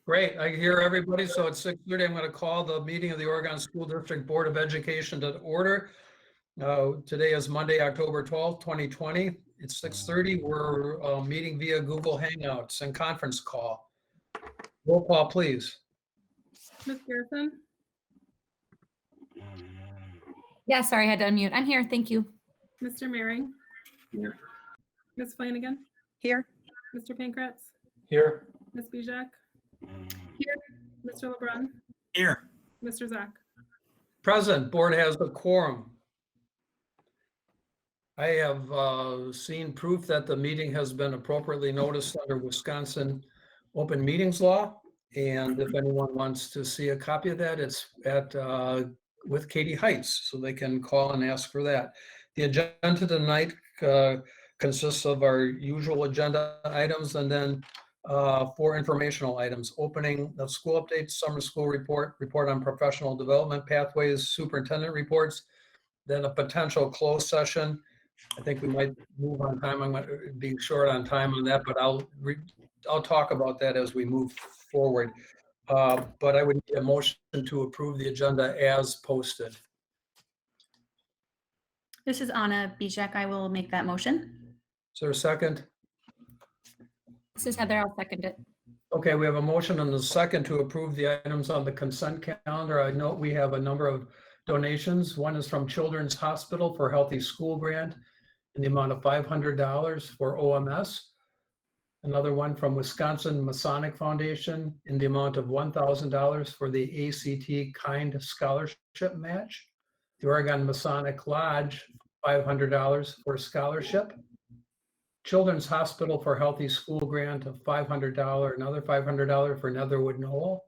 Great. I hear everybody. So at 6:30, I'm going to call the meeting of the Oregon School District Board of Education to order. Today is Monday, October 12th, 2020. It's 6:30. We're meeting via Google Hangouts and conference call. Roll call, please. Ms. Garrison? Yeah, sorry, I had to unmute. I'm here. Thank you. Mr. Maring? Here. Ms. Flanagan? Here. Mr. Pankratz? Here. Ms. Bijak? Here. Mr. LeBrun? Here. Mr. Zach? Present. Board has a quorum. I have seen proof that the meeting has been appropriately noticed under Wisconsin open meetings law. And if anyone wants to see a copy of that, it's at with Katie Heights, so they can call and ask for that. The agenda tonight consists of our usual agenda items and then 4 informational items: opening of school updates, summer school report, report on professional development pathways, superintendent reports, then a potential closed session. I think we might move on time. I'm going to be short on time on that, but I'll talk about that as we move forward. But I would need a motion to approve the agenda as posted. This is Anna Bijak. I will make that motion. Is there a second? This is Heather. I'll second it. Okay, we have a motion and a second to approve the items on the consent calendar. I note we have a number of donations. One is from Children's Hospital for Healthy School Grant in the amount of $500 for OMS. Another one from Wisconsin Masonic Foundation in the amount of $1,000 for the ACT Kind Scholarship Match. The Oregon Masonic Lodge, $500 for scholarship. Children's Hospital for Healthy School Grant of $500, another $500 for Netherwood Knoll.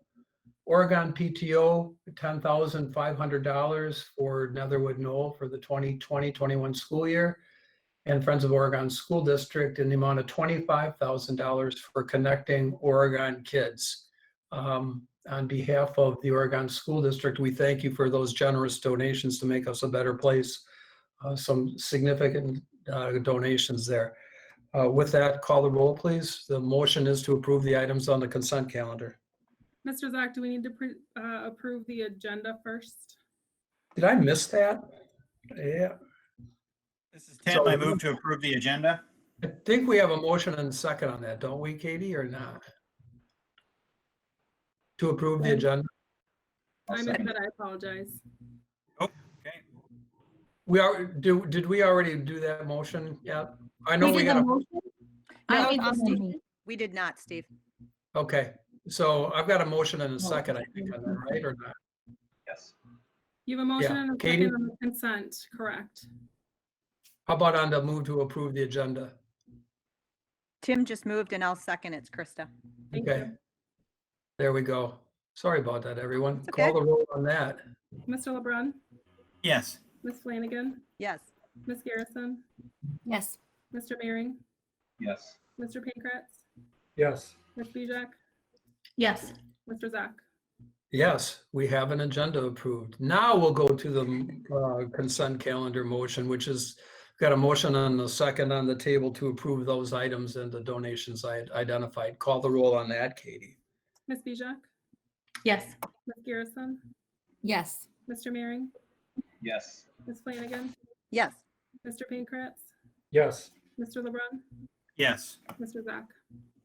Oregon PTO, $10,500 for Netherwood Knoll for the 2020-21 school year. And Friends of Oregon School District in the amount of $25,000 for Connecting Oregon Kids. On behalf of the Oregon School District, we thank you for those generous donations to make us a better place. Some significant donations there. With that, call the roll, please. The motion is to approve the items on the consent calendar. Mr. Zach, do we need to approve the agenda first? Did I miss that? Yeah. This is Tim. I move to approve the agenda. I think we have a motion and a second on that, don't we, Katie, or not? To approve the agenda? I missed that. I apologize. Oh, okay. Did we already do that motion? Yeah. I know we did got the a, motion. No, I made the Steve. motion. We did not, Steve. okay. So I've got a motion and a second, I think, on that, right, or not? Yes. You have a motion Yeah. and a Katie? second on the consent, correct? How about on the move to approve the agenda? Tim just moved and I'll second. It's Krista. Thank Okay. you. There we go. Sorry about that, everyone. It's okay. Call the roll on that. Mr. LeBrun? Yes. Ms. Flanagan? Yes. Ms. Garrison? Yes. Mr. Maring? Yes. Mr. Pankratz? Yes. Ms. Bijak? Yes. Mr. Zach? Yes, we have an agenda approved. Now we'll go to the consent calendar motion, which is got a motion and a second on the table to approve those items and the donations I had identified. Call the roll on that, Katie. Ms. Bijak? Yes. Ms. Garrison? Yes. Mr. Maring? Yes. Ms. Flanagan? Yes. Mr. Pankratz? Yes. Mr. LeBrun? Yes. Mr. Zach?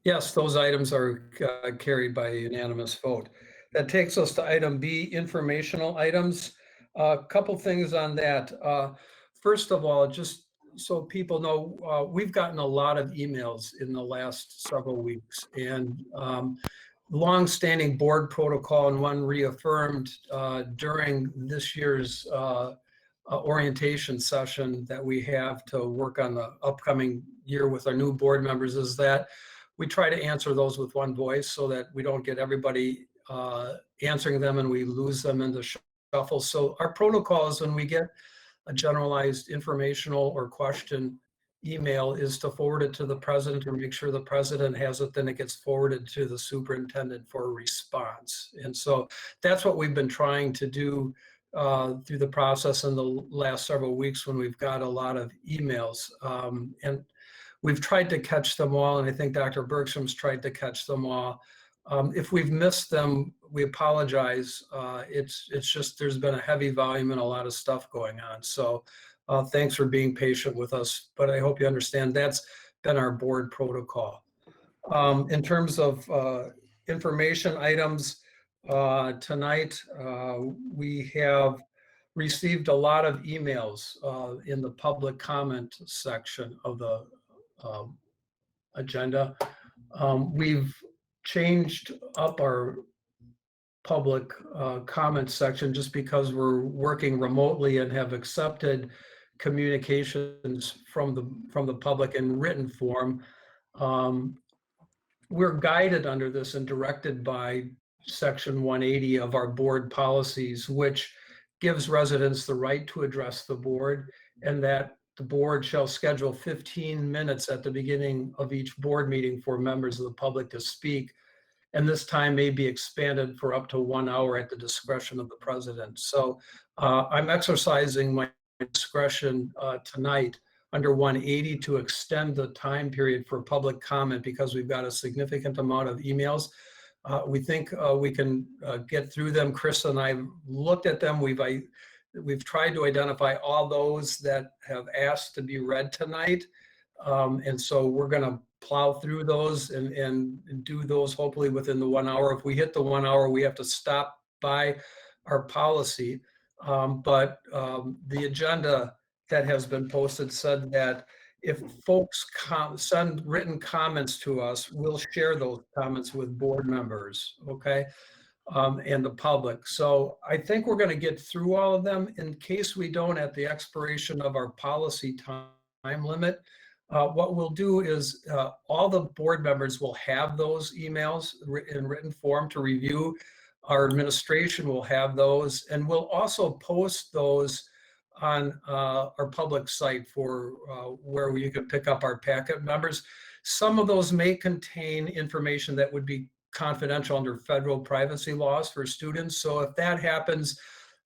Yes, those items are carried by a unanimous vote. That takes us to item B, informational items. A couple things on that. First of all, just so people know, we've gotten a lot of emails in the last several weeks, and longstanding board protocol and one reaffirmed during this year's orientation session that we have to work on the upcoming year with our new board members is that we try to answer those with one voice so that we don't get everybody answering them and we lose them in the shuffle. So our protocol is when we get a generalized informational or question email is to forward it to the president or make sure the president has it, then it gets forwarded to the superintendent for a response. And so that's what we've been trying to do through the process in the last several weeks when we've got a lot of emails. And we've tried to catch them all, and I think Dr. Bergstrom's tried to catch them all. If we've missed them, we apologize. It's just there's been a heavy volume and a lot of stuff going on. So thanks for being patient with us, but I hope you understand that's been our board protocol. In terms of information items, tonight we have received a lot of emails in the public comment section of the agenda. We've changed up our public comment section just because we're working remotely and have accepted communications from the public in written form. We're guided under this and directed by Section 180 of our board policies, which gives residents the right to address the board, and that the board shall schedule 15 minutes at the beginning of each board meeting for members of the public to speak. And this time may be expanded for up to 1 hour at the discretion of the president. So I'm exercising my discretion tonight under 180 to extend the time period for public comment because we've got a significant amount of emails. We think we can get through them. Chris and I looked at them. We've tried to identify all those that have asked to be read tonight. And so we're going to plow through those and do those hopefully within the 1 hour. If we hit the 1 hour, we have to stop by our policy. But the agenda that has been posted said that if folks send written comments to us, we'll share those comments with board members, okay, and the public. So I think we're going to get through all of them. In case we don't, at the expiration of our policy time limit, what we'll do is all the board members will have those emails in written form to review. Our administration will have those, and we'll also post those on our public site for where you can pick up our packet members. Some of those may contain information that would be confidential under federal privacy laws for students. So if that happens,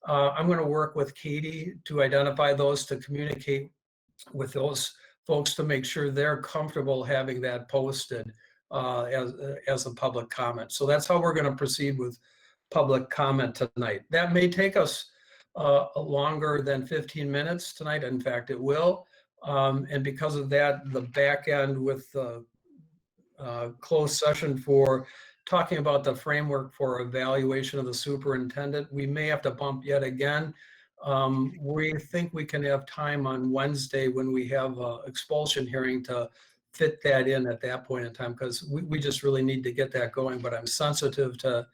I'm going to work with Katie to identify those, to communicate with those folks to make sure they're comfortable having that posted as a public comment. So that's how we're going to proceed with public comment tonight. That may take us longer than 15 minutes tonight. In fact, it will. And because of that, the back end with the closed session for talking about the framework for evaluation of the superintendent, we may have to bump yet again. We think we can have time on Wednesday when we have an expulsion hearing to fit that in at that point in time, because we just really need to get that going. But I'm sensitive to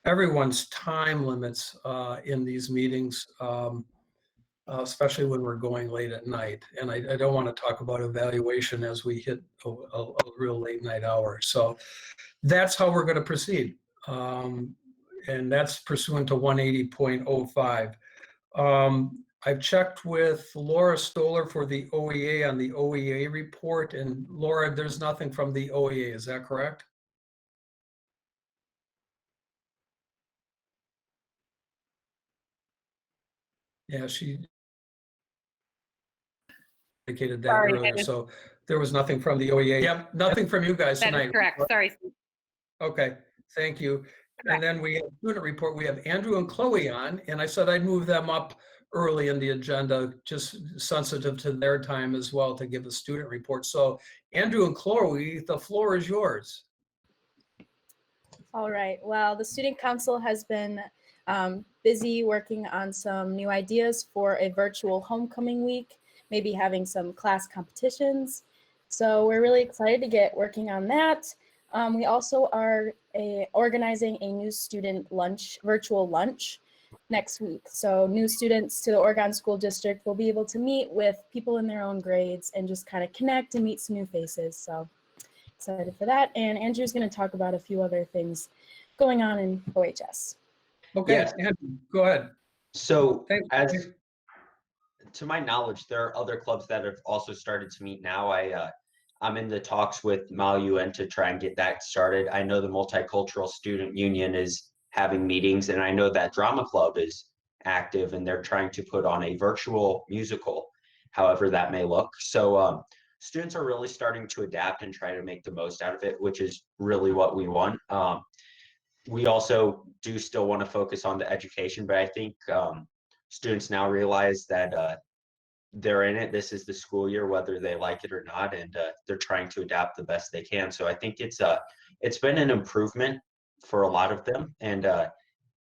everyone's time limits in these meetings, especially when we're going late at night. And I don't want to talk about evaluation as we hit a real late night hour. So that's how we're going to proceed. And that's pursuant to 180.05. I've checked with Laura Stoller for the OEA on the OEA report. And Laura, there's nothing from the OEA, is that correct? Yeah, she indicated that earlier. So there was nothing from the OEA. Yep, nothing from you guys That tonight. is correct. Sorry. Okay, thank you. And then we have student report. We have Andrew and Chloe on, and I said I'd move them up early in the agenda, just sensitive to their time as well to give a student report. So Andrew and Chloe, the floor is yours. All right. Well, the Student Council has been busy working on some new ideas for a virtual homecoming week, maybe having some class competitions. So we're really excited to get working on that. We also are organizing a new student lunch, virtual lunch next week. So new students to the Oregon School District will be able to meet with people in their own grades and just kind of connect and meet some new faces. So excited for that. And Andrew's going to talk about a few other things going on in OHS. Okay, Yes. Andrew, go ahead. So Thanks. as to my knowledge, there are other clubs that have also started to meet now. I'm in the talks with MALUN to try and get that started. I know the Multicultural Student Union is having meetings, and I know that Drama Club is active and they're trying to put on a virtual musical, however that may look. So students are really starting to adapt and try to make the most out of it, which is really what we want. we also do still want to focus on the education, but I think students now realize that they're in it. This is the school year, whether they like it or not, and they're trying to adapt the best they can. So I think it's been an improvement for a lot of them, and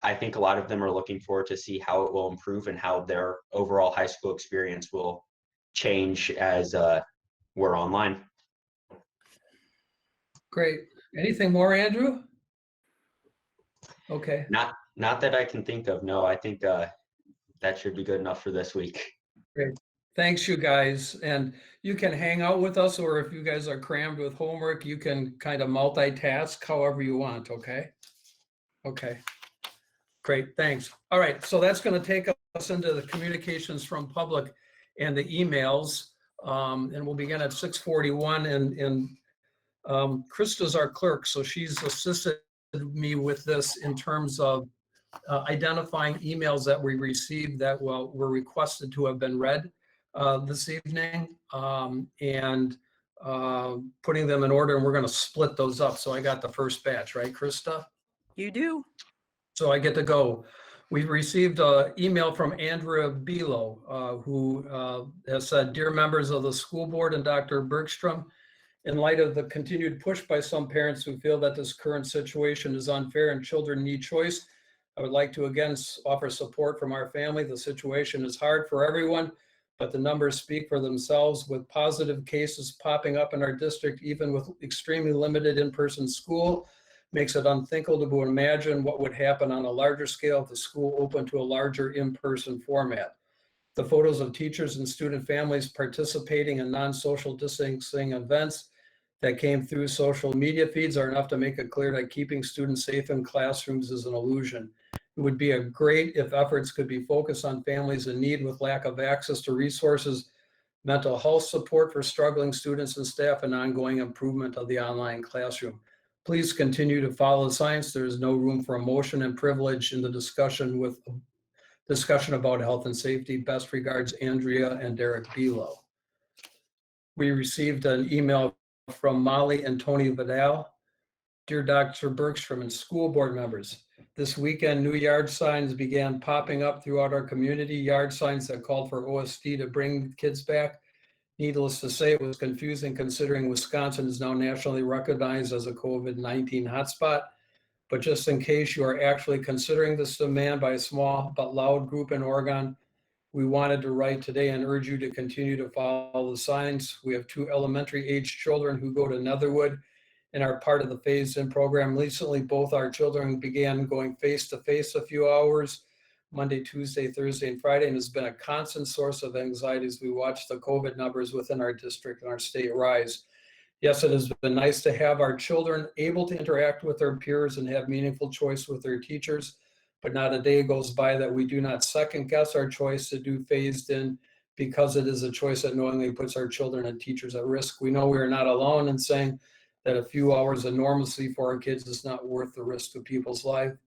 I think a lot of them are looking forward to see how it will improve and how their overall high school experience will change as we're online. Great. Anything more, Andrew? Okay. Not that I can think of. No, I think that should be good enough for this week. Great. Thanks, you guys. And you can hang out with us, or if you guys are crammed with homework, you can kind of multitask however you want, okay? Okay. Great, thanks. All right, so that's going to take us into the communications from public and the emails. And we'll begin at 6:41, and Krista's our clerk, so she's assisted me with this in terms of identifying emails that we received that were requested to have been read this evening, and putting them in order, and we're going to split those up. So I got the first batch, right, Krista? You do. So I get to go. We received an email from Andrea Bilo, who has said, "Dear members of the school board and Dr. Bergstrom, in light of the continued push by some parents who feel that this current situation is unfair and children need choice, I would like to again offer support from our family. The situation is hard for everyone, but the numbers speak for themselves. With positive cases popping up in our district, even with extremely limited in-person school, makes it unthinkable to imagine what would happen on a larger scale if the school opened to a larger in-person format. The photos of teachers and student families participating in non-social distancing events that came through social media feeds are enough to make it clear that keeping students safe in classrooms is an illusion. It would be great if efforts could be focused on families in need with lack of access to resources, mental health support for struggling students and staff, and ongoing improvement of the online classroom. Please continue to follow the science. There is no room for emotion and privilege in the discussion about health and safety. Best regards, Andrea and Derek Bilo." We received an email from Molly and Tony Vidal. "Dear Dr. Bergstrom and school board members, this weekend new yard signs began popping up throughout our community, yard signs that called for OSD to bring kids back. Needless to say, it was confusing considering Wisconsin is now nationally recognized as a COVID-19 hotspot. But just in case you are actually considering this demand by a small but loud group in Oregon, we wanted to write today and urge you to continue to follow the signs. We have 2 elementary age children who go to Netherwood and are part of the phased-in program. Recently, both our children began going face-to-face a few hours, Monday, Tuesday, Thursday, and Friday, and has been a constant source of anxiety as we watch the COVID numbers within our district and our state rise. Yes, it has been nice to have our children able to interact with their peers and have meaningful choice with their teachers, but not a day goes by that we do not second guess our choice to do phased in, because it is a choice that knowingly puts our children and teachers at risk. We know we are not alone in saying that a few hours of normalcy for our kids is not worth the risk to people's lives.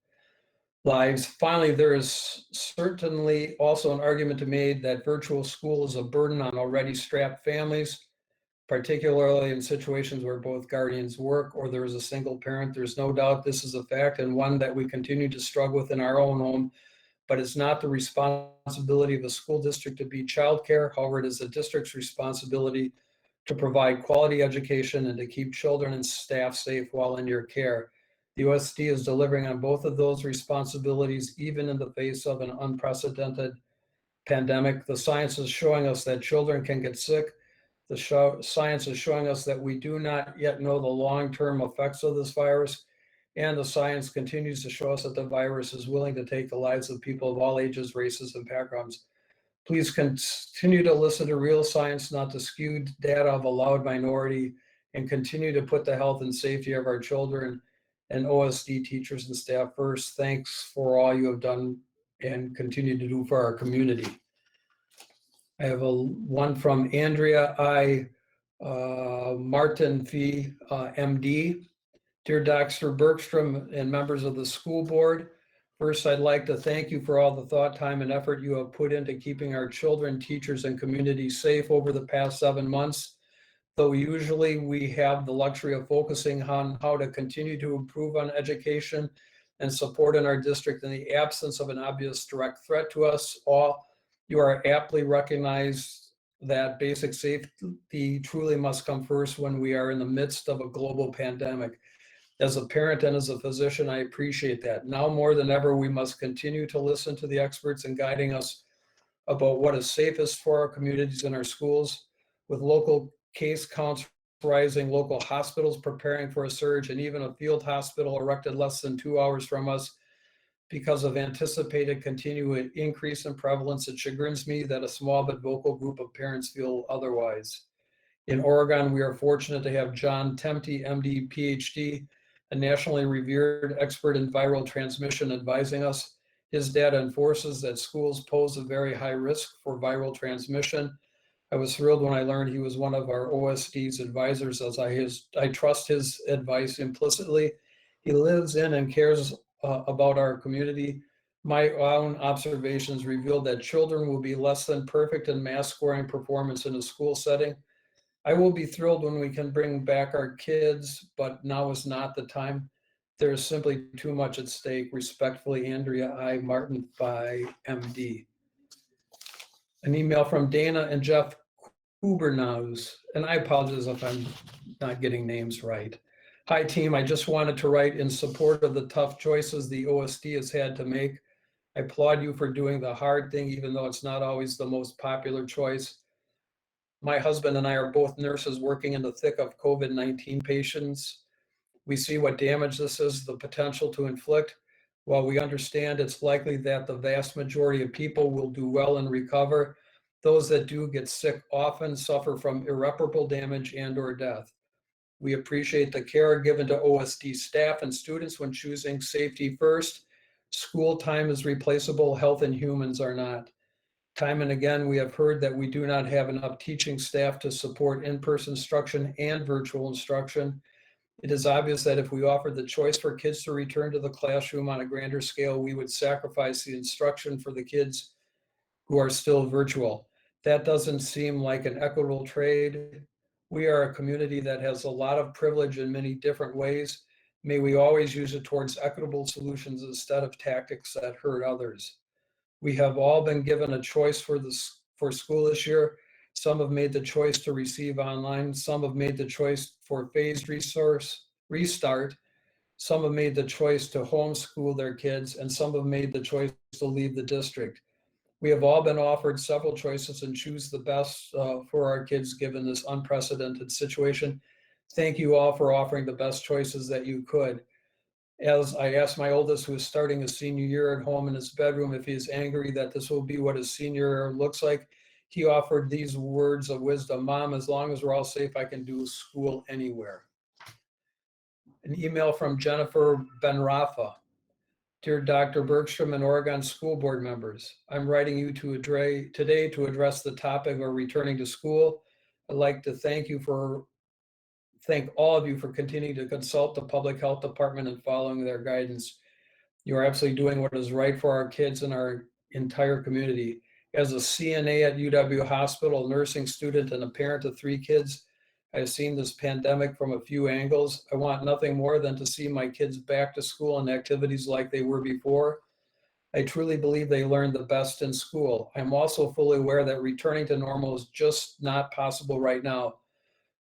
Finally, there is certainly also an argument to be made that virtual school is a burden on already strapped families, particularly in situations where both guardians work or there is a single parent. There's no doubt this is a fact, and one that we continue to struggle with in our own home, but it's not the responsibility of a school district to be childcare. However, it is the district's responsibility to provide quality education and to keep children and staff safe while in your care. The USD is delivering on both of those responsibilities, even in the face of an unprecedented pandemic. The science is showing us that children can get sick. Science is showing us that we do not yet know the long-term effects of this virus. And the science continues to show us that the virus is willing to take the lives of people of all ages, races, and backgrounds. Please continue to listen to real science, not the skewed data of a loud minority, and continue to put the health and safety of our children and OSD teachers and staff first. Thanks for all you have done and continue to do for our community." I have one from Andrea I. Martin Fee, MD. "Dear Dr. Bergstrom and members of the school board, first, I'd like to thank you for all the thought, time, and effort you have put into keeping our children, teachers, and community safe over the past 7 months. Though usually we have the luxury of focusing on how to continue to improve on education, and support in our district in the absence of an obvious direct threat to us all. You are aptly recognized that basic safety truly must come first when we are in the midst of a global pandemic. As a parent and as a physician, I appreciate that. Now more than ever, we must continue to listen to the experts in guiding us about what is safest for our communities and our schools. With local case counts rising, local hospitals preparing for a surge, and even a field hospital erected less than 2 hours from us because of anticipated continued increase in prevalence, it chagrins me that a small but vocal group of parents feel otherwise. In Oregon, we are fortunate to have John Temte, MD, PhD, a nationally revered expert in viral transmission advising us. His data enforces that schools pose a very high risk for viral transmission. I was thrilled when I learned he was one of our OSD's advisors, as I trust his advice implicitly. He lives in and cares about our community. My own observations revealed that children will be less than perfect in math scoring performance in a school setting. I will be thrilled when we can bring back our kids, but now is not the time. There is simply too much at stake. Respectfully, Andrea I. Martin, by MD. An email from Dana and Jeff Hubernaus, and I apologize if I'm not getting names right. Hi, team. I just wanted to write in support of the tough choices the OSD has had to make. I applaud you for doing the hard thing, even though it's not always the most popular choice. My husband and I are both nurses working in the thick of COVID-19 patients. We see what damage this is, the potential to inflict. While we understand it's likely that the vast majority of people will do well and recover, those that do get sick often suffer from irreparable damage and/or death. We appreciate the care given to OSD staff and students when choosing safety first. School time is replaceable, health and humans are not. Time and again, we have heard that we do not have enough teaching staff to support in-person instruction and virtual instruction. It is obvious that if we offered the choice for kids to return to the classroom on a grander scale, we would sacrifice the instruction for the kids who are still virtual. That doesn't seem like an equitable trade. We are a community that has a lot of privilege in many different ways. May we always use it towards equitable solutions instead of tactics that hurt others. We have all been given a choice for school this year. Some have made the choice to receive online. Some have made the choice for phased restart. Some have made the choice to homeschool their kids, and some have made the choice to leave the district. We have all been offered several choices and choose the best for our kids given this unprecedented situation. Thank you all for offering the best choices that you could. As I asked my oldest, who is starting his senior year at home in his bedroom, if he is angry that this will be what his senior year looks like, he offered these words of wisdom: Mom, as long as we're all safe, I can do school anywhere. An email from Jennifer Benrafa. Dear Dr. Bergstrom and Oregon School Board members, I'm writing you today to address the topic of returning to school. I'd like to thank all of you for continuing to consult the Public Health Department and following their guidance. You are absolutely doing what is right for our kids and our entire community. As a CNA at UW Hospital, nursing student, and a parent of 3 kids, I have seen this pandemic from a few angles. I want nothing more than to see my kids back to school and activities like they were before. I truly believe they learned the best in school. I'm also fully aware that returning to normal is just not possible right now.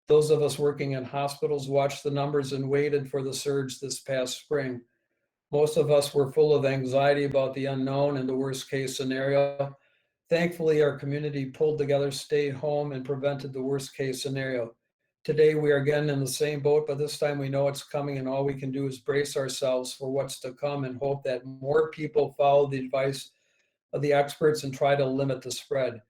Those of us working in hospitals watched the numbers and waited for the surge this past spring. Most of us were full of anxiety about the unknown and the worst case scenario. Thankfully, our community pulled together, stayed home, and prevented the worst case scenario. Today, we are again in the same boat, but this time we know it's coming, and all we can do is brace ourselves for what's to come and hope that more people follow the advice of the experts and try to limit the spread.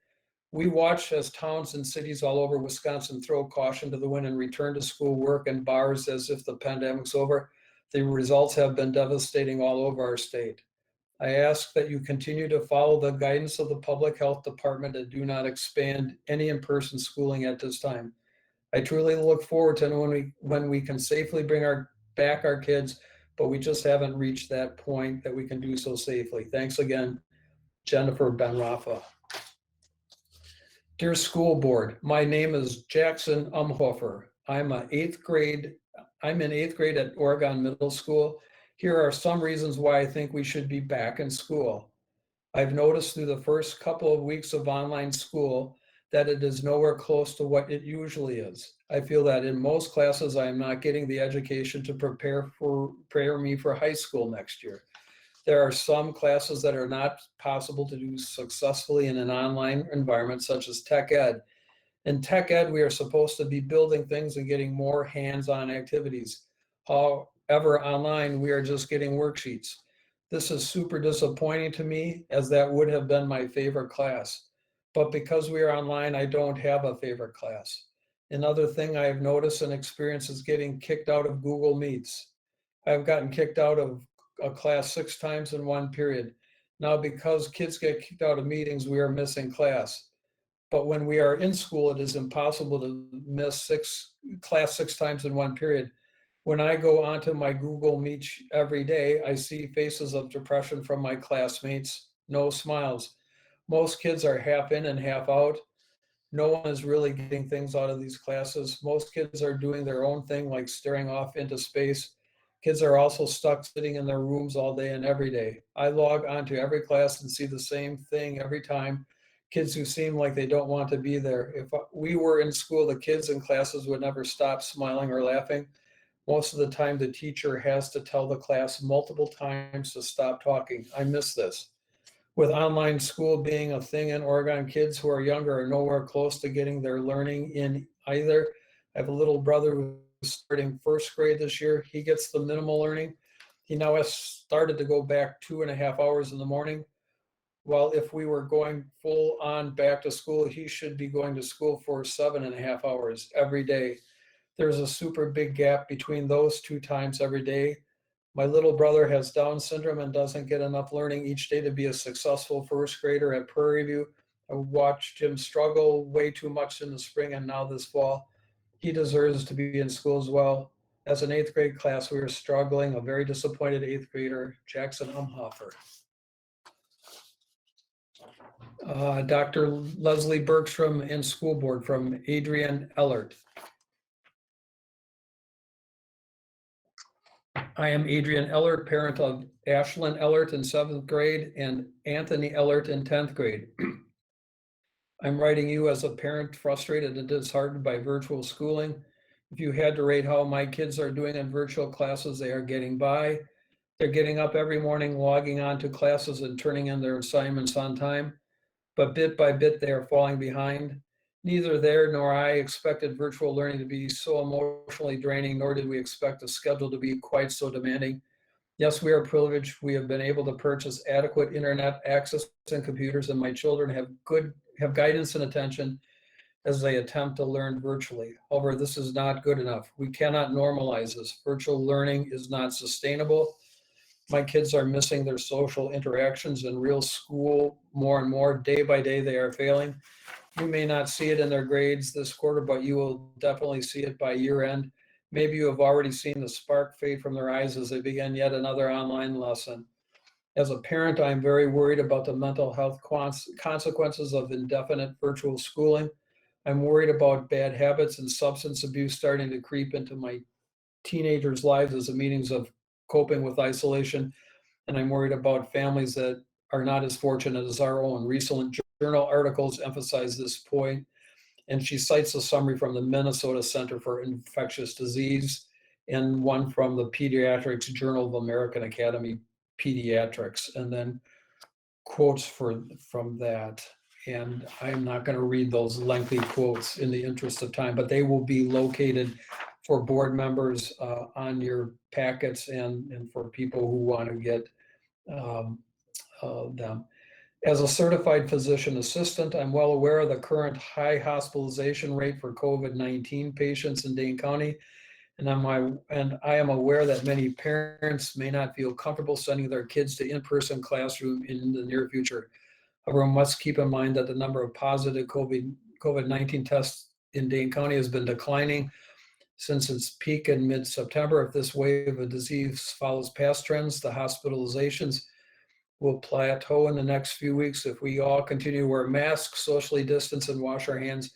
We watch as towns and cities all over Wisconsin throw caution to the wind and return to school, work, and bars as if the pandemic's over. The results have been devastating all over our state. I ask that you continue to follow the guidance of the Public Health Department and do not expand any in-person schooling at this time. I truly look forward to when we can safely bring back our kids, but we just haven't reached that point that we can do so safely. Thanks again, Jennifer Benrafa. Dear School Board, my name is Jackson Umhofer. I'm in 8th grade at Oregon Middle School. Here are some reasons why I think we should be back in school. I've noticed through the first couple of weeks of online school that it is nowhere close to what it usually is. I feel that in most classes, I am not getting the education to prepare me for high school next year. There are some classes that are not possible to do successfully in an online environment, such as tech ed. In tech ed, we are supposed to be building things and getting more hands-on activities. However, online, we are just getting worksheets. This is super disappointing to me, as that would have been my favorite class. But because we are online, I don't have a favorite class. Another thing I have noticed and experienced is getting kicked out of Google Meets. I've gotten kicked out of a class 6 times in one period. Now, because kids get kicked out of meetings, we are missing class. But when we are in school, it is impossible to miss class 6 times in one period. When I go onto my Google Meet every day, I see faces of depression from my classmates, no smiles. Most kids are half in and half out. No one is really getting things out of these classes. Most kids are doing their own thing, like staring off into space. Kids are also stuck sitting in their rooms all day and every day. I log onto every class and see the same thing every time. Kids who seem like they don't want to be there. If we were in school, the kids in classes would never stop smiling or laughing. Most of the time, the teacher has to tell the class multiple times to stop talking. I miss this. With online school being a thing in Oregon, kids who are younger are nowhere close to getting their learning in either. I have a little brother who's starting first grade this year. He gets the minimal learning. He now has started to go back 2.5 hours in the morning. While if we were going full on back to school, he should be going to school for 7.5 hours every day. There's a super big gap between those 2 times every day. My little brother has Down syndrome and doesn't get enough learning each day to be a successful first grader at Prairie View. I watched him struggle way too much in the spring and now this fall. He deserves to be in school as well. As an 8th grade class, we are struggling. A very disappointed 8th grader, Jackson Umhofer. Dr. Leslie Bergstrom and school board from Adrian Ellert. I am Adrian Ellert, parent of Ashlyn Ellert in 7th grade and Anthony Ellert in 10th grade. I'm writing you as a parent frustrated and disheartened by virtual schooling. If you had to rate how my kids are doing in virtual classes, they are getting by. They're getting up every morning, logging on to classes and turning in their assignments on time. But bit by bit, they are falling behind. Neither there nor I expected virtual learning to be so emotionally draining, nor did we expect the schedule to be quite so demanding. Yes, we are privileged. We have been able to purchase adequate internet access and computers, and my children have guidance and attention as they attempt to learn virtually. However, this is not good enough. We cannot normalize this. Virtual learning is not sustainable. My kids are missing their social interactions in real school more and more. Day by day, they are failing. You may not see it in their grades this quarter, but you will definitely see it by year end. Maybe you have already seen the spark fade from their eyes as they begin yet another online lesson. As a parent, I'm very worried about the mental health consequences of indefinite virtual schooling. I'm worried about bad habits and substance abuse starting to creep into my teenagers' lives as a means of coping with isolation. And I'm worried about families that are not as fortunate as our own. Recent journal articles emphasize this point, and she cites a summary from the Minnesota Center for Infectious Disease and one from the Pediatrics Journal of American Academy Pediatrics, and then quotes from that. And I'm not going to read those lengthy quotes in the interest of time, but they will be located for board members on your packets and for people who want to get them. As a certified physician assistant, I'm well aware of the current high hospitalization rate for COVID-19 patients in Dane County. And I am aware that many parents may not feel comfortable sending their kids to in-person classroom in the near future. However, we must keep in mind that the number of positive COVID-19 tests in Dane County has been declining since its peak in mid-September. If this wave of disease follows past trends, the hospitalizations will plateau in the next few weeks. If we all continue to wear masks, socially distance, and wash our hands,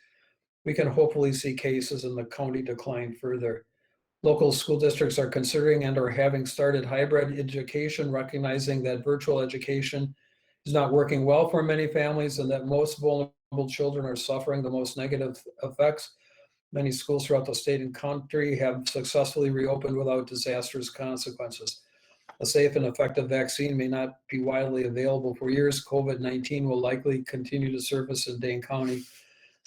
we can hopefully see cases in the county decline further. Local school districts are considering and are having started hybrid education, recognizing that virtual education is not working well for many families and that most vulnerable children are suffering the most negative effects. Many schools throughout the state and country have successfully reopened without disastrous consequences. A safe and effective vaccine may not be widely available for years. COVID-19 will likely continue to surface in Dane County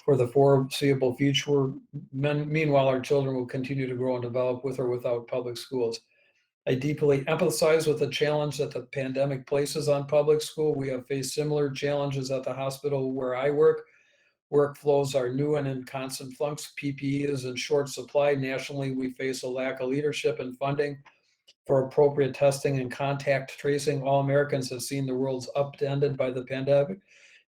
for the foreseeable future. Meanwhile, our children will continue to grow and develop with or without public schools. I deeply empathize with the challenge that the pandemic places on public school. We have faced similar challenges at the hospital where I work. Workflows are new and in constant flux. PPE is in short supply. Nationally, we face a lack of leadership and funding for appropriate testing and contact tracing. All Americans have seen the world's upended by the pandemic.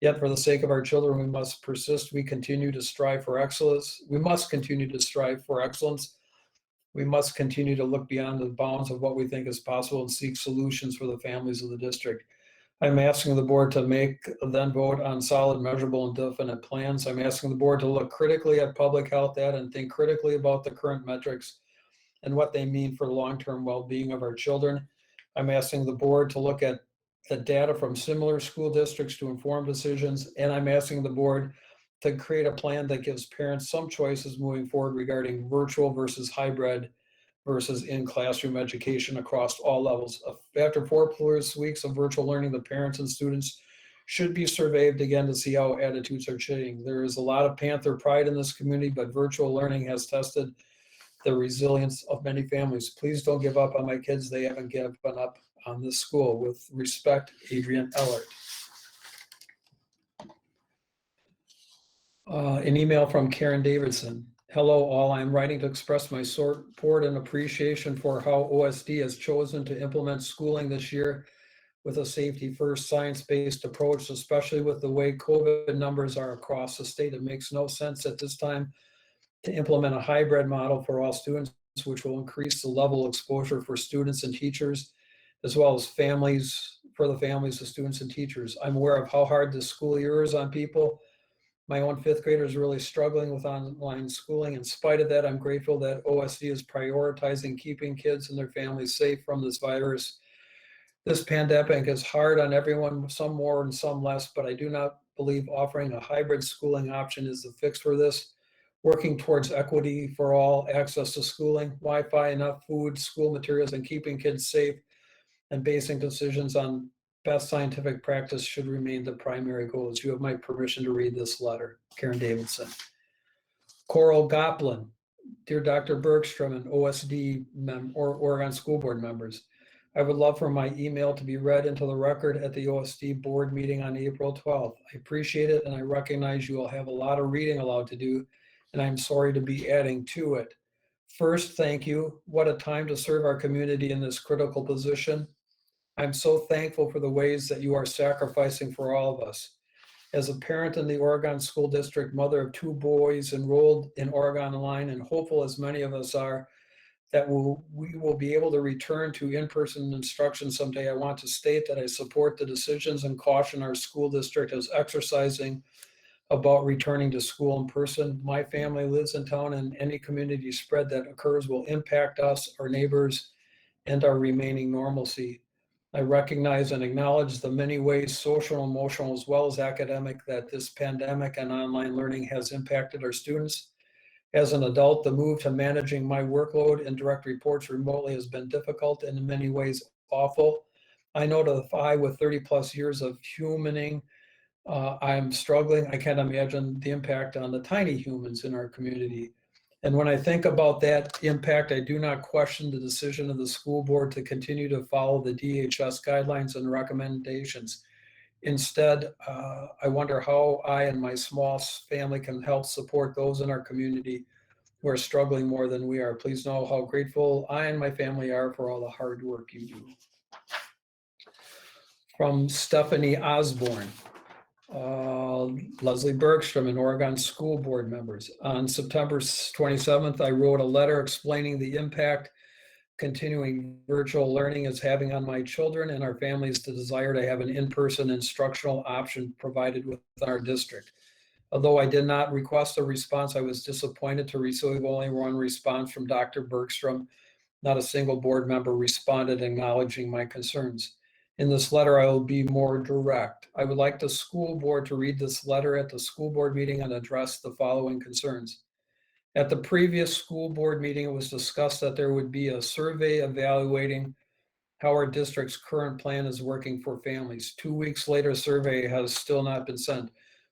Yet for the sake of our children, we must persist. We continue to strive for excellence. We must continue to strive for excellence. We must continue to look beyond the bounds of what we think is possible and seek solutions for the families of the district. I'm asking the board to then vote on solid, measurable, and definite plans. I'm asking the board to look critically at public health data and think critically about the current metrics and what they mean for the long-term well-being of our children. I'm asking the board to look at the data from similar school districts to inform decisions, and I'm asking the board to create a plan that gives parents some choices moving forward regarding virtual versus hybrid versus in-classroom education across all levels. After 4+ weeks of virtual learning, the parents and students should be surveyed again to see how attitudes are changing. There is a lot of Panther pride in this community, but virtual learning has tested the resilience of many families. Please don't give up on my kids. They haven't given up on this school. With respect, Adrian Ellert. An email from Karen Davidson. Hello all, I'm writing to express my support and appreciation for how OSD has chosen to implement schooling this year with a safety first science-based approach, especially with the way COVID numbers are across the state. It makes no sense at this time to implement a hybrid model for all students, which will increase the level of exposure for students and teachers, as well as for the families of students and teachers. I'm aware of how hard this school year is on people. My own 5th grader is really struggling with online schooling. In spite of that, I'm grateful that OSD is prioritizing keeping kids and their families safe from this virus. This pandemic is hard on everyone, some more and some less, but I do not believe offering a hybrid schooling option is the fix for this. Working towards equity for all, access to schooling, Wi-Fi, enough food, school materials, and keeping kids safe and basing decisions on best scientific practice should remain the primary goals. You have my permission to read this letter. Karen Davidson. Coral Goplin. Dear Dr. Bergstrom and OSD or Oregon School Board members, I would love for my email to be read into the record at the OSD board meeting on April 12th. I appreciate it and I recognize you will have a lot of reading aloud to do, and I'm sorry to be adding to it. First, thank you. What a time to serve our community in this critical position. I'm so thankful for the ways that you are sacrificing for all of us. As a parent in the Oregon School District, mother of 2 boys enrolled in Oregon Online, and hopeful as many of us are that we will be able to return to in-person instruction someday, I want to state that I support the decisions and caution our school district is exercising about returning to school in person. My family lives in town, and any community spread that occurs will impact us, our neighbors, and our remaining normalcy. I recognize and acknowledge the many ways, social, emotional, as well as academic, that this pandemic and online learning has impacted our students. As an adult, the move to managing my workload and direct reports remotely has been difficult and in many ways awful. I know that I, with 30+ years of humaning, I'm struggling. I can't imagine the impact on the tiny humans in our community. And when I think about that impact, I do not question the decision of the school board to continue to follow the DHS guidelines and recommendations. Instead, I wonder how I and my small family can help support those in our community who are struggling more than we are. Please know how grateful I and my family are for all the hard work you do. From Stephanie Osborne. Leslie Bergstrom and Oregon School Board members. On September 27th, I wrote a letter explaining the impact continuing virtual learning is having on my children and our families, the desire to have an in-person instructional option provided within our district. Although I did not request a response, I was disappointed to receive only one response from Dr. Bergstrom. Not a single board member responded acknowledging my concerns. In this letter, I will be more direct. I would like the school board to read this letter at the school board meeting and address the following concerns. At the previous school board meeting, it was discussed that there would be a survey evaluating how our district's current plan is working for families. 2 weeks later, survey has still not been sent.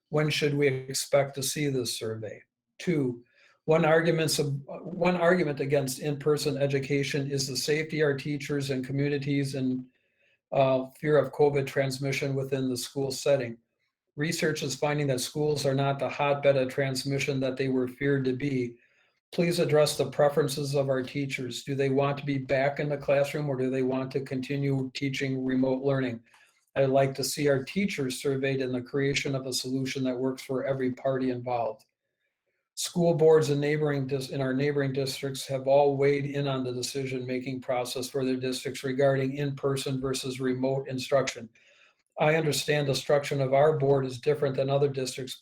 When should we expect to see this survey? 2, one argument against in-person education is the safety of our teachers and communities and fear of COVID transmission within the school setting. Research is finding that schools are not the hotbed of transmission that they were feared to be. Please address the preferences of our teachers. Do they want to be back in the classroom or do they want to continue teaching remote learning? I'd like to see our teachers surveyed in the creation of a solution that works for every party involved. School boards in our neighboring districts have all weighed in on the decision-making process for their districts regarding in-person versus remote instruction. I understand the structure of our board is different than other districts,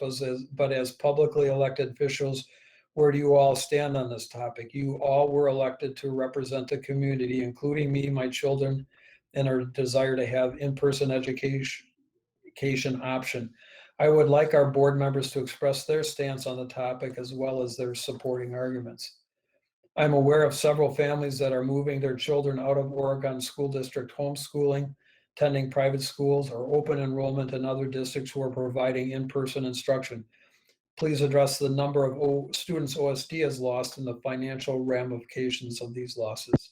but as publicly elected officials, where do you all stand on this topic? You all were elected to represent the community, including me, my children, and our desire to have in-person education option. I would like our board members to express their stance on the topic as well as their supporting arguments. I'm aware of several families that are moving their children out of Oregon school district homeschooling, attending private schools, or open enrollment in other districts who are providing in-person instruction. Please address the number of students OSD has lost and the financial ramifications of these losses.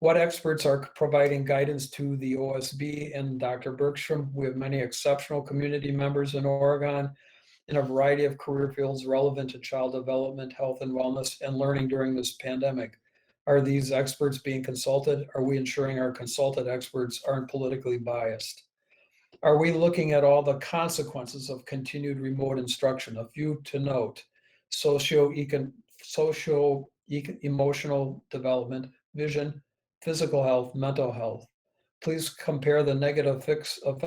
What experts are providing guidance to the OSB and Dr. Bergstrom? We have many exceptional community members in Oregon in a variety of career fields relevant to child development, health and wellness, and learning during this pandemic. Are these experts being consulted? Are we ensuring our consulted experts aren't politically biased? Are we looking at all the consequences of continued remote instruction? A few to note: socio-emotional development, vision, physical health, mental health. Please compare the negative effects on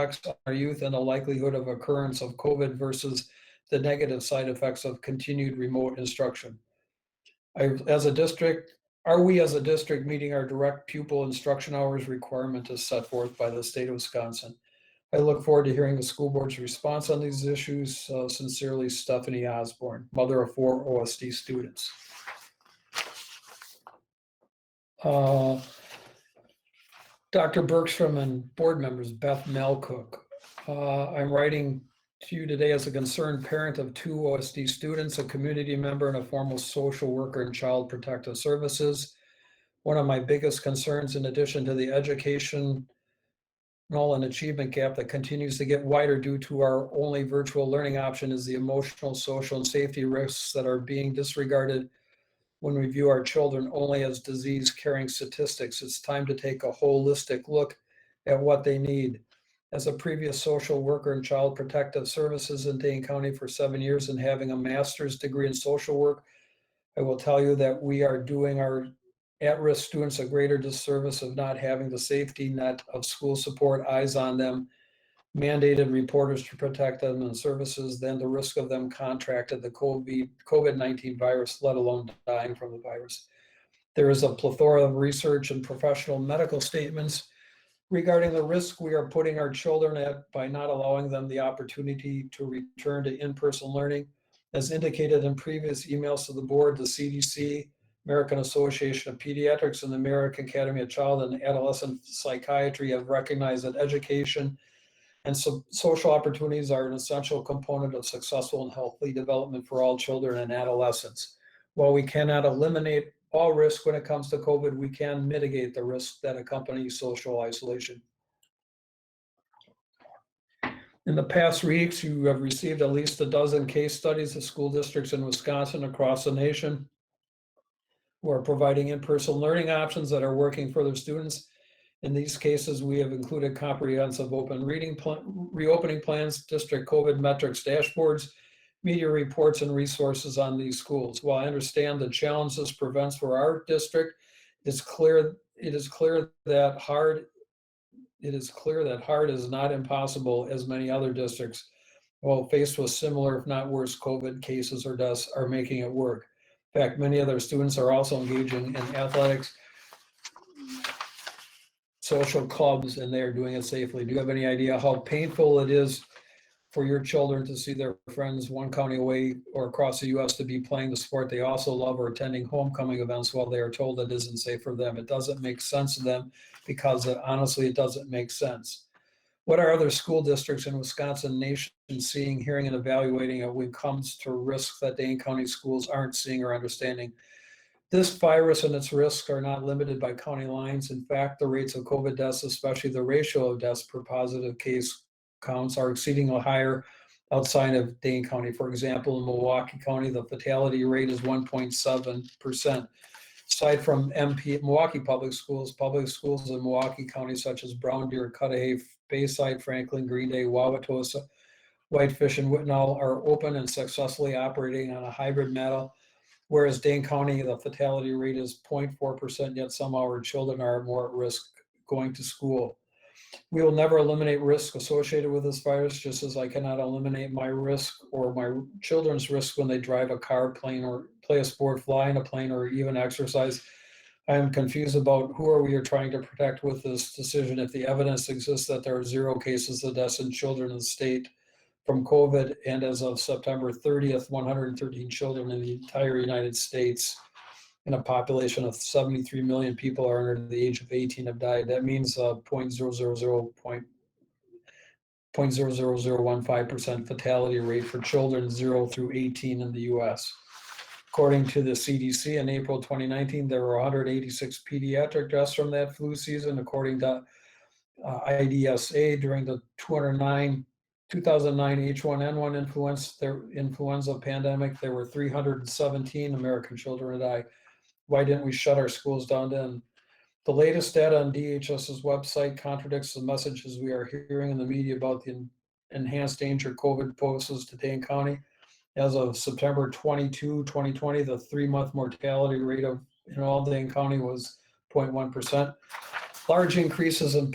our youth and the likelihood of occurrence of COVID versus the negative side effects of continued remote instruction. Are we as a district meeting our direct pupil instruction hours requirement as set forth by the state of Wisconsin? I look forward to hearing the school board's response on these issues. Sincerely, Stephanie Osborne, mother of 4 OSD students. Dr. Bergstrom and board members, Beth Melcook. I'm writing to you today as a concerned parent of 2 OSD students, a community member, and a former social worker in Child Protective Services. One of my biggest concerns, in addition to the educational and achievement gap that continues to get wider due to our only virtual learning option, is the emotional, social, and safety risks that are being disregarded when we view our children only as disease-carrying statistics. It's time to take a holistic look at what they need. As a previous social worker in Child Protective Services in Dane County for 7 years and having a master's degree in social work, I will tell you that we are doing our at-risk students a greater disservice of not having the safety net of school support, eyes on them, mandated reporters to protect them and services than the risk of them contracted the COVID-19 virus, let alone dying from the virus. There is a plethora of research and professional medical statements regarding the risk we are putting our children at by not allowing them the opportunity to return to in-person learning. As indicated in previous emails to the board, the CDC, American Association of Pediatrics, and the American Academy of Child and Adolescent Psychiatry have recognized that education and social opportunities are an essential component of successful and healthy development for all children and adolescents. While we cannot eliminate all risk when it comes to COVID, we can mitigate the risks that accompany social isolation. In the past weeks, you have received at least a dozen case studies of school districts in Wisconsin across the nation who are providing in-person learning options that are working for their students. In these cases, we have included comprehensive reopening plans, district COVID metrics dashboards, media reports, and resources on these schools. While I understand the challenge this presents for our district, it is clear that hard is not impossible as many other districts. Well, faced with similar, if not worse, COVID cases or deaths are making it work. In fact, many of their students are also engaging in athletics, social clubs, and they are doing it safely. Do you have any idea how painful it is for your children to see their friends one county away or across the U.S. to be playing the sport they also love or attending homecoming events while they are told it isn't safe for them? It doesn't make sense to them because honestly, it doesn't make sense. What are other school districts in Wisconsin nation seeing, hearing, and evaluating when it comes to risks that Dane County schools aren't seeing or understanding? This virus and its risks are not limited by county lines. In fact, the rates of COVID deaths, especially the ratio of deaths per positive case counts, are exceedingly higher outside of Dane County. For example, in Milwaukee County, the fatality rate is 1.7%. Aside from Milwaukee public schools in Milwaukee County, such as Brown Deer, Cudahy, Bayside, Franklin, Green Bay, Wauwatosa, Whitefish, and Whitnall are open and successfully operating on a hybrid model, whereas Dane County, the fatality rate is 0.4%, yet some of our children are more at risk going to school. We will never eliminate risk associated with this virus, just as I cannot eliminate my risk or my children's risk when they drive a car, plane, or play a sport, fly in a plane, or even exercise. I am confused about who we are trying to protect with this decision if the evidence exists that there are 0 cases of deaths in children in the state from COVID, and as of September 30th, 113 children in the entire United States in a population of 73 million people are under the age of 18 have died. That means 0.00015% fatality rate for children 0 through 18 in the US. According to the CDC, in April 2019, there were 186 pediatric deaths from that flu season. According to IDSA, during the 2009 H1N1 influenza pandemic, there were 317 American children who died. Why didn't we shut our schools down then? The latest data on DHS's website contradicts the messages we are hearing in the media about the enhanced danger COVID poses to Dane County. As of September 22, 2020, the 3-month mortality rate in all Dane County was 0.1%. Large increases in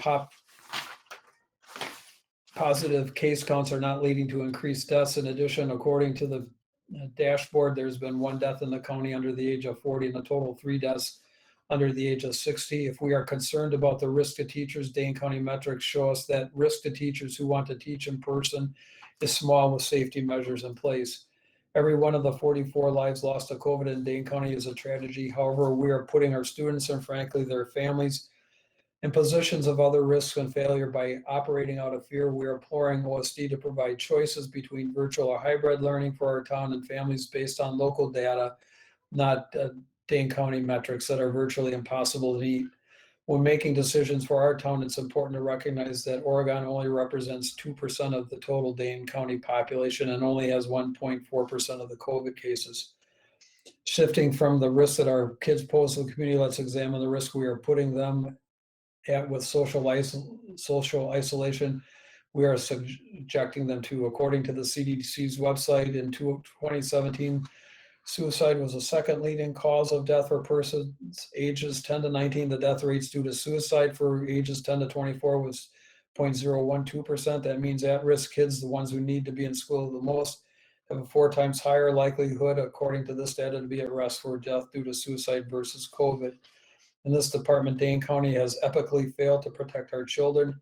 positive case counts are not leading to increased deaths. In addition, according to the dashboard, there's been 1 death in the county under the age of 40 and a total of 3 deaths under the age of 60. If we are concerned about the risk to teachers, Dane County metrics show us that risk to teachers who want to teach in person is small with safety measures in place. Every one of the 44 lives lost to COVID in Dane County is a tragedy. However, we are putting our students and frankly their families in positions of other risks and failure by operating out of fear. We are imploring OSD to provide choices between virtual or hybrid learning for our town and families based on local data, not Dane County metrics that are virtually impossible to meet. When making decisions for our town, it's important to recognize that Oregon only represents 2% of the total Dane County population and only has 1.4% of the COVID cases. Shifting from the risk that our kids pose to the community, let's examine the risk we are putting them at with social isolation we are subjecting them to. According to the CDC's website, in 2017, suicide was the 2nd leading cause of death for persons ages 10 to 19. The death rates due to suicide for ages 10 to 24 was 0.012%. That means at-risk kids, the ones who need to be in school the most, have a 4 times higher likelihood, according to this data, to be at risk for death due to suicide versus COVID. In this department, Dane County has epically failed to protect our children.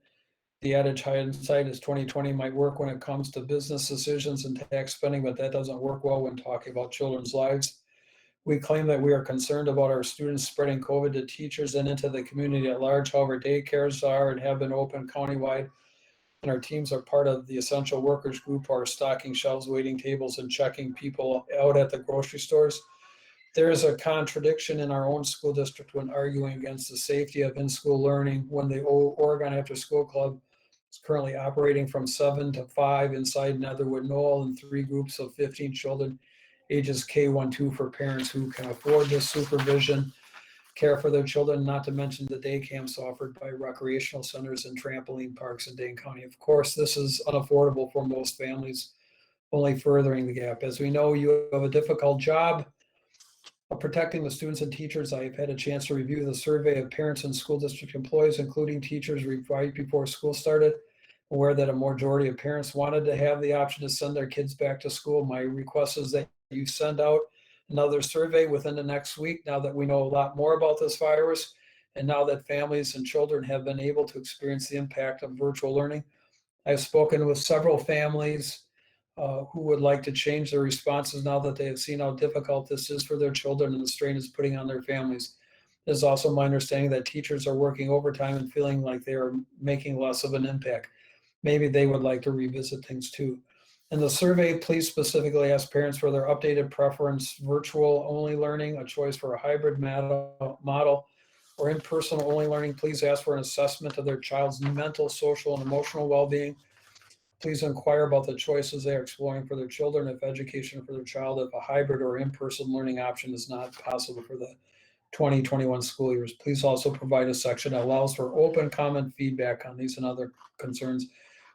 The adage hindsight is 2020 might work when it comes to business decisions and tax spending, but that doesn't work well when talking about children's lives. We claim that we are concerned about our students spreading COVID to teachers and into the community at large. However, daycares are and have been open countywide, and our teams are part of the essential workers group who are stocking shelves, waiting tables, and checking people out at the grocery stores. There is a contradiction in our own school district when arguing against the safety of in-school learning when the Oregon After School Club is currently operating from 7 to 5 inside Netherwood Knoll in 3 groups of 15 children, ages K-1-2 for parents who can afford this supervision, care for their children, not to mention the day camps offered by recreational centers and trampoline parks in Dane County. Of course, this is unaffordable for most families, only furthering the gap. As we know, you have a difficult job of protecting the students and teachers. I've had a chance to review the survey of parents and school district employees, including teachers, right before school started. aware that a majority of parents wanted to have the option to send their kids back to school. My request is that you send out another survey within the next week, now that we know a lot more about this virus, and now that families and children have been able to experience the impact of virtual learning. I've spoken with several families who would like to change their responses now that they have seen how difficult this is for their children and the strain it's putting on their families. It is also my understanding that teachers are working overtime and feeling like they are making less of an impact. Maybe they would like to revisit things too. In the survey, please specifically ask parents for their updated preference: virtual only learning, a choice for a hybrid model, or in-person only learning. Please ask for an assessment of their child's mental, social, and emotional well-being. Please inquire about the choices they are exploring for their children, if education for their child, if a hybrid or in-person learning option is not possible for the 2021 school years. Please also provide a section that allows for open comment feedback on these and other concerns.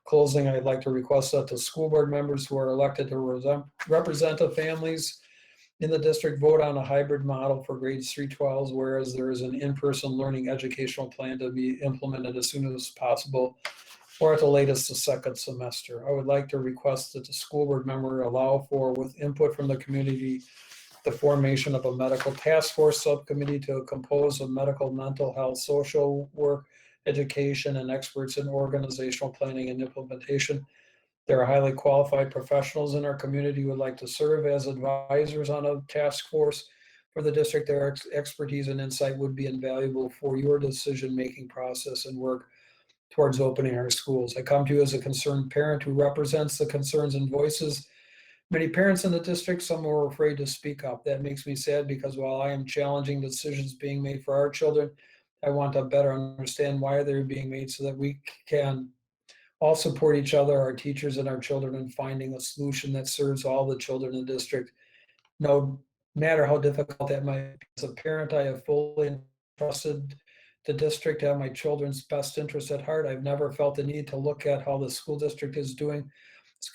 Closing, I'd like to request that the school board members who are elected to represent the families in the district vote on a hybrid model for grades 3-12, whereas there is an in-person learning educational plan to be implemented as soon as possible, or at the latest the second semester. I would like to request that the school board member allow for, with input from the community, the formation of a medical task force subcommittee to compose of medical, mental health, social work, education, and experts in organizational planning and implementation. There are highly qualified professionals in our community who would like to serve as advisors on a task force for the district. Their expertise and insight would be invaluable for your decision-making process and work towards opening our schools. I come to you as a concerned parent who represents the concerns and voices many parents in the district. Some are afraid to speak up. That makes me sad, because while I am challenging decisions being made for our children, I want to better understand why they're being made so that we can all support each other, our teachers and our children, in finding a solution that serves all the children in the district, no matter how difficult that might be. As a parent, I have fully entrusted the district to have my children's best interests at heart. I've never felt the need to look at how the school district is doing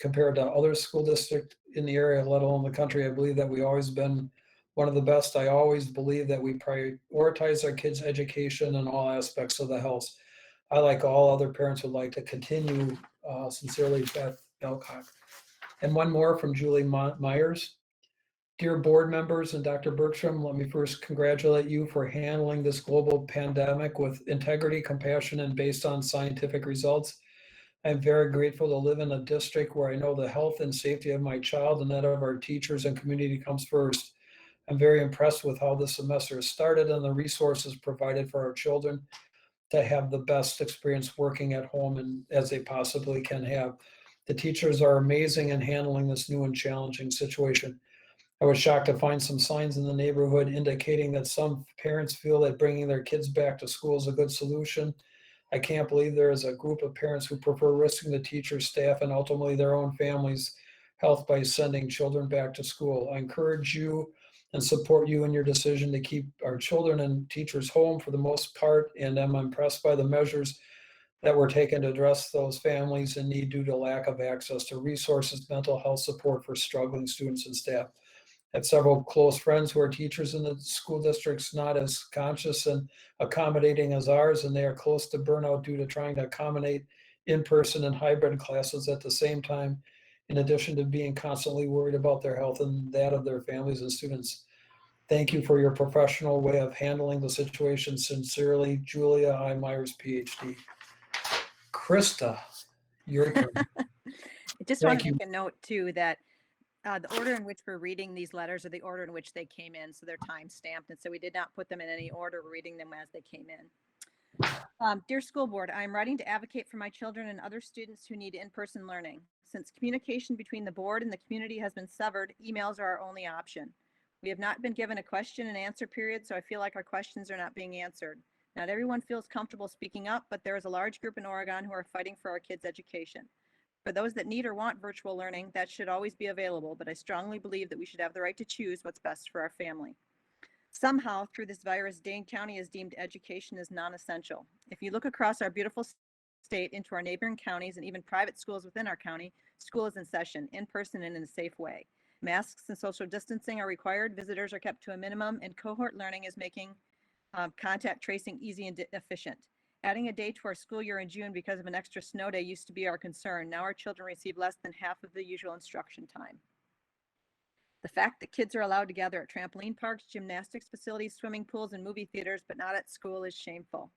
compared to other school districts in the area, let alone the country. I believe that we've always been one of the best. I always believe that we prioritize our kids' education in all aspects of the health. I, like all other parents, would like to continue. Sincerely, Beth Belcock. And one more from Julie Myers. Dear board members and Dr. Bergstrom, let me first congratulate you for handling this global pandemic with integrity, compassion, and based on scientific results. I'm very grateful to live in a district where I know the health and safety of my child and that of our teachers and community comes first. I'm very impressed with how this semester has started and the resources provided for our children to have the best experience working at home and as they possibly can have. The teachers are amazing in handling this new and challenging situation. I was shocked to find some signs in the neighborhood indicating that some parents feel that bringing their kids back to school is a good solution. I can't believe there is a group of parents who prefer risking the teachers, staff, and ultimately their own families' health by sending children back to school. I encourage you and support you in your decision to keep our children and teachers home for the most part, and I'm impressed by the measures that were taken to address those families in need due to lack of access to resources, mental health support for struggling students and staff. I have several close friends who are teachers in the school districts not as conscious and accommodating as ours, and they are close to burnout due to trying to accommodate in-person and hybrid classes at the same time, in addition to being constantly worried about their health and that of their families and students. Thank you for your professional way of handling the situation. Sincerely, Julia I. Myers, PhD. Krista, your turn. I just want Thank to you. make a note too that the order in which we're reading these letters are the order in which they came in, so they're time stamped, and so we did not put them in any order. We're reading them as they came in. Dear School Board, I'm writing to advocate for my children and other students who need in-person learning. Since communication between the board and the community has been severed, emails are our only option. We have not been given a question and answer period, so I feel like our questions are not being answered. Not everyone feels comfortable speaking up, but there is a large group in Oregon who are fighting for our kids' education. For those that need or want virtual learning, that should always be available, but I strongly believe that we should have the right to choose what's best for our family. Somehow, through this virus, Dane County has deemed education as non-essential. If you look across our beautiful state into our neighboring counties and even private schools within our county, school is in session, in person and in a safe way. Masks and social distancing are required, visitors are kept to a minimum, and cohort learning is making contact tracing easy and efficient. Adding a day to our school year in June because of an extra snow day used to be our concern. Now our children receive less than half of the usual instruction time. The fact that kids are allowed to gather at trampoline parks, gymnastics facilities, swimming pools, and movie theaters, but not at school is shameful.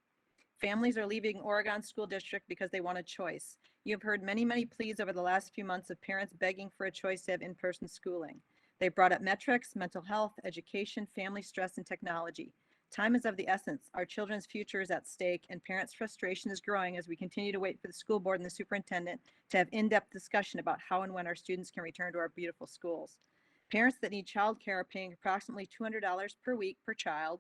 Families are leaving Oregon School District because they want a choice. You have heard many, many pleas over the last few months of parents begging for a choice to have in-person schooling. They brought up metrics, mental health, education, family stress, and technology. Time is of the essence. Our children's future is at stake, and parents' frustration is growing as we continue to wait for the school board and the superintendent to have in-depth discussion about how and when our students can return to our beautiful schools. Parents that need childcare are paying approximately $200 per week per child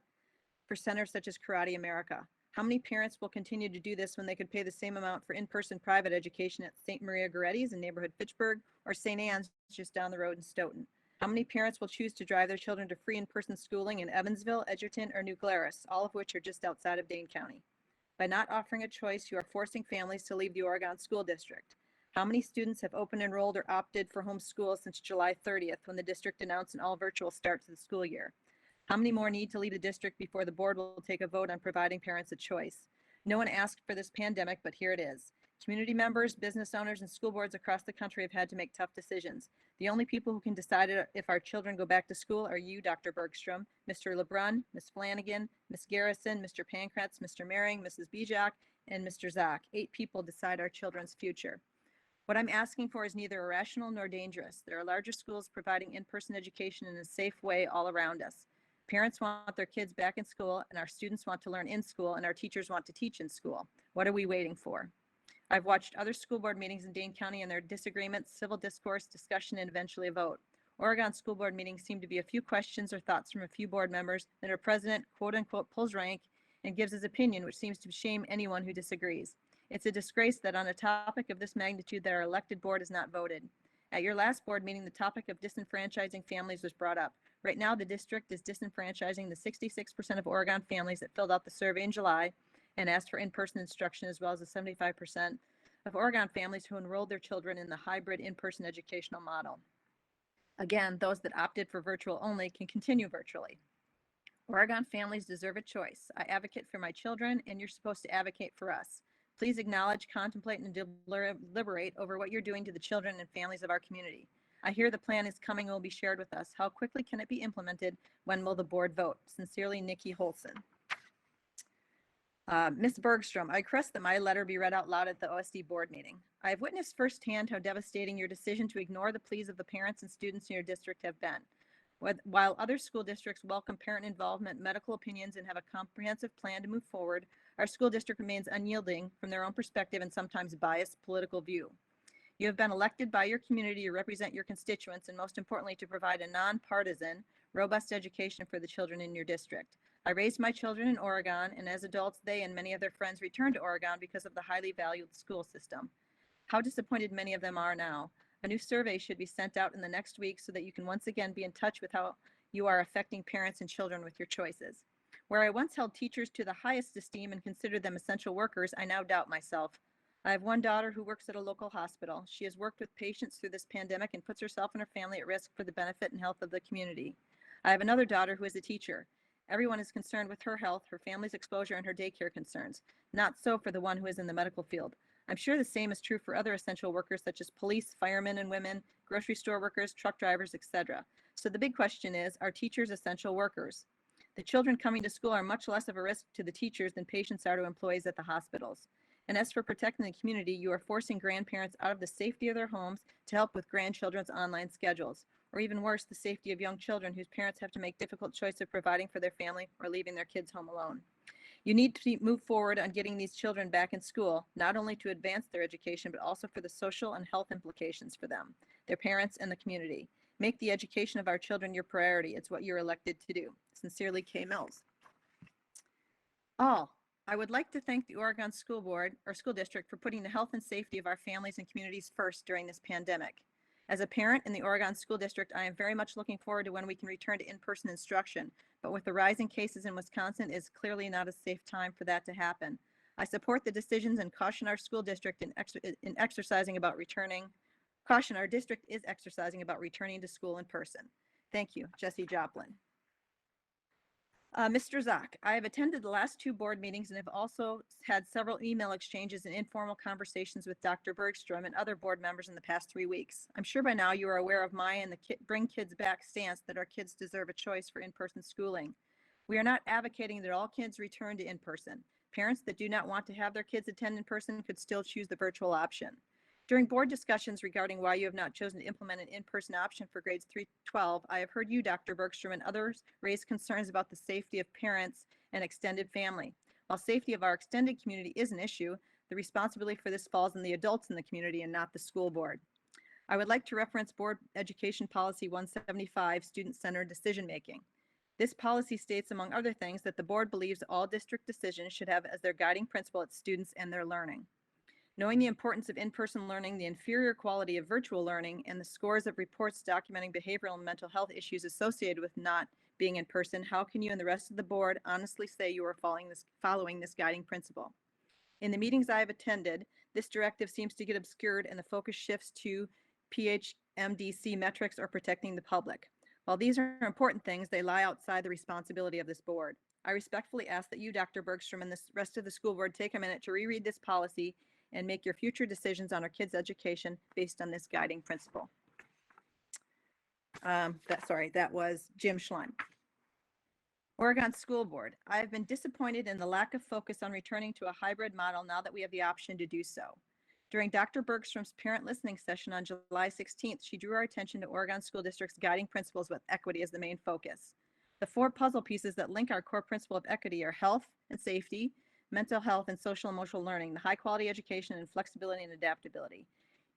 for centers such as Karate America. How many parents will continue to do this when they could pay the same amount for in-person private education at St. Maria Goretti's in neighborhood Fitchburg or St. Anne's just down the road in Stoughton? How many parents will choose to drive their children to free in-person schooling in Evansville, Edgerton, or New Glarus, all of which are just outside of Dane County? By not offering a choice, you are forcing families to leave the Oregon School District. How many students have open enrolled or opted for homeschool since July 30th when the district announced an all-virtual start to the school year? How many more need to leave the district before the board will take a vote on providing parents a choice? No one asked for this pandemic, but here it is. Community members, business owners, and school boards across the country have had to make tough decisions. The only people who can decide if our children go back to school are you, Dr. Bergstrom, Mr. LeBrun, Ms. Flanagan, Ms. Garrison, Mr. Pankratz, Mr. Mehring, Mrs. Bijak, and Mr. Zock. 8 people decide our children's future. What I'm asking for is neither irrational nor dangerous. There are larger schools providing in-person education in a safe way all around us. Parents want their kids back in school, and our students want to learn in school, and our teachers want to teach in school. What are we waiting for? I've watched other school board meetings in Dane County and their disagreements, civil discourse, discussion, and eventually a vote. Oregon school board meetings seem to be a few questions or thoughts from a few board members, then our president, quote unquote, pulls rank and gives his opinion, which seems to shame anyone who disagrees. It's a disgrace that on a topic of this magnitude that our elected board has not voted. At your last board meeting, the topic of disenfranchising families was brought up. Right now, the district is disenfranchising the 66% of Oregon families that filled out the survey in July and asked for in-person instruction, as well as the 75% of Oregon families who enrolled their children in the hybrid in-person educational model. Again, those that opted for virtual only can continue virtually. Oregon families deserve a choice. I advocate for my children, and you're supposed to advocate for us. Please acknowledge, contemplate, and deliberate over what you're doing to the children and families of our community. I hear the plan is coming and will be shared with us. How quickly can it be implemented? When will the board vote? Sincerely, Nikki Holson. Ms. Bergstrom, I request that my letter be read out loud at the OSD board meeting. I have witnessed firsthand how devastating your decision to ignore the pleas of the parents and students in your district have been. While other school districts welcome parent involvement, medical opinions, and have a comprehensive plan to move forward, our school district remains unyielding from their own perspective and sometimes biased political view. You have been elected by your community to represent your constituents and, most importantly, to provide a nonpartisan, robust education for the children in your district. I raised my children in Oregon, and as adults, they and many of their friends returned to Oregon because of the highly valued school system. How disappointed many of them are now. A new survey should be sent out in the next week so that you can once again be in touch with how you are affecting parents and children with your choices. Where I once held teachers to the highest esteem and considered them essential workers, I now doubt myself. I have one daughter who works at a local hospital. She has worked with patients through this pandemic and puts herself and her family at risk for the benefit and health of the community. I have another daughter who is a teacher. Everyone is concerned with her health, her family's exposure, and her daycare concerns. Not so for the one who is in the medical field. I'm sure the same is true for other essential workers such as police, firemen and women, grocery store workers, truck drivers, etc. So the big question is, are teachers essential workers? The children coming to school are much less of a risk to the teachers than patients are to employees at the hospitals. And as for protecting the community, you are forcing grandparents out of the safety of their homes to help with grandchildren's online schedules, or even worse, the safety of young children whose parents have to make difficult choice of providing for their family or leaving their kids home alone. You need to move forward on getting these children back in school, not only to advance their education, but also for the social and health implications for them, their parents, and the community. Make the education of our children your priority. It's what you're elected to do. Sincerely, Kay Mills. I would like to thank the Oregon School Board or School District for putting the health and safety of our families and communities first during this pandemic. As a parent in the Oregon School District, I am very much looking forward to when we can return to in-person instruction, but with the rising cases in Wisconsin, it is clearly not a safe time for that to happen. I support the decisions and caution our school district caution our district is exercising about returning to school in person. Thank you, Jesse Joplin. Mr. Zock, I have attended the last 2 board meetings and have also had several email exchanges and informal conversations with Dr. Bergstrom and other board members in the past 3 weeks. I'm sure by now you are aware of my and the Bring Kids Back stance that our kids deserve a choice for in-person schooling. We are not advocating that all kids return to in-person. Parents that do not want to have their kids attend in person could still choose the virtual option. During board discussions regarding why you have not chosen to implement an in-person option for grades 3 to 12, I have heard you, Dr. Bergstrom, and others raise concerns about the safety of parents and extended family. While safety of our extended community is an issue, the responsibility for this falls on the adults in the community and not the school board. I would like to reference Board Education Policy 175, Student-Centered Decision-Making. This policy states, among other things, that the board believes all district decisions should have as their guiding principle its students and their learning. Knowing the importance of in-person learning, the inferior quality of virtual learning, and the scores of reports documenting behavioral and mental health issues associated with not being in person, how can you and the rest of the board honestly say you are following this guiding principle? In the meetings I have attended, this directive seems to get obscured and the focus shifts to PHMDC metrics or protecting the public. While these are important things, they lie outside the responsibility of this board. I respectfully ask that you, Dr. Bergstrom, and the rest of the school board take a minute to reread this policy and make your future decisions on our kids' education based on this guiding principle. That was Jim Schleim. Oregon School Board. I have been disappointed in the lack of focus on returning to a hybrid model now that we have the option to do so. During Dr. Bergstrom's parent listening session on July 16th, she drew our attention to Oregon School District's guiding principles with equity as the main focus. The 4 puzzle pieces that link our core principle of equity are health and safety, mental health and social emotional learning, the high quality education, and flexibility and adaptability.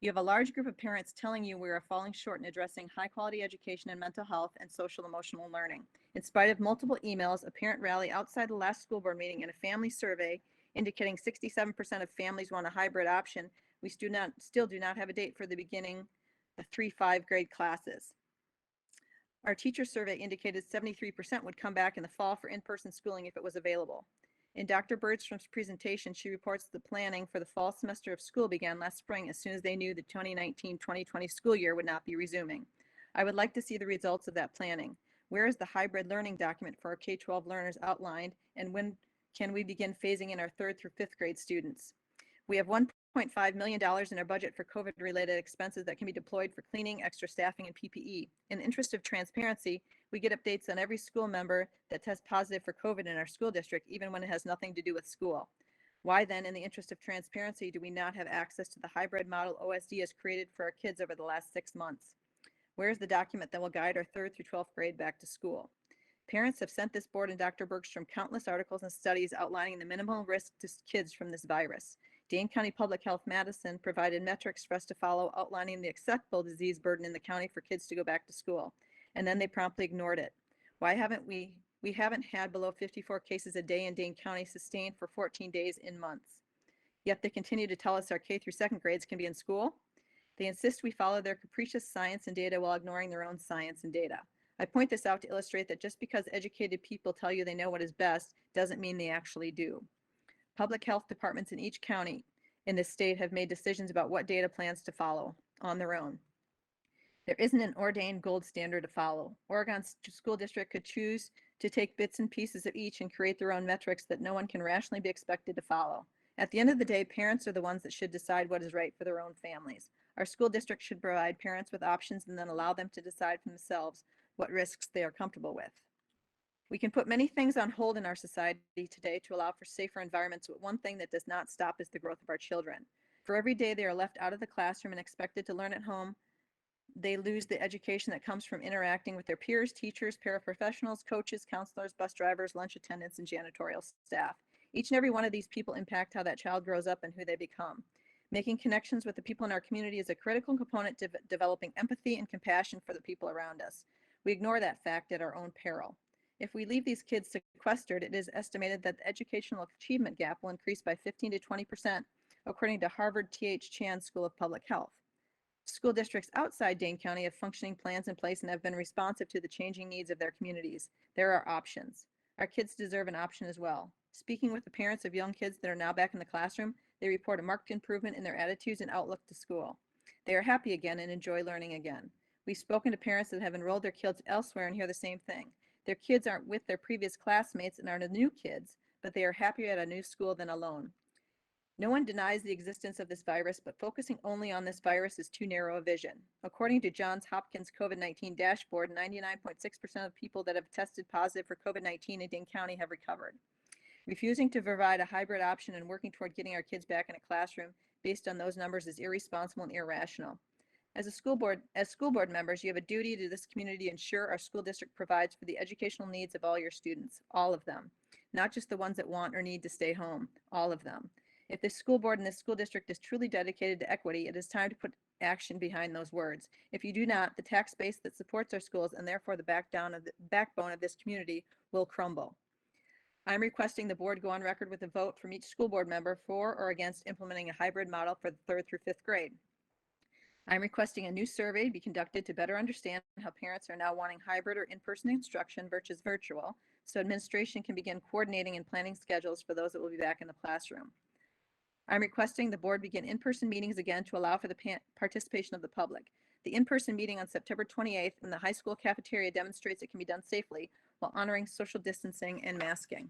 You have a large group of parents telling you we are falling short in addressing high quality education and mental health and social emotional learning. In spite of multiple emails, a parent rally outside the last school board meeting, and a family survey indicating 67% of families want a hybrid option, we still do not have a date for the beginning of 3-5 grade classes. Our teacher survey indicated 73% would come back in the fall for in-person schooling if it was available. In Dr. Bergstrom's presentation, she reports the planning for the fall semester of school began last spring as soon as they knew the 2019-2020 school year would not be resuming. I would like to see the results of that planning. Where is the hybrid learning document for our K-12 learners outlined, and when can we begin phasing in our 3rd through 5th grade students? We have $1.5 million in our budget for COVID-related expenses that can be deployed for cleaning, extra staffing, and PPE. In the interest of transparency, we get updates on every school member that tests positive for COVID in our school district, even when it has nothing to do with school. Why then, in the interest of transparency, do we not have access to the hybrid model OSD has created for our kids over the last 6 months? Where is the document that will guide our 3rd through 12th grade back to school? Parents have sent this board and Dr. Bergstrom countless articles and studies outlining the minimal risk to kids from this virus. Dane County Public Health Madison provided metrics for us to follow outlining the acceptable disease burden in the county for kids to go back to school, and then they promptly ignored it. Why haven't we haven't had below 54 cases a day in Dane County sustained for 14 days in months. Yet they continue to tell us our K through 2nd grades can be in school. They insist we follow their capricious science and data while ignoring their own science and data. I point this out to illustrate that just because educated people tell you they know what is best doesn't mean they actually do. Public health departments in each county in this state have made decisions about what data plans to follow on their own. There isn't an ordained gold standard to follow. Oregon's school district could choose to take bits and pieces of each and create their own metrics that no one can rationally be expected to follow. At the end of the day, parents are the ones that should decide what is right for their own families. Our school district should provide parents with options and then allow them to decide for themselves what risks they are comfortable with. We can put many things on hold in our society today to allow for safer environments, but one thing that does not stop is the growth of our children. For every day they are left out of the classroom and expected to learn at home, they lose the education that comes from interacting with their peers, teachers, paraprofessionals, coaches, counselors, bus drivers, lunch attendants, and janitorial staff. Each and every one of these people impact how that child grows up and who they become. Making connections with the people in our community is a critical component to developing empathy and compassion for the people around us. We ignore that fact at our own peril. If we leave these kids sequestered, it is estimated that the educational achievement gap will increase by 15 to 20%, according to Harvard T.H. Chan School of Public Health. School districts outside Dane County have functioning plans in place and have been responsive to the changing needs of their communities. There are options. Our kids deserve an option as well. Speaking with the parents of young kids that are now back in the classroom, they report a marked improvement in their attitudes and outlook to school. They are happy again and enjoy learning again. We've spoken to parents that have enrolled their kids elsewhere and hear the same thing. Their kids aren't with their previous classmates and are the new kids, but they are happier at a new school than alone. No one denies the existence of this virus, but focusing only on this virus is too narrow a vision. According to Johns Hopkins COVID-19 dashboard, 99.6% of people that have tested positive for COVID-19 in Dane County have recovered. Refusing to provide a hybrid option and working toward getting our kids back in a classroom based on those numbers is irresponsible and irrational. As school board members, you have a duty to this community to ensure our school district provides for the educational needs of all your students, all of them, not just the ones that want or need to stay home, all of them. If this school board and this school district is truly dedicated to equity, it is time to put action behind those words. If you do not, the tax base that supports our schools and therefore the backbone of this community will crumble. I'm requesting the board go on record with a vote from each school board member for or against implementing a hybrid model for the 3rd through 5th grade. I'm requesting a new survey be conducted to better understand how parents are now wanting hybrid or in-person instruction versus virtual, so administration can begin coordinating and planning schedules for those that will be back in the classroom. I'm requesting the board begin in-person meetings again to allow for the participation of the public. The in-person meeting on September 28th in the high school cafeteria demonstrates it can be done safely while honoring social distancing and masking.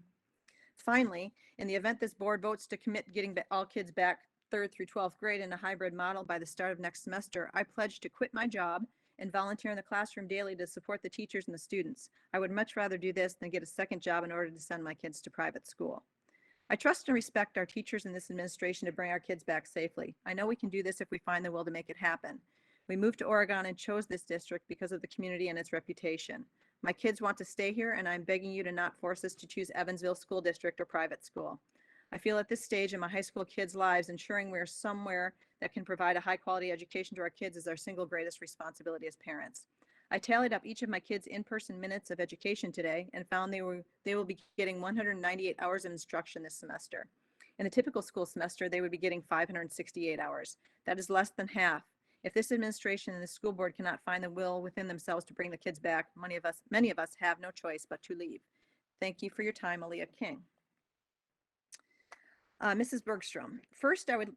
Finally, in the event this board votes to commit getting all kids back 3rd through 12th grade in a hybrid model by the start of next semester, I pledge to quit my job and volunteer in the classroom daily to support the teachers and the students. I would much rather do this than get a second job in order to send my kids to private school. I trust and respect our teachers in this administration to bring our kids back safely. I know we can do this if we find the will to make it happen. We moved to Oregon and chose this district because of the community and its reputation. My kids want to stay here, and I'm begging you to not force us to choose Evansville School District or private school. I feel at this stage in my high school kids' lives, ensuring we're somewhere that can provide a high-quality education to our kids is our single greatest responsibility as parents. I tallied up each of my kids' in-person minutes of education today and found they will be getting 198 hours of instruction this semester. In a typical school semester, they would be getting 568 hours. That is less than half. If this administration and the school board cannot find the will within themselves to bring the kids back, many of us have no choice but to leave. Thank you for your time, Aaliyah King. Mrs. Bergstrom, first I would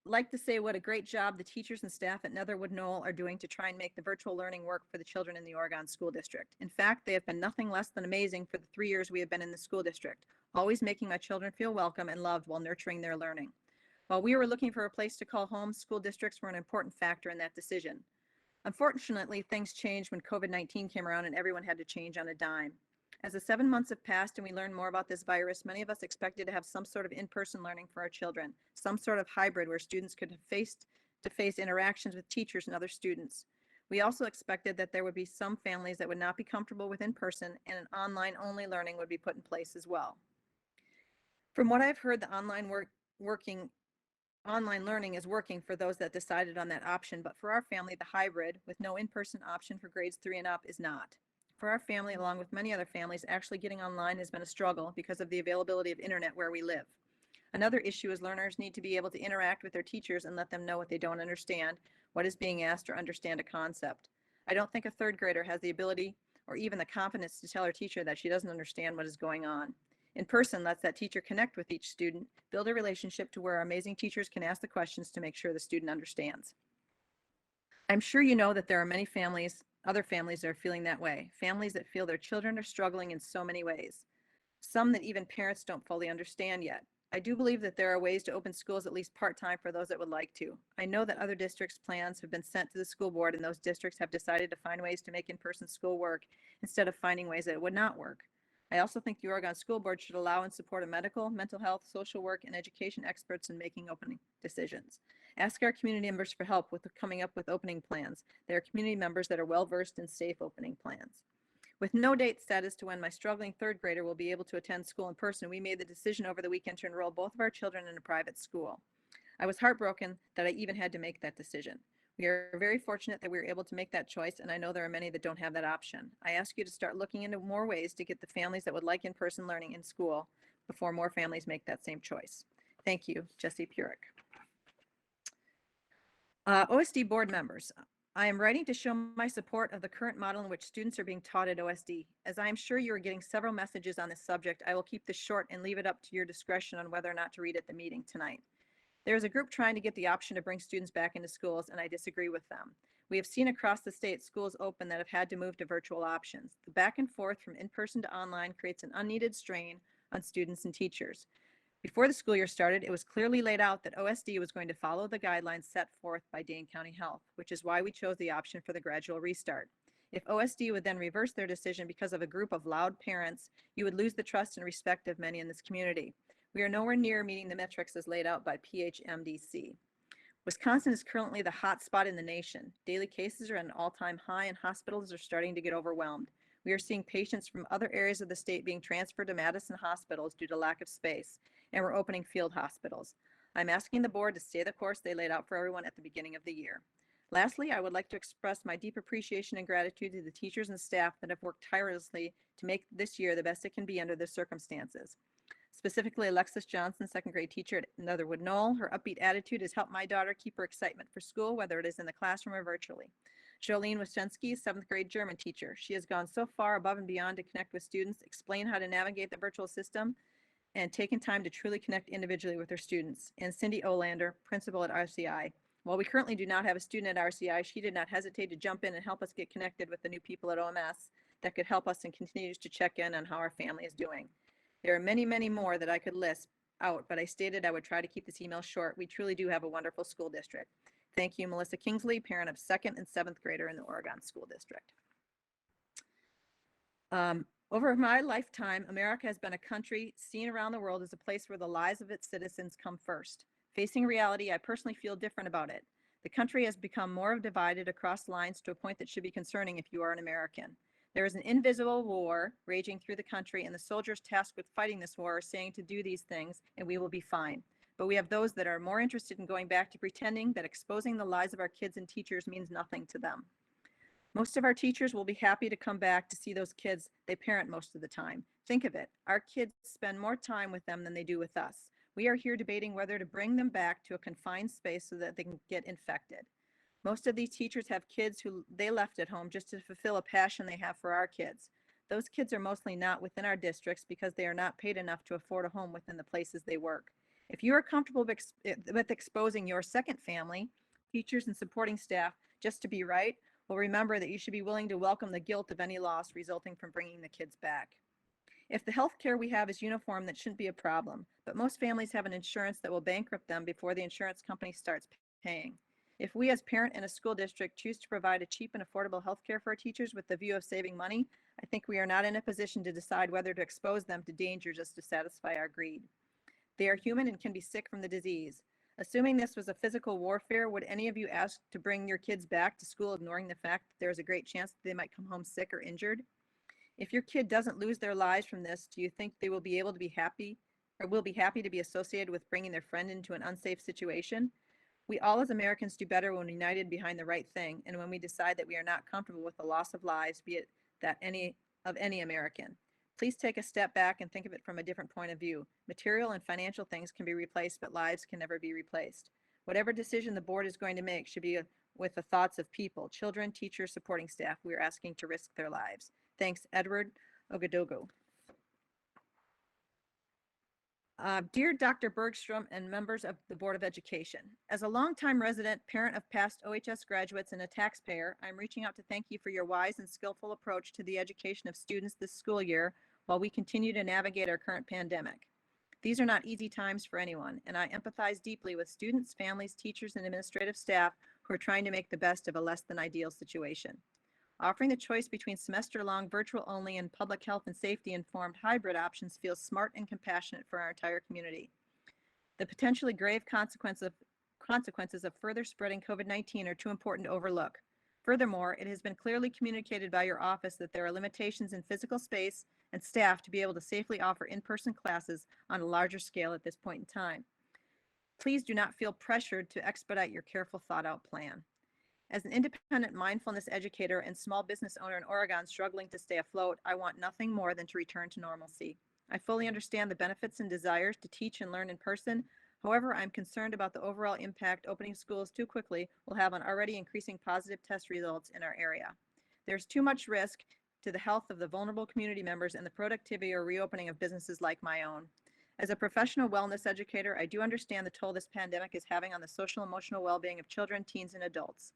like to say what a great job the teachers and staff at Netherwood Knoll are doing to try and make the virtual learning work for the children in the Oregon School District. In fact, they have been nothing less than amazing for the 3 years we have been in the school district, always making my children feel welcome and loved while nurturing their learning. While we were looking for a place to call home, school districts were an important factor in that decision. Unfortunately, things changed when COVID-19 came around and everyone had to change on a dime. As the 7 months have passed and we learned more about this virus, many of us expected to have some sort of in-person learning for our children, some sort of hybrid where students could have face-to-face interactions with teachers and other students. We also expected that there would be some families that would not be comfortable with in-person and an online-only learning would be put in place as well. From what I've heard, the online learning is working for those that decided on that option, but for our family, the hybrid with no in-person option for grades 3 and up is not. For our family, along with many other families, actually getting online has been a struggle because of the availability of internet where we live. Another issue is learners need to be able to interact with their teachers and let them know what they don't understand, what is being asked, or understand a concept. I don't think a 3rd grader has the ability or even the confidence to tell her teacher that she doesn't understand what is going on. In person lets that teacher connect with each student, build a relationship to where our amazing teachers can ask the questions to make sure the student understands. I'm sure you know that there are many other families that are feeling that way, families that feel their children are struggling in so many ways, some that even parents don't fully understand yet. I do believe that there are ways to open schools at least part-time for those that would like to. I know that other districts' plans have been sent to the school board and those districts have decided to find ways to make in-person school work instead of finding ways that it would not work. I also think the Oregon School Board should allow and support a medical, mental health, social work, and education experts in making opening decisions. Ask our community members for help with coming up with opening plans. There are community members that are well-versed in safe opening plans. With no date set as to when my struggling 3rd grader will be able to attend school in person, we made the decision over the weekend to enroll both of our children in a private school. I was heartbroken that I even had to make that decision. We are very fortunate that we were able to make that choice, and I know there are many that don't have that option. I ask you to start looking into more ways to get the families that would like in-person learning in school before more families make that same choice. Thank you, Jesse Purick. OSD board members. I am writing to show my support of the current model in which students are being taught at OSD. As I am sure you are getting several messages on this subject, I will keep this short and leave it up to your discretion on whether or not to read at the meeting tonight. There is a group trying to get the option to bring students back into schools, and I disagree with them. We have seen across the state schools open that have had to move to virtual options. The back and forth from in-person to online creates an unneeded strain on students and teachers. Before the school year started, it was clearly laid out that OSD was going to follow the guidelines set forth by Dane County Health, which is why we chose the option for the gradual restart. If OSD would then reverse their decision because of a group of loud parents, you would lose the trust and respect of many in this community. We are nowhere near meeting the metrics as laid out by PHMDC. Wisconsin is currently the hot spot in the nation. Daily cases are at an all-time high and hospitals are starting to get overwhelmed. We are seeing patients from other areas of the state being transferred to Madison hospitals due to lack of space, and we're opening field hospitals. I'm asking the board to stay the course they laid out for everyone at the beginning of the year. Lastly, I would like to express my deep appreciation and gratitude to the teachers and staff that have worked tirelessly to make this year the best it can be under the circumstances. Specifically, Alexis Johnson, second grade teacher at Netherwood Knoll. Her upbeat attitude has helped my daughter keep her excitement for school, whether it is in the classroom or virtually. Jolene Washensky, seventh grade German teacher. She has gone so far above and beyond to connect with students, explain how to navigate the virtual system, and taken time to truly connect individually with her students. And Cindy Olander, principal at RCI. While we currently do not have a student at RCI, she did not hesitate to jump in and help us get connected with the new people at OMS that could help us and continues to check in on how our family is doing. There are many, many more that I could list out, but I stated I would try to keep this email short. We truly do have a wonderful school district. Thank you, Melissa Kingsley, parent of second and seventh grader in the Oregon School District. Over my lifetime, America has been a country seen around the world as a place where the lives of its citizens come first. Facing reality, I personally feel different about it. The country has become more divided across lines to a point that should be concerning if you are an American. There is an invisible war raging through the country, and the soldiers tasked with fighting this war are saying to do these things and we will be fine. But we have those that are more interested in going back to pretending that exposing the lives of our kids and teachers means nothing to them. Most of our teachers will be happy to come back to see those kids they parent most of the time. Think of it, our kids spend more time with them than they do with us. We are here debating whether to bring them back to a confined space so that they can get infected. Most of these teachers have kids who they left at home just to fulfill a passion they have for our kids. Those kids are mostly not within our districts because they are not paid enough to afford a home within the places they work. If you are comfortable with exposing your second family, teachers and supporting staff just to be right, well, remember that you should be willing to welcome the guilt of any loss resulting from bringing the kids back. If the health care we have is uniform, that shouldn't be a problem, but most families have an insurance that will bankrupt them before the insurance company starts paying. If we as parent and a school district choose to provide a cheap and affordable health care for our teachers with the view of saving money, I think we are not in a position to decide whether to expose them to danger just to satisfy our greed. They are human and can be sick from the disease. Assuming this was a physical warfare, would any of you ask to bring your kids back to school ignoring the fact that there is a great chance that they might come home sick or injured? If your kid doesn't lose their lives from this, do you think they will be able to be happy or will be happy to be associated with bringing their friend into an unsafe situation? We all as Americans do better when united behind the right thing and when we decide that we are not comfortable with the loss of lives, be it that any American. Please take a step back and think of it from a different point of view. Material and financial things can be replaced, but lives can never be replaced. Whatever decision the board is going to make should be with the thoughts of people, children, teachers, supporting staff we are asking to risk their lives. Thanks, Edward Ogadogo. Dear Dr. Bergstrom and members of the Board of Education, as a longtime resident, parent of past OHS graduates, and a taxpayer, I'm reaching out to thank you for your wise and skillful approach to the education of students this school year while we continue to navigate our current pandemic. These are not easy times for anyone, and I empathize deeply with students, families, teachers, and administrative staff who are trying to make the best of a less than ideal situation. Offering the choice between semester-long virtual only and public health and safety informed hybrid options feels smart and compassionate for our entire community. The potentially grave consequences of further spreading COVID-19 are too important to overlook. Furthermore, it has been clearly communicated by your office that there are limitations in physical space and staff to be able to safely offer in-person classes on a larger scale at this point in time. Please do not feel pressured to expedite your careful thought-out plan. As an independent mindfulness educator and small business owner in Oregon struggling to stay afloat, I want nothing more than to return to normalcy. I fully understand the benefits and desires to teach and learn in person. However, I'm concerned about the overall impact opening schools too quickly will have on already increasing positive test results in our area. There's too much risk to the health of the vulnerable community members and the productivity or reopening of businesses like my own. As a professional wellness educator, I do understand the toll this pandemic is having on the social and emotional well-being of children, teens, and adults.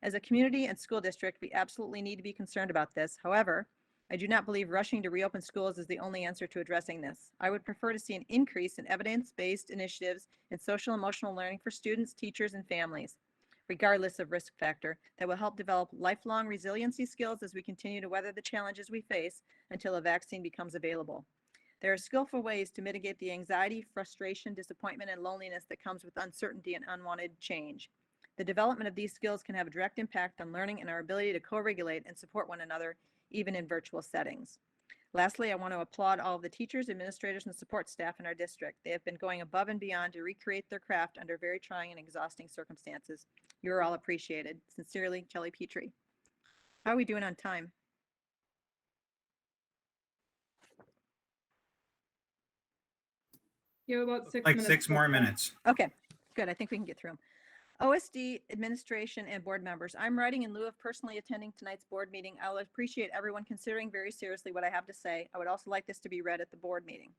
As a community and school district, we absolutely need to be concerned about this. However, I do not believe rushing to reopen schools is the only answer to addressing this. I would prefer to see an increase in evidence-based initiatives in social and emotional learning for students, teachers, and families, regardless of risk factor, that will help develop lifelong resiliency skills as we continue to weather the challenges we face until a vaccine becomes available. There are skillful ways to mitigate the anxiety, frustration, disappointment, and loneliness that comes with uncertainty and unwanted change. The development of these skills can have a direct impact on learning and our ability to co-regulate and support one another, even in virtual settings. Lastly, I want to applaud all of the teachers, administrators, and support staff in our district. They have been going above and beyond to recreate their craft under very trying and exhausting circumstances. You are all appreciated. Sincerely, Kelly Petrie. How are we doing on time? You have about 6 Like minutes. 6 more minutes. Okay, good. I think we can get through them. OSD administration and board members, I'm writing in lieu of personally attending tonight's board meeting. I'll appreciate everyone considering very seriously what I have to say. I would also like this to be read at the board meeting.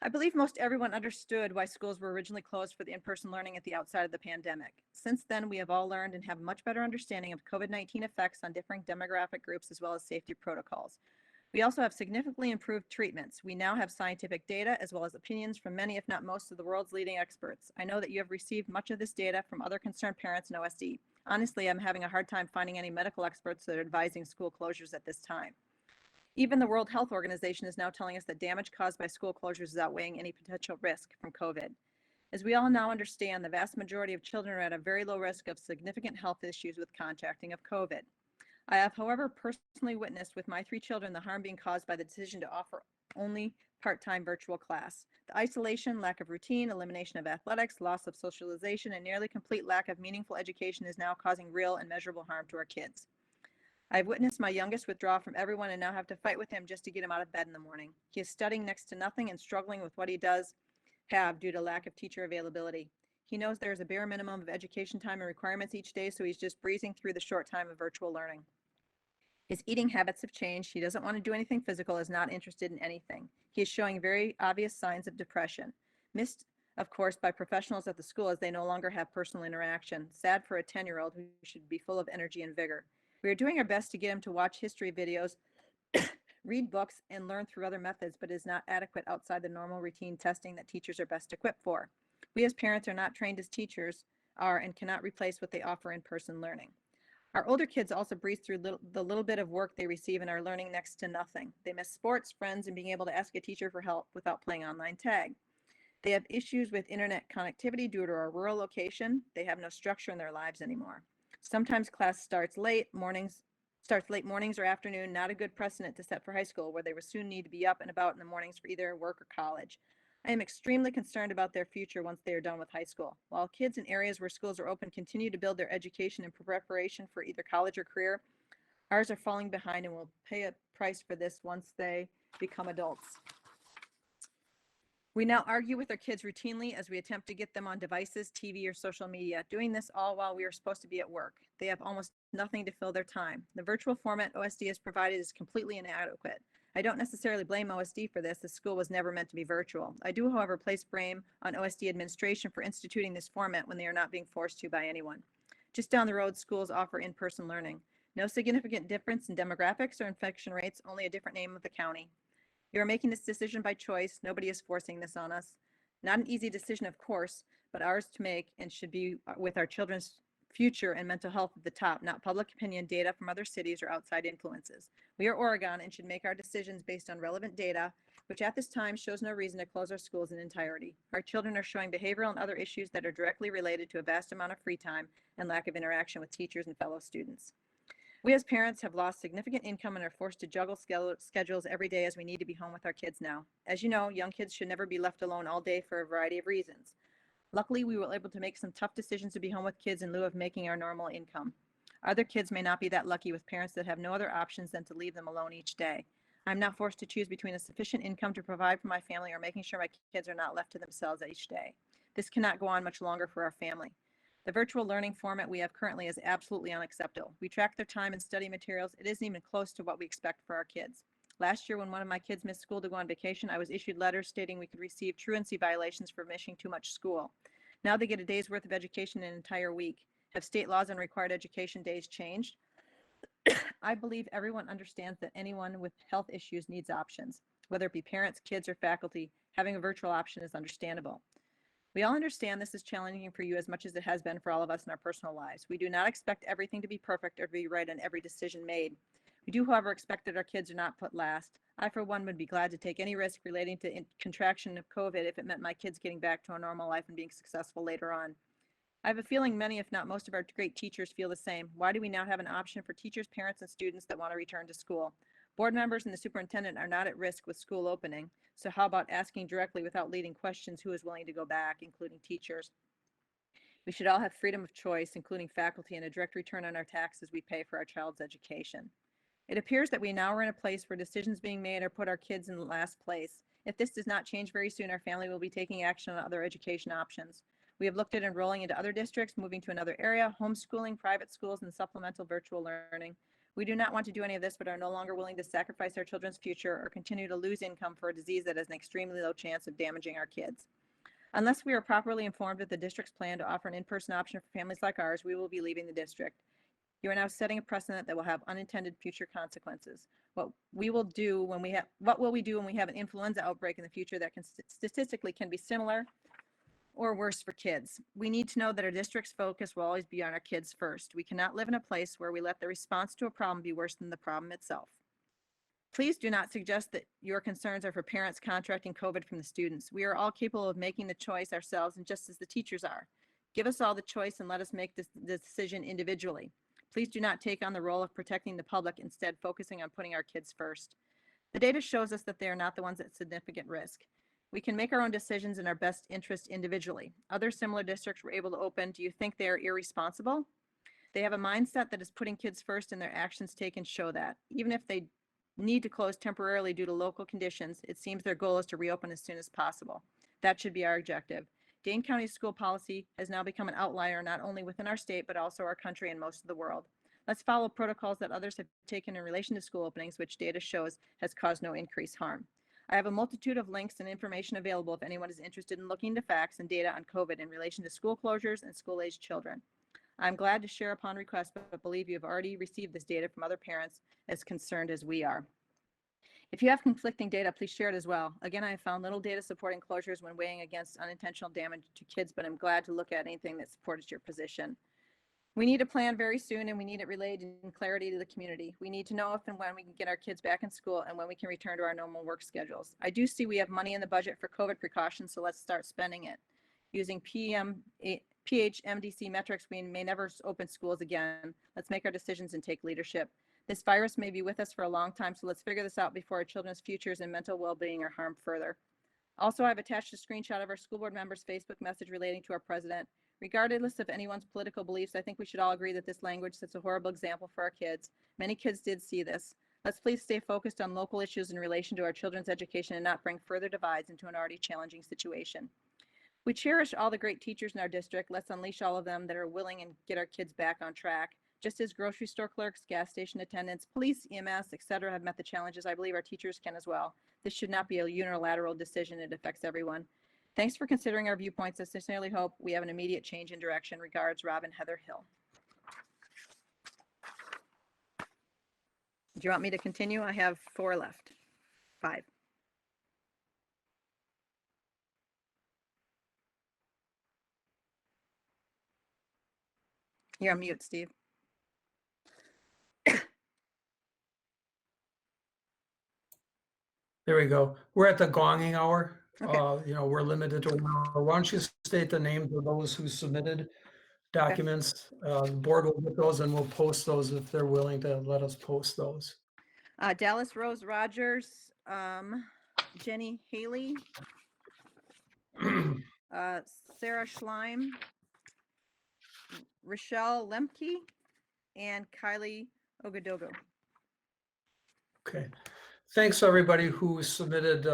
I believe most everyone understood why schools were originally closed for the in-person learning at the outset of the pandemic. Since then, we have all learned and have a much better understanding of COVID-19 effects on different demographic groups as well as safety protocols. We also have significantly improved treatments. We now have scientific data as well as opinions from many, if not most, of the world's leading experts. I know that you have received much of this data from other concerned parents in OSD. Honestly, I'm having a hard time finding any medical experts that are advising school closures at this time. Even the World Health Organization is now telling us that damage caused by school closures is outweighing any potential risk from COVID. As we all now understand, the vast majority of children are at a very low risk of significant health issues with contracting of COVID. I have, however, personally witnessed with my 3 children the harm being caused by the decision to offer only part-time virtual class. The isolation, lack of routine, elimination of athletics, loss of socialization, and nearly complete lack of meaningful education is now causing real and measurable harm to our kids. I've witnessed my youngest withdraw from everyone and now have to fight with him just to get him out of bed in the morning. He is studying next to nothing and struggling with what he does have due to lack of teacher availability. He knows there is a bare minimum of education time and requirements each day, so he's just breezing through the short time of virtual learning. His eating habits have changed. He doesn't want to do anything physical, is not interested in anything. He is showing very obvious signs of depression. Missed, of course, by professionals at the school as they no longer have personal interaction. Sad for a 10-year-old who should be full of energy and vigor. We are doing our best to get him to watch history videos, read books, and learn through other methods, but is not adequate outside the normal routine testing that teachers are best equipped for. We as parents are not trained as teachers are and cannot replace what they offer in person learning. Our older kids also breeze through the little bit of work they receive and are learning next to nothing. They miss sports, friends, and being able to ask a teacher for help without playing online tag. They have issues with internet connectivity due to our rural location. They have no structure in their lives anymore. Sometimes class starts late mornings or afternoon, not a good precedent to set for high school, where they will soon need to be up and about in the mornings for either work or college. I am extremely concerned about their future once they are done with high school. While kids in areas where schools are open continue to build their education in preparation for either college or career, ours are falling behind and will pay a price for this once they become adults. We now argue with our kids routinely as we attempt to get them on devices, TV, or social media, doing this all while we are supposed to be at work. They have almost nothing to fill their time. The virtual format OSD has provided is completely inadequate. I don't necessarily blame OSD for this. The school was never meant to be virtual. I do, however, place blame on OSD administration for instituting this format when they are not being forced to by anyone. Just down the road, schools offer in-person learning. No significant difference in demographics or infection rates, only a different name of the county. You are making this decision by choice. Nobody is forcing this on us. Not an easy decision, of course, but ours to make and should be with our children's future and mental health at the top, not public opinion, data from other cities, or outside influences. We are Oregon and should make our decisions based on relevant data, which at this time shows no reason to close our schools in entirety. Our children are showing behavioral and other issues that are directly related to a vast amount of free time and lack of interaction with teachers and fellow students. We as parents have lost significant income and are forced to juggle schedules every day as we need to be home with our kids now. As you know, young kids should never be left alone all day for a variety of reasons. Luckily, we were able to make some tough decisions to be home with kids in lieu of making our normal income. Other kids may not be that lucky with parents that have no other options than to leave them alone each day. I'm not forced to choose between a sufficient income to provide for my family or making sure my kids are not left to themselves each day. This cannot go on much longer for our family. The virtual learning format we have currently is absolutely unacceptable. We track their time and study materials. It isn't even close to what we expect for our kids. Last year, when one of my kids missed school to go on vacation, I was issued letters stating we could receive truancy violations for missing too much school. Now they get a day's worth of education in an entire week. Have state laws on required education days changed? I believe everyone understands that anyone with health issues needs options. Whether it be parents, kids, or faculty, having a virtual option is understandable. We all understand this is challenging for you as much as it has been for all of us in our personal lives. We do not expect everything to be perfect or to be right in every decision made. We do, however, expect that our kids are not put last. I, for one, would be glad to take any risk relating to contraction of COVID if it meant my kids getting back to a normal life and being successful later on. I have a feeling many, if not most of our great teachers feel the same. Why do we not have an option for teachers, parents, and students that want to return to school? Board members and the superintendent are not at risk with school opening. So how about asking directly without leading questions who is willing to go back, including teachers? We should all have freedom of choice, including faculty, and a direct return on our taxes we pay for our child's education. It appears that we now are in a place where decisions being made are put our kids in last place. If this does not change very soon, our family will be taking action on other education options. We have looked at enrolling into other districts, moving to another area, homeschooling, private schools, and supplemental virtual learning. We do not want to do any of this, but are no longer willing to sacrifice our children's future or continue to lose income for a disease that has an extremely low chance of damaging our kids. Unless we are properly informed of the district's plan to offer an in-person option for families like ours, we will be leaving the district. You are now setting a precedent that will have unintended future consequences. What will we do when we have an influenza outbreak in the future that can statistically can be similar or worse for kids? We need to know that our district's focus will always be on our kids first. We cannot live in a place where we let the response to a problem be worse than the problem itself. Please do not suggest that your concerns are for parents contracting COVID from the students. We are all capable of making the choice ourselves, and just as the teachers are. Give us all the choice and let us make this decision individually. Please do not take on the role of protecting the public, instead focusing on putting our kids first. The data shows us that they are not the ones at significant risk. We can make our own decisions in our best interest individually. Other similar districts were able to open. Do you think they are irresponsible? They have a mindset that is putting kids first, and their actions taken show that. Even if they need to close temporarily due to local conditions, it seems their goal is to reopen as soon as possible. That should be our objective. Dane County's school policy has now become an outlier, not only within our state, but also our country and most of the world. Let's follow protocols that others have taken in relation to school openings, which data shows has caused no increased harm. I have a multitude of links and information available if anyone is interested in looking into facts and data on COVID in relation to school closures and school-aged children. I'm glad to share upon request, but believe you have already received this data from other parents as concerned as we are. If you have conflicting data, please share it as well. Again, I have found little data supporting closures when weighing against unintentional damage to kids, but I'm glad to look at anything that supports your position. We need a plan very soon, and we need it relayed in clarity to the community. We need to know if and when we can get our kids back in school and when we can return to our normal work schedules. I do see we have money in the budget for COVID precautions, so let's start spending it. Using PHMDC metrics, we may never open schools again. Let's make our decisions and take leadership. This virus may be with us for a long time, so let's figure this out before our children's futures and mental well-being are harmed further. Also, I've attached a screenshot of our school board members' Facebook message relating to our president. Regardless of anyone's political beliefs, I think we should all agree that this language sets a horrible example for our kids. Many kids did see this. Let's please stay focused on local issues in relation to our children's education and not bring further divides into an already challenging situation. We cherish all the great teachers in our district. Let's unleash all of them that are willing and get our kids back on track. Just as grocery store clerks, gas station attendants, police, EMS, etc. have met the challenges, I believe our teachers can as well. This should not be a unilateral decision. It affects everyone. Thanks for considering our viewpoints. I sincerely hope we have an immediate change in direction. Regards, Robin Heather Hill. Do you want me to continue? I have 4 left. 5. You're on mute, Steve. There we go. We're at the gonging hour. Okay. We're limited to 1 hour. Why don't you state the names of those who submitted documents? The board will get those and we'll post those if they're willing to let us post those. Dallas Rose Rogers, Jenny Haley, Sarah Schleim, Rochelle Lemke, and Kylie Ogadogo. Okay. Thanks, everybody who submitted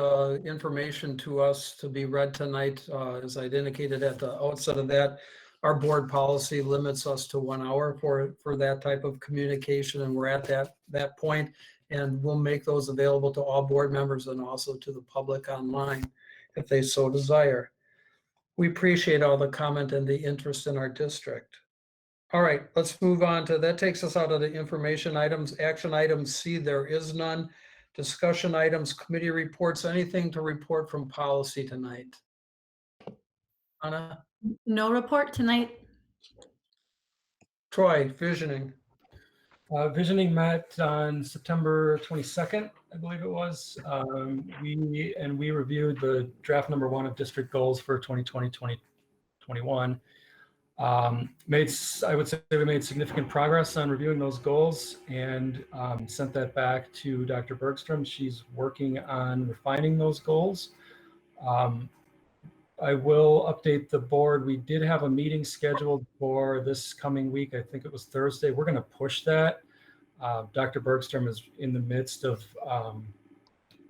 information to us to be read tonight. As I'd indicated at the outset of that, our board policy limits us to 1 hour for that type of communication, and we're at that point. And we'll make those available to all board members and also to the public online if they so desire. We appreciate all the comment and the interest in our district. All right, let's move on to, that takes us out of the information items. Action item C, there is none. Discussion items, committee reports, anything to report from policy tonight? Anna? No report tonight. Troy, visioning. Visioning met on September 22nd, I believe it was. We reviewed the draft number 1 of district goals for 2020-2021. I would say we made significant progress on reviewing those goals and sent that back to Dr. Bergstrom. She's working on refining those goals. I will update the board. We did have a meeting scheduled for this coming week. I think it was Thursday. We're going to push that. Dr. Bergstrom is in the midst of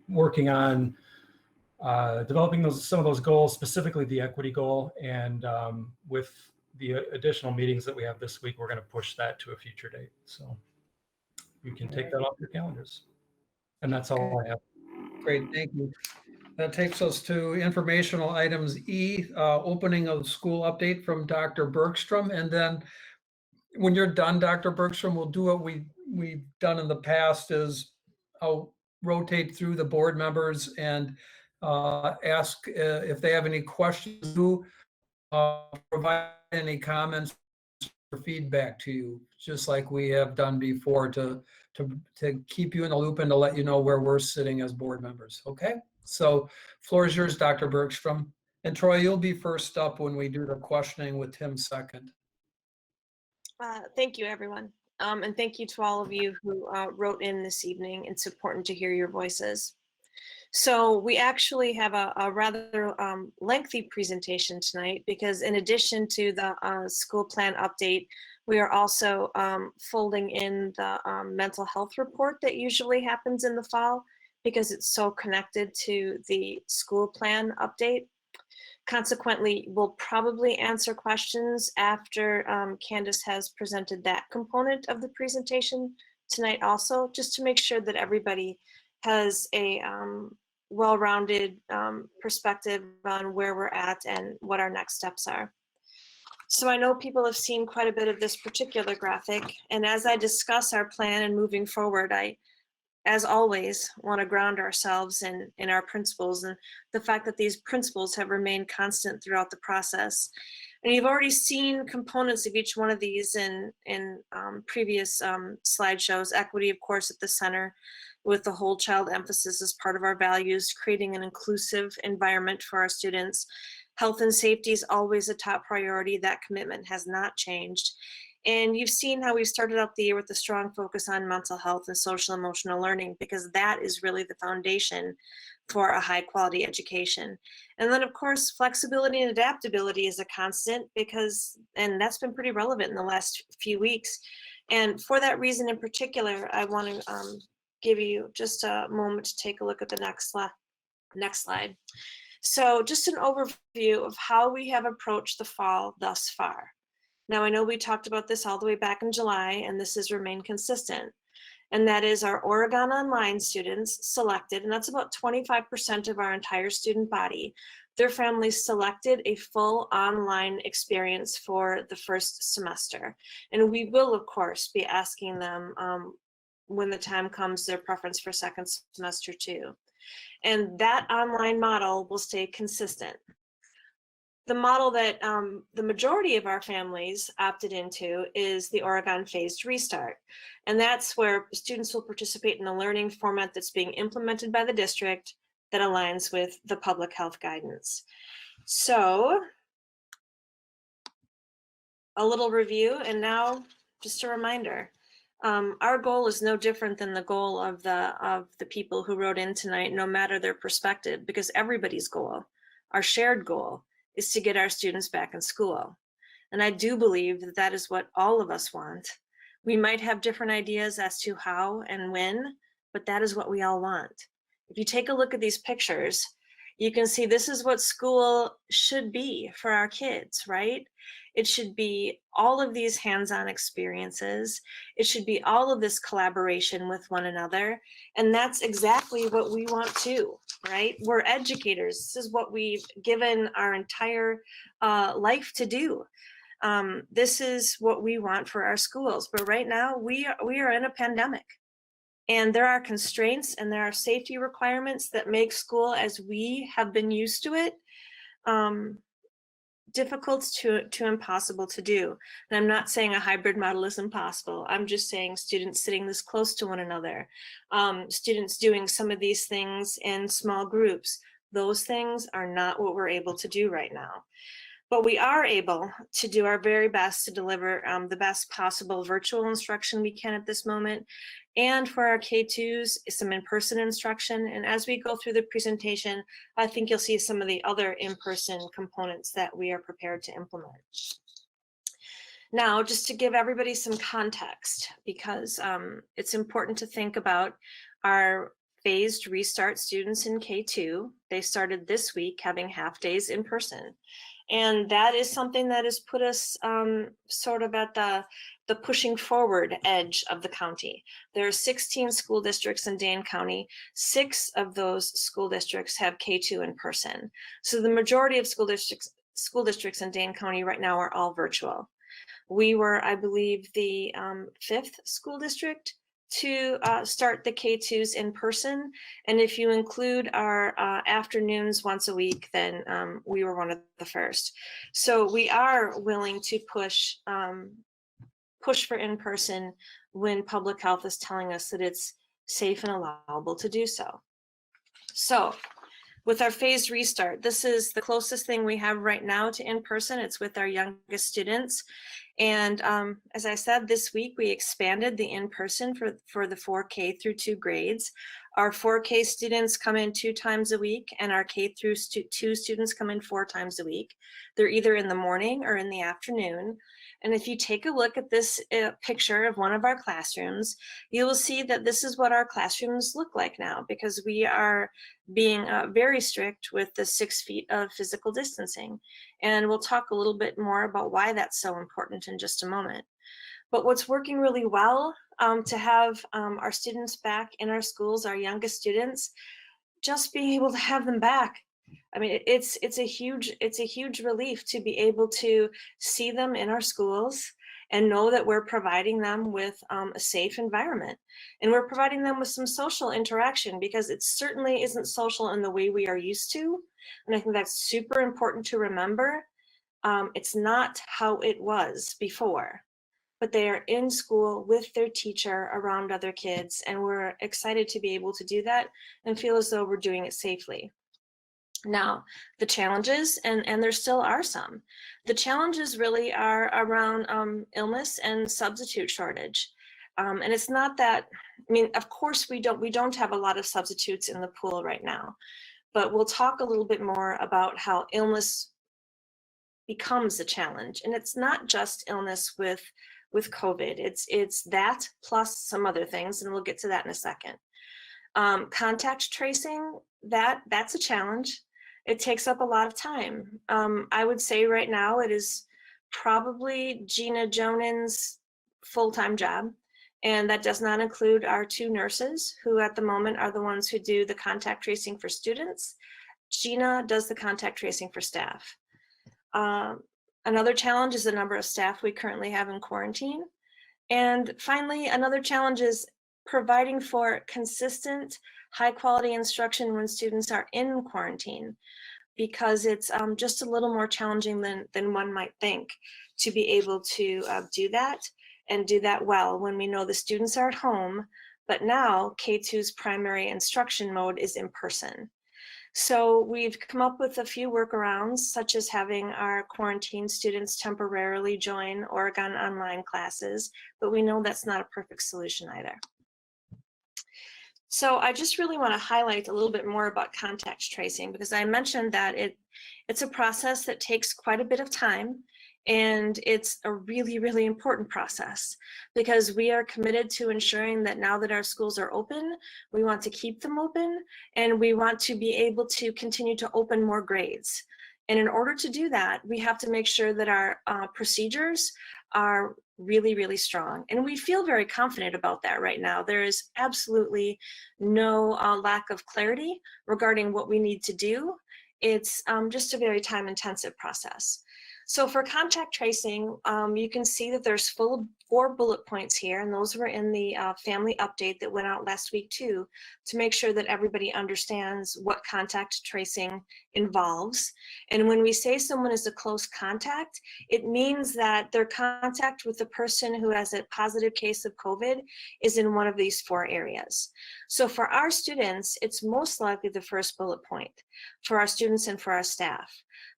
working on developing some of those goals, specifically the equity goal. And with the additional meetings that we have this week, we're going to push that to a future date. So you can take that off your calendars. And that's all I have. Great, thank you. That takes us to informational items E, opening of the school update from Dr. Bergstrom. And then when you're done, Dr. Bergstrom, we'll do what we've done in the past is I'll rotate through the board members and ask if they have any questions, who provide any comments or feedback to you, just like we have done before to keep you in the loop and to let you know where we're sitting as board members. Okay, so floor is yours, Dr. Bergstrom. And Troy, you'll be first up when we do the questioning with Tim second. Thank you, everyone. And thank you to all of you who wrote in this evening. It's important to hear your voices. So we actually have a rather lengthy presentation tonight because in addition to the school plan update, we are also folding in the mental health report that usually happens in the fall because it's so connected to the school plan update. Consequently, we'll probably answer questions after Candace has presented that component of the presentation tonight also, just to make sure that everybody has a well-rounded perspective on where we're at and what our next steps are. So I know people have seen quite a bit of this particular graphic, and as I discuss our plan and moving forward, I, as always, want to ground ourselves in our principles and the fact that these principles have remained constant throughout the process. And you've already seen components of each one of these in previous slideshows. Equity, of course, at the center, with the whole child emphasis as part of our values, creating an inclusive environment for our students. Health and safety is always a top priority. That commitment has not changed. And you've seen how we started out the year with a strong focus on mental health and social emotional learning, because that is really the foundation for a high quality education. And then of course, flexibility and adaptability is a constant because, and that's been pretty relevant in the last few weeks. And for that reason in particular, I want to give you just a moment to take a look at the next slide. So just an overview of how we have approached the fall thus far. Now, I know we talked about this all the way back in July, and this has remained consistent. And that is our Oregon Online students selected, and that's about 25% of our entire student body. Their families selected a full online experience for the first semester. And we will, of course, be asking them when the time comes, their preference for second semester too. And that online model will stay consistent. The model that the majority of our families opted into is the Oregon Phased Restart. And that's where students will participate in a learning format that's being implemented by the district that aligns with the public health guidance. So a little review, and now just a reminder. Our goal is no different than the goal of the people who wrote in tonight, no matter their perspective, because everybody's goal, our shared goal, is to get our students back in school. And I do believe that that is what all of us want. We might have different ideas as to how and when, but that is what we all want. If you take a look at these pictures, you can see this is what school should be for our kids, right? It should be all of these hands-on experiences. It should be all of this collaboration with one another. And that's exactly what we want to, right? We're educators. This is what we've given our entire life to do. This is what we want for our schools. But right now we are in a pandemic. And there are constraints and there are safety requirements that make school as we have been used to it difficult to impossible to do. And I'm not saying a hybrid model is impossible. I'm just saying students sitting this close to one another, students doing some of these things in small groups, those things are not what we're able to do right now. But we are able to do our very best to deliver the best possible virtual instruction we can at this moment. And for our K2s, some in-person instruction. And as we go through the presentation, I think you'll see some of the other in-person components that we are prepared to implement. Now, just to give everybody some context, because it's important to think about our phased restart students in K2. They started this week having half days in person. And that is something that has put us sort of at the pushing forward edge of the county. There are 16 school districts in Dane County. 6 of those school districts have K2 in person. So the majority of school districts in Dane County right now are all virtual. We were, I believe, the 5th school district to start the K2s in person. And if you include our afternoons once a week, then we were one of the first. So we are willing to push for in-person when public health is telling us that it's safe and allowable to do so. So with our phased restart, this is the closest thing we have right now to in-person. It's with our youngest students. And as I said, this week we expanded the in-person for the 4K through 2 grades. Our 4K students come in 2 times a week, and our K through 2 students come in 4 times a week. They're either in the morning or in the afternoon. And if you take a look at this picture of one of our classrooms, you will see that this is what our classrooms look like now, because we are being very strict with the 6 feet of physical distancing. And we'll talk a little bit more about why that's so important in just a moment. But what's working really well to have our students back in our schools, our youngest students, just being able to have them back. I mean, it's a huge relief to be able to see them in our schools and know that we're providing them with a safe environment, and we're providing them with some social interaction, because it certainly isn't social in the way we are used to. And I think that's super important to remember. It's not how it was before, but they are in school with their teacher around other kids, and we're excited to be able to do that and feel as though we're doing it safely. Now, the challenges, and there still are some, the challenges really are around illness and substitute shortage. And it's not that, I mean, of course we don't have a lot of substitutes in the pool right now, but we'll talk a little bit more about how illness becomes a challenge. And it's not just illness with COVID, it's that plus some other things, and we'll get to that in a second. Contact tracing, that's a challenge. It takes up a lot of time. I would say right now it is probably Gina Jonin's full-time job, and that does not include our 2 nurses, who at the moment are the ones who do the contact tracing for students. Gina does the contact tracing for staff. Another challenge is the number of staff we currently have in quarantine. And finally, another challenge is providing for consistent, high-quality instruction when students are in quarantine, because it's just a little more challenging than one might think to be able to do that, and do that well when we know the students are at home, but now K2's primary instruction mode is in person. So we've come up with a few workarounds, such as having our quarantine students temporarily join Oregon online classes, but we know that's not a perfect solution either. So I just really want to highlight a little bit more about contact tracing, because I mentioned that it's a process that takes quite a bit of time, and it's a really, really important process, because we are committed to ensuring that now that our schools are open, we want to keep them open, and we want to be able to continue to open more grades. And in order to do that, we have to make sure that our procedures are really, really strong. And we feel very confident about that right now. There is absolutely no lack of clarity regarding what we need to do. It's just a very time-intensive process. So for contact tracing, you can see that there's 4 bullet points here, and those were in the family update that went out last week too, to make sure that everybody understands what contact tracing involves. And when we say someone is a close contact, it means that their contact with the person who has a positive case of COVID is in one of these 4 areas. So for our students, it's most likely the first bullet point for our students and for our staff.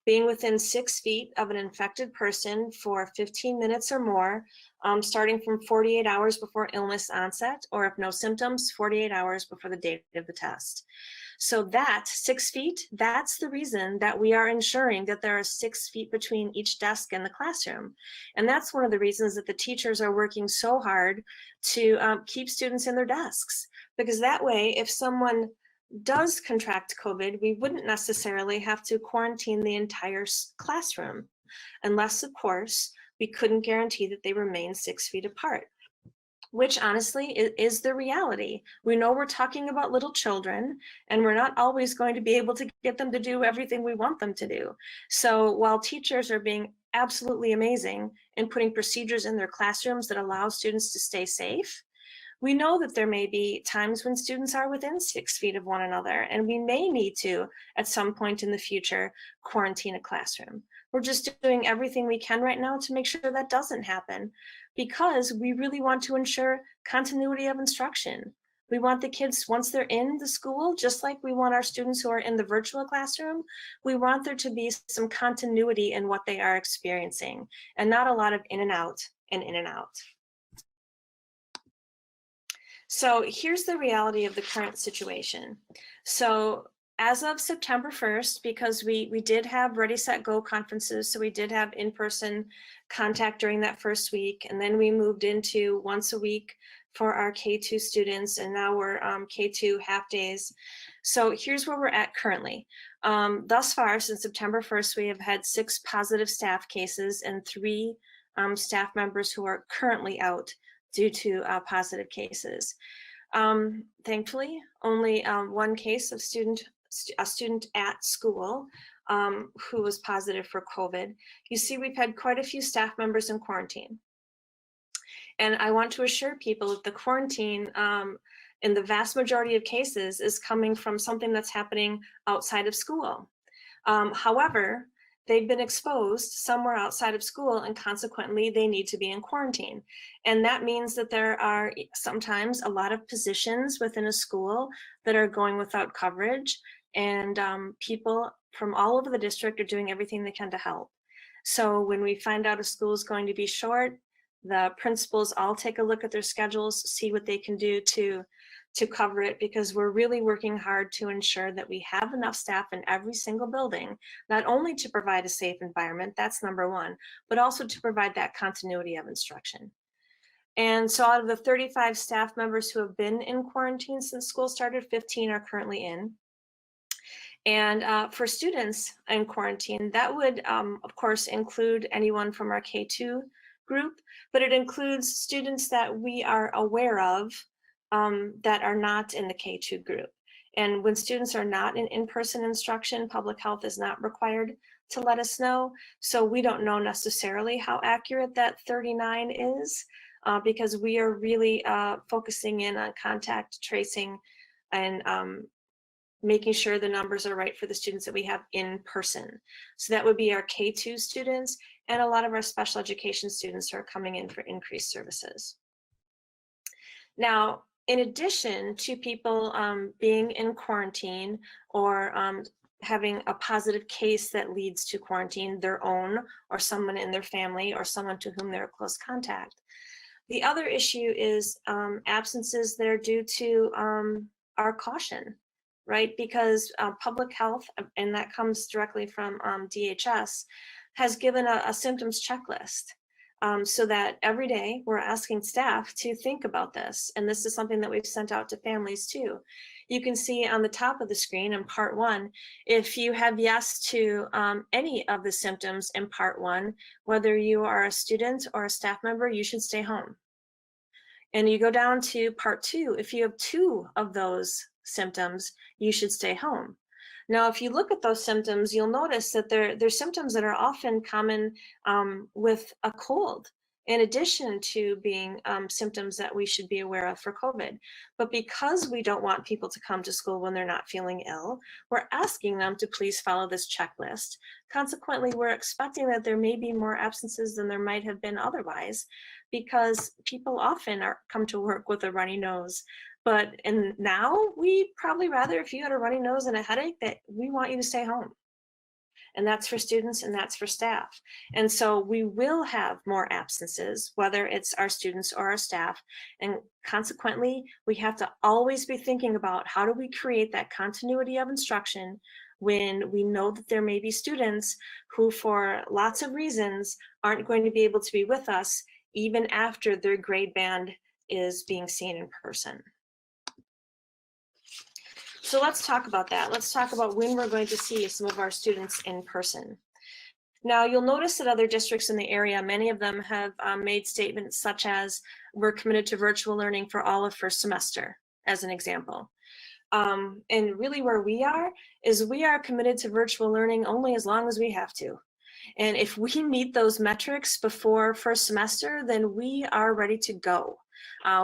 Being within 6 feet of an infected person for 15 minutes or more, starting from 48 hours before illness onset, or if no symptoms, 48 hours before the date of the test. So that 6 feet, that's the reason that we are ensuring that there are 6 feet between each desk in the classroom. And that's one of the reasons that the teachers are working so hard to keep students in their desks, because that way, if someone does contract COVID, we wouldn't necessarily have to quarantine the entire classroom, unless, of course, we couldn't guarantee that they remain 6 feet apart, which honestly is the reality. We know we're talking about little children, and we're not always going to be able to get them to do everything we want them to do. So while teachers are being absolutely amazing in putting procedures in their classrooms that allow students to stay safe, we know that there may be times when students are within 6 feet of one another, and we may need to, at some point in the future, quarantine a classroom. We're just doing everything we can right now to make sure that doesn't happen, because we really want to ensure continuity of instruction. We want the kids, once they're in the school, just like we want our students who are in the virtual classroom, we want there to be some continuity in what they are experiencing, and not a lot of in and out and in and out. So here's the reality of the current situation. So as of September 1st, because we did have Ready, Set, Go conferences, so we did have in-person contact during that first week, and then we moved into once a week for our K2 students, and now we're K2 half days. So here's where we're at currently. Thus far, since September 1st, we have had 6 positive staff cases and 3 staff members who are currently out due to positive cases. Thankfully, only 1 case of a student at school who was positive for COVID. You see, we've had quite a few staff members in quarantine. And I want to assure people that the quarantine in the vast majority of cases is coming from something that's happening outside of school. However, they've been exposed somewhere outside of school, and consequently they need to be in quarantine. And that means that there are sometimes a lot of positions within a school that are going without coverage, and people from all over the district are doing everything they can to help. So when we find out a school is going to be short, the principals all take a look at their schedules, see what they can do to cover it, because we're really working hard to ensure that we have enough staff in every single building, not only to provide a safe environment, that's number 1, but also to provide that continuity of instruction. And so out of the 35 staff members who have been in quarantine since school started, 15 are currently in. And for students in quarantine, that would, of course, include anyone from our K2 group, but it includes students that we are aware of that are not in the K2 group. And when students are not in in-person instruction, public health is not required to let us know. So we don't know necessarily how accurate that 39 is, because we are really focusing in on contact tracing and making sure the numbers are right for the students that we have in person. So that would be our K2 students and a lot of our special education students who are coming in for increased services. Now, in addition to people being in quarantine or having a positive case that leads to quarantine, their own or someone in their family or someone to whom they're a close contact, the other issue is absences that are due to our caution, right? Because public health, and that comes directly from DHS, has given a symptoms checklist so that every day we're asking staff to think about this. And this is something that we've sent out to families too. You can see on the top of the screen in part 1, if you have yes to any of the symptoms in part 1, whether you are a student or a staff member, you should stay home. And you go down to part 2, if you have 2 of those symptoms, you should stay home. Now, if you look at those symptoms, you'll notice that they're symptoms that are often common with a cold, in addition to being symptoms that we should be aware of for COVID. But because we don't want people to come to school when they're not feeling ill, we're asking them to please follow this checklist. Consequently, we're expecting that there may be more absences than there might have been otherwise, because people often come to work with a runny nose. And now we probably rather, if you had a runny nose and a headache, that we want you to stay home. And that's for students and that's for staff. And so we will have more absences, whether it's our students or our staff. And consequently, we have to always be thinking about how do we create that continuity of instruction when we know that there may be students who, for lots of reasons, aren't going to be able to be with us even after their grade band is being seen in person. So let's talk about that. Let's talk about when we're going to see some of our students in person. Now, you'll notice that other districts in the area, many of them have made statements such as, we're committed to virtual learning for all of first semester, as an example. And really where we are is we are committed to virtual learning only as long as we have to. And if we meet those metrics before first semester, then we are ready to go.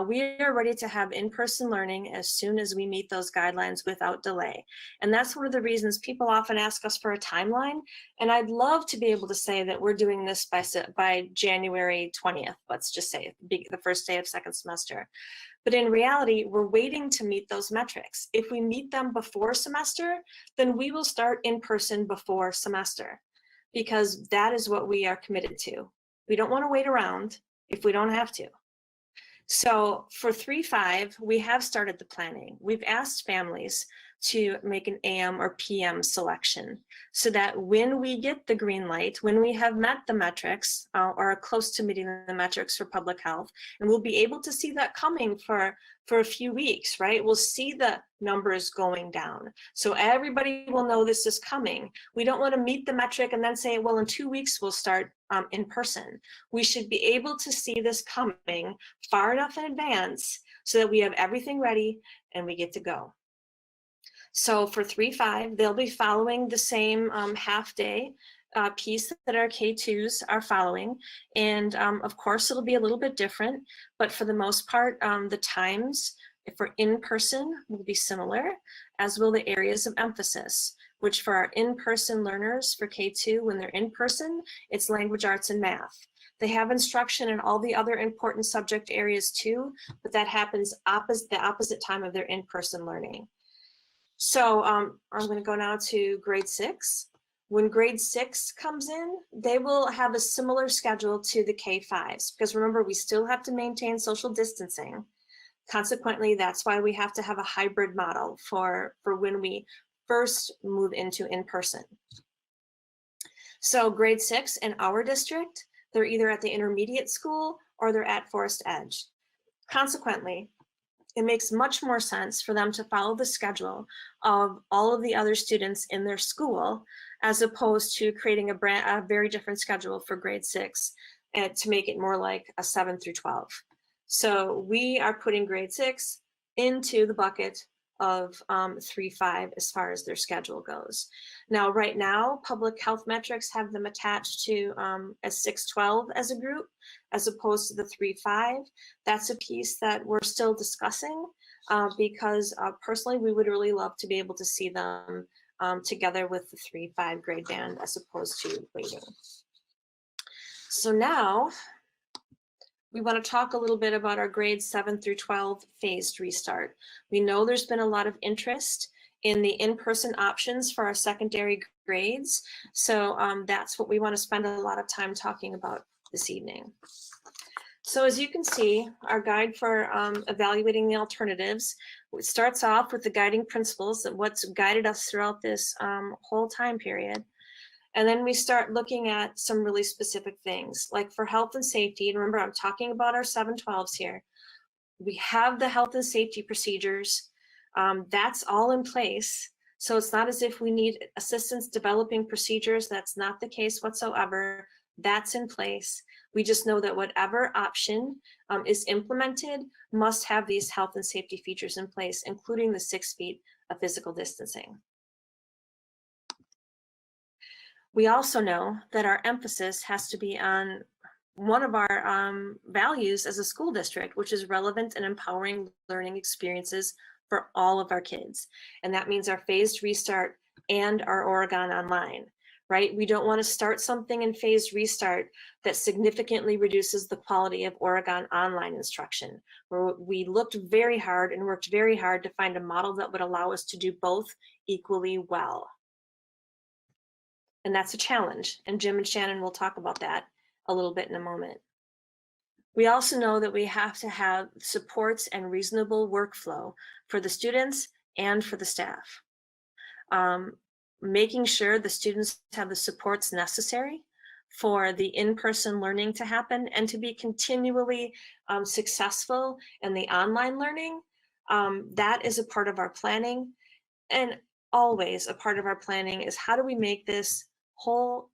We are ready to have in-person learning as soon as we meet those guidelines without delay. And that's one of the reasons people often ask us for a timeline. And I'd love to be able to say that we're doing this by January 20th, let's just say, the first day of second semester. But in reality, we're waiting to meet those metrics. If we meet them before semester, then we will start in person before semester, because that is what we are committed to. We don't want to wait around if we don't have to. So for 3-5, we have started the planning. We've asked families to make an AM or PM selection so that when we get the green light, when we have met the metrics or are close to meeting the metrics for public health, and we'll be able to see that coming for a few weeks, right? We'll see the numbers going down. So everybody will know this is coming. We don't want to meet the metric and then say, well, in 2 weeks, we'll start in person. We should be able to see this coming far enough in advance so that we have everything ready and we get to go. So for 3-5, they'll be following the same half-day piece that our K2s are following. And of course, it'll be a little bit different, but for the most part, the times for in-person will be similar, as will the areas of emphasis, which for our in-person learners for K2, when they're in person, it's language arts and math. They have instruction in all the other important subject areas too, but that happens the opposite time of their in-person learning. So I'm going to go now to grade 6. When grade 6 comes in, they will have a similar schedule to the K5s, because remember, we still have to maintain social distancing. Consequently, that's why we have to have a hybrid model for when we first move into in-person. So grade 6 in our district, they're either at the intermediate school or they're at Forest Edge. Consequently, it makes much more sense for them to follow the schedule of all of the other students in their school, as opposed to creating a very different schedule for grade 6 and to make it more like a 7 through 12. So we are putting grade 6 into the bucket of 3-5 as far as their schedule goes. Now, right now, public health metrics have them attached to a 6-12 as a group, as opposed to the 3-5. That's a piece that we're still discussing because personally, we would really love to be able to see them together with the 3-5 grade band as opposed to waiting. So now, we want to talk a little bit about our grades 7 through 12 phased restart. We know there's been a lot of interest in the in-person options for our secondary grades. So that's what we want to spend a lot of time talking about this evening. So as you can see, our guide for evaluating the alternatives, it starts off with the guiding principles, that what's guided us throughout this whole time period. And then we start looking at some really specific things, like for health and safety. And remember, I'm talking about our 712s here. We have the health and safety procedures. That's all in place. So it's not as if we need assistance developing procedures. That's not the case whatsoever. That's in place. We just know that whatever option is implemented must have these health and safety features in place, including the 6 feet of physical distancing. We also know that our emphasis has to be on one of our values as a school district, which is relevant and empowering learning experiences for all of our kids. And that means our phased restart and our Oregon Online, right? We don't want to start something in phased restart that significantly reduces the quality of Oregon Online instruction, where we looked very hard and worked very hard to find a model that would allow us to do both equally well. And that's a challenge. And Jim and Shannon will talk about that a little bit in a moment. We also know that we have to have supports and reasonable workflow for the students and for the staff. Making sure the students have the supports necessary for the in-person learning to happen and to be continually successful in the online learning. That is a part of our planning. And always a part of our planning is how do we make this whole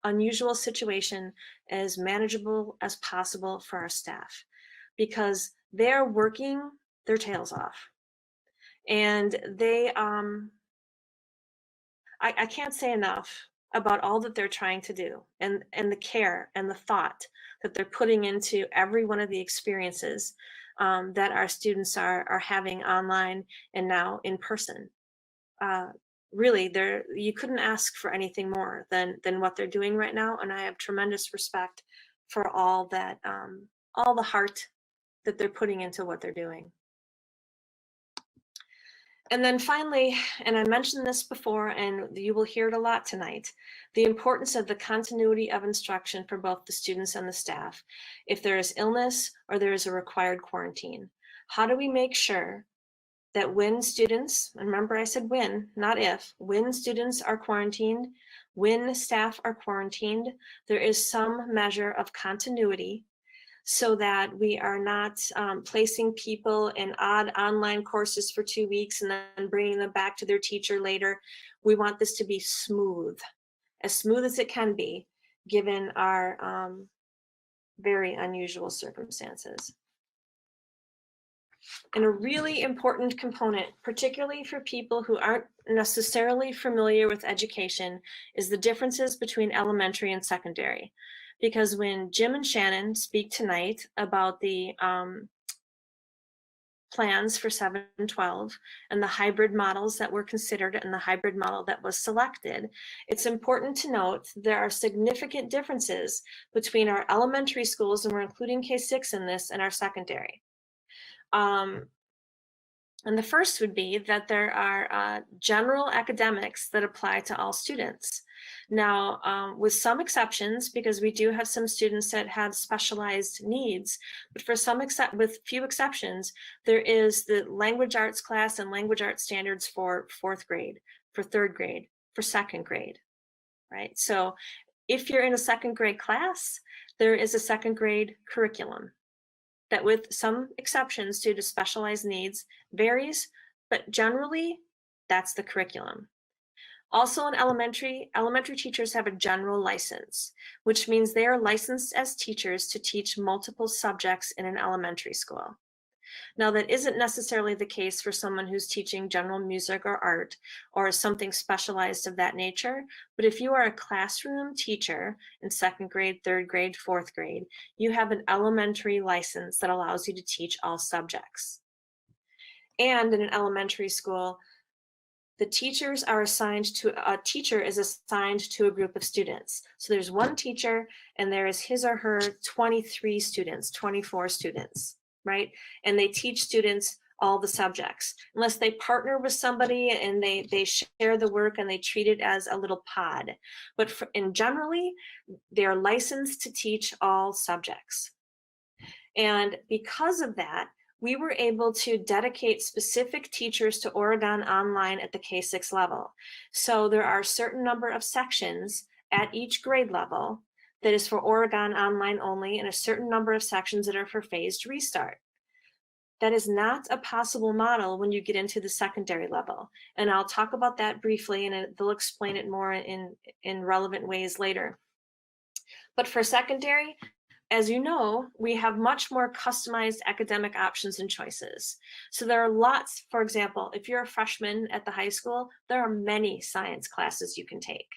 unusual situation as manageable as possible for our staff, because they're working their tails off. And they, I can't say enough about all that they're trying to do and the care and the thought that they're putting into every one of the experiences that our students are having online and now in person. Really, you couldn't ask for anything more than what they're doing right now, and I have tremendous respect for all that, all the heart that they're putting into what they're doing. And then finally, and I mentioned this before, and you will hear it a lot tonight, the importance of the continuity of instruction for both the students and the staff. If there is illness or there is a required quarantine, how do we make sure that when students, and remember I said when, not if, when students are quarantined, when staff are quarantined, there is some measure of continuity so that we are not placing people in odd online courses for 2 weeks and then bringing them back to their teacher later. We want this to be smooth as it can be, given our very unusual circumstances. And a really important component, particularly for people who aren't necessarily familiar with education, is the differences between elementary and secondary. Because when Jim and Shannon speak tonight about the plans for 712 and the hybrid models that were considered and the hybrid model that was selected, it's important to note there are significant differences between our elementary schools, and we're including K-6 in this, and our secondary. And the first would be that there are general academics that apply to all students. Now, with some exceptions, because we do have some students that have specialized needs, but for some with few exceptions, there is the language arts class and language arts standards for 4th grade, for 3rd grade, for 2nd grade, right? So if you're in a 2nd grade class, there is a 2nd grade curriculum that, with some exceptions due to specialized needs, varies, but generally that's the curriculum. Also in elementary teachers have a general license, which means they are licensed as teachers to teach multiple subjects in an elementary school. Now, that isn't necessarily the case for someone who's teaching general music or art or something specialized of that nature. But if you are a classroom teacher in 2nd grade, 3rd grade, 4th grade, you have an elementary license that allows you to teach all subjects. And in an elementary school, the teachers are assigned to, a teacher is assigned to a group of students. So there's one teacher and there is his or her 23 students, 24 students, right? And they teach students all the subjects, unless they partner with somebody and they share the work and they treat it as a little pod. But generally, they're licensed to teach all subjects. And because of that, we were able to dedicate specific teachers to Oregon Online at the K-6 level. So there are a certain number of sections at each grade level that is for Oregon online only and a certain number of sections that are for phased restart. That is not a possible model when you get into the secondary level. And I'll talk about that briefly, and they'll explain it more in relevant ways later. But for secondary, as you know, we have much more customized academic options and choices. So there are lots, for example, if you're a freshman at the high school, there are many science classes you can take.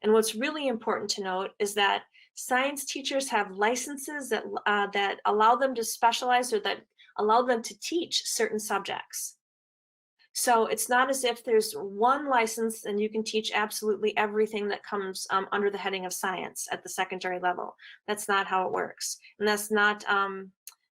And what's really important to note is that science teachers have licenses that, that allow them to specialize or that allow them to teach certain subjects. So it's not as if there's one license and you can teach absolutely everything that comes under the heading of science at the secondary level. That's not how it works. And that's not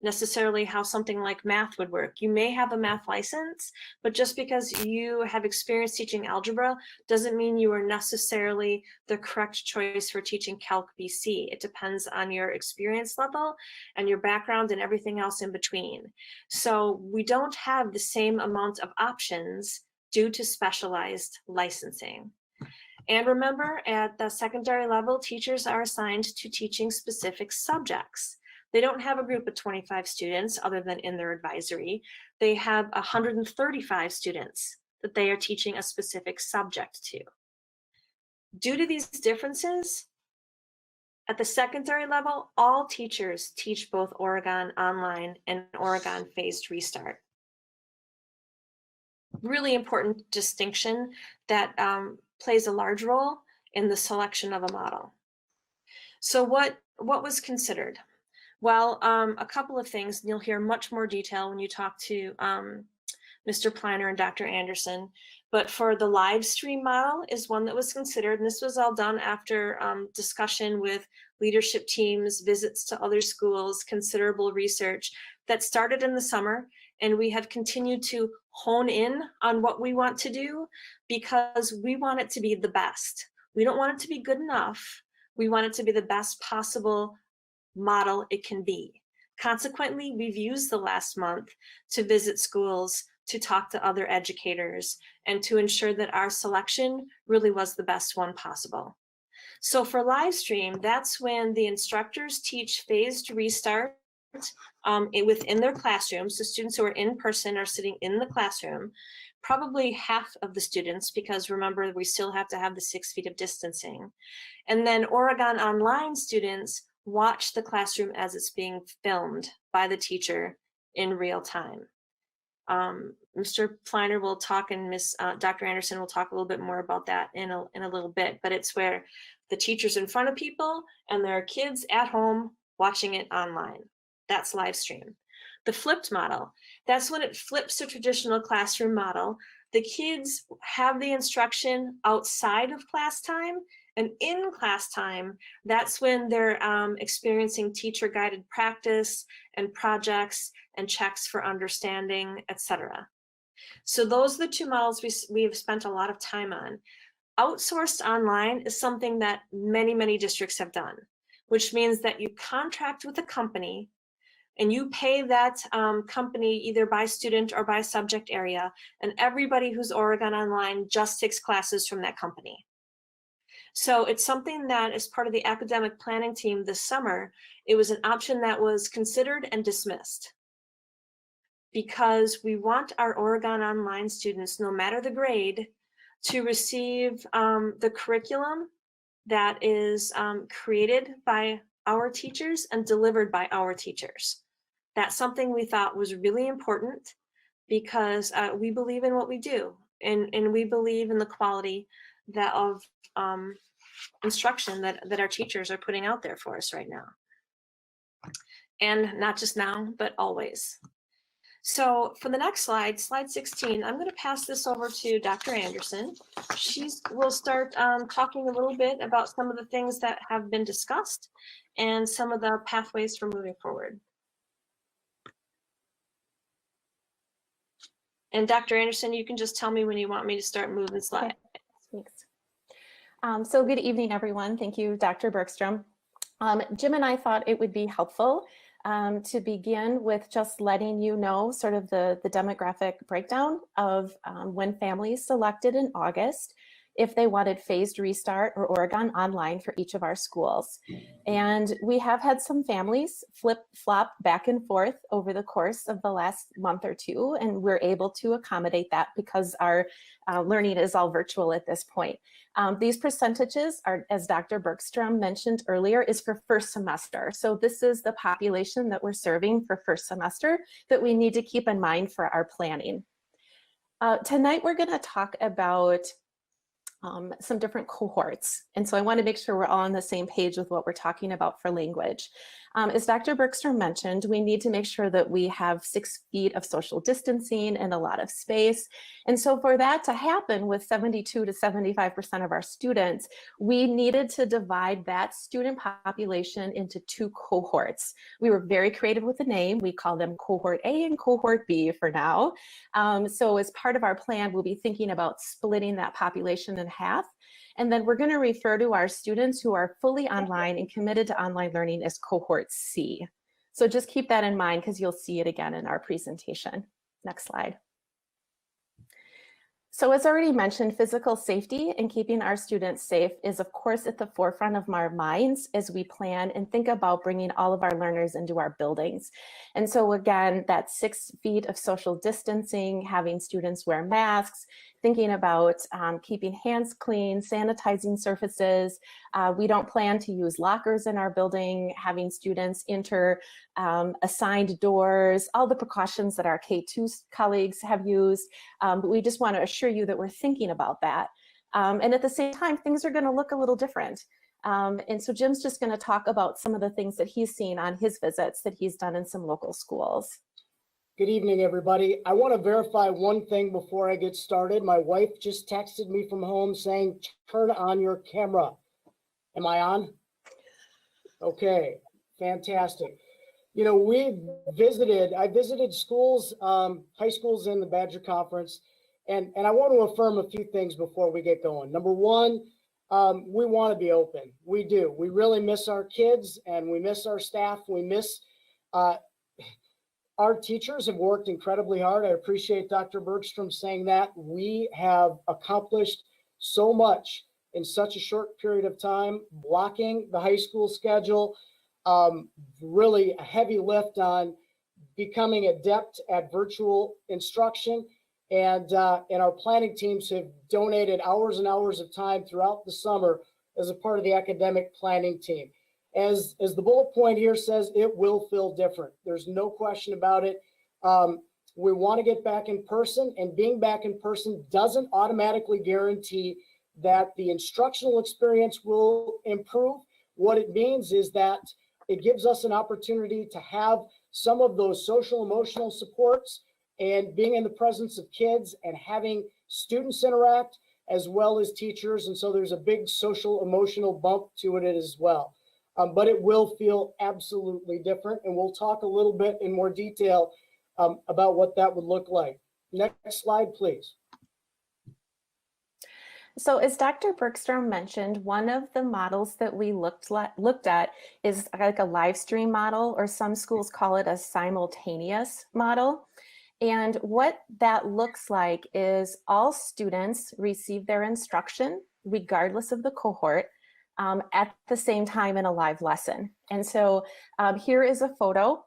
necessarily how something like math would work. You may have a math license, but just because you have experience teaching algebra doesn't mean you are necessarily the correct choice for teaching Calc BC. It depends on your experience level and your background and everything else in between. So we don't have the same amount of options due to specialized licensing. And remember, at the secondary level, teachers are assigned to teaching specific subjects. They don't have a group of 25 students other than in their advisory. They have 135 students that they are teaching a specific subject to. Due to these differences, at the secondary level, all teachers teach both Oregon Online and Oregon Phased Restart. Really important distinction that plays a large role in the selection of a model. So what was considered? Well, a couple of things, and you'll hear much more detail when you talk to Mr. Pliner and Dr. Anderson. But for the live stream model is one that was considered, and this was all done after discussion with leadership teams, visits to other schools, considerable research that started in the summer, and we have continued to hone in on what we want to do because we want it to be the best. We don't want it to be good enough. We want it to be the best possible model it can be. Consequently, we've used the last month to visit schools, to talk to other educators, and to ensure that our selection really was the best one possible. So for live stream, that's when the instructors teach phased restart within their classrooms. The students who are in person are sitting in the classroom, probably half of the students, because remember, we still have to have the 6 feet of distancing. And then Oregon Online students watch the classroom as it's being filmed by the teacher in real time. Mr. Pliner will talk, and Dr. Anderson will talk a little bit more about that in a little bit, but it's where the teacher's in front of people and there are kids at home watching it online. That's live stream. The flipped model, that's when it flips to traditional classroom model. The kids have the instruction outside of class time, and in class time, that's when they're experiencing teacher-guided practice and projects and checks for understanding, etc. So those are the two models we have spent a lot of time on. Outsourced online is something that many, many districts have done, which means that you contract with a company and you pay that company either by student or by subject area, and everybody who's Oregon Online just takes classes from that company. So it's something that as part of the academic planning team this summer, it was an option that was considered and dismissed because we want our Oregon Online students, no matter the grade, to receive the curriculum that is created by our teachers and delivered by our teachers. That's something we thought was really important because we believe in what we do, and we believe in the quality of instruction that our teachers are putting out there for us right now. And not just now, but always. So for the next slide, slide 16, I'm going to pass this over to Dr. Anderson. She will start talking a little bit about some of the things that have been discussed and some of the pathways for moving forward. And Dr. Anderson, you can just tell me when you want me to start moving slides. Okay. Thanks. So good evening, everyone. Thank you, Dr. Bergstrom. Jim and I thought it would be helpful to begin with just letting you know sort of the demographic breakdown of when families selected in August. if they wanted phased restart or Oregon online for each of our schools. And we have had some families flip-flop back and forth over the course of the last month or two, and we're able to accommodate that because our learning is all virtual at this point. These percentages are, as Dr. Bergstrom mentioned earlier, is for first semester. So this is the population that we're serving for first semester that we need to keep in mind for our planning. Tonight, we're going to talk about some different cohorts. And so I want to make sure we're all on the same page with what we're talking about for language. As Dr. Bergstrom mentioned, we need to make sure that we have 6 feet of social distancing and a lot of space. And so for that to happen with 72 to 75% of our students, we needed to divide that student population into 2 cohorts. We were very creative with the name. We call them cohort A and cohort B for now. So as part of our plan, we'll be thinking about splitting that population in half. And then we're going to refer to our students who are fully online and committed to online learning as cohort C. So just keep that in mind because you'll see it again in our presentation. Next slide. So as already mentioned, physical safety and keeping our students safe is of course at the forefront of our minds as we plan and think about bringing all of our learners into our buildings. And so again, that 6 feet of social distancing, having students wear masks, thinking about keeping hands clean, sanitizing surfaces. We don't plan to use lockers in our building, having students enter assigned doors, all the precautions that our K2 colleagues have used. But we just want to assure you that we're thinking about that. And at the same time, things are going to look a little different. And so Jim's just going to talk about some of the things that he's seen on his visits that he's done in some local schools. Good evening, everybody. I want to verify one thing before I get started. My wife just texted me from home saying, turn on your camera. Am I on? Okay, fantastic. You know, I visited schools, high schools in the Badger Conference, and I want to affirm a few things before we get going. Number one, we want to be open. We do. We really miss our kids and we miss our staff. We miss our teachers have worked incredibly hard. I appreciate Dr. Bergstrom saying that. We have accomplished so much in such a short period of time, blocking the high school schedule, really a heavy lift on becoming adept at virtual instruction. And our planning teams have donated hours and hours of time throughout the summer as a part of the academic planning team. As the bullet point here says, it will feel different. There's no question about it. We want to get back in person, and being back in person doesn't automatically guarantee that the instructional experience will improve. What it means is that it gives us an opportunity to have some of those social emotional supports and being in the presence of kids and having students interact as well as teachers. And so there's a big social emotional bump to it as well. But it will feel absolutely different. And we'll talk a little bit in more detail about what that would look like. Next slide, please. So as Dr. Bergstrom mentioned, one of the models that we looked at is like a live stream model, or some schools call it a simultaneous model. And what that looks like is all students receive their instruction, regardless of the cohort, at the same time in a live lesson. And so here is a photo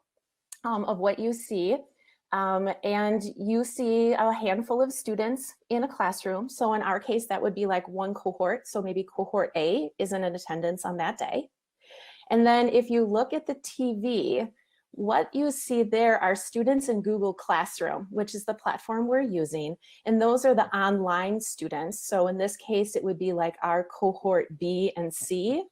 of what you see. And you see a handful of students in a classroom. So in our case, that would be like one cohort. So maybe cohort A isn't in attendance on that day. And then if you look at the TV, what you see there are students in Google Classroom, which is the platform we're using. And those are the online students. So in this case, it would be like our cohort B and C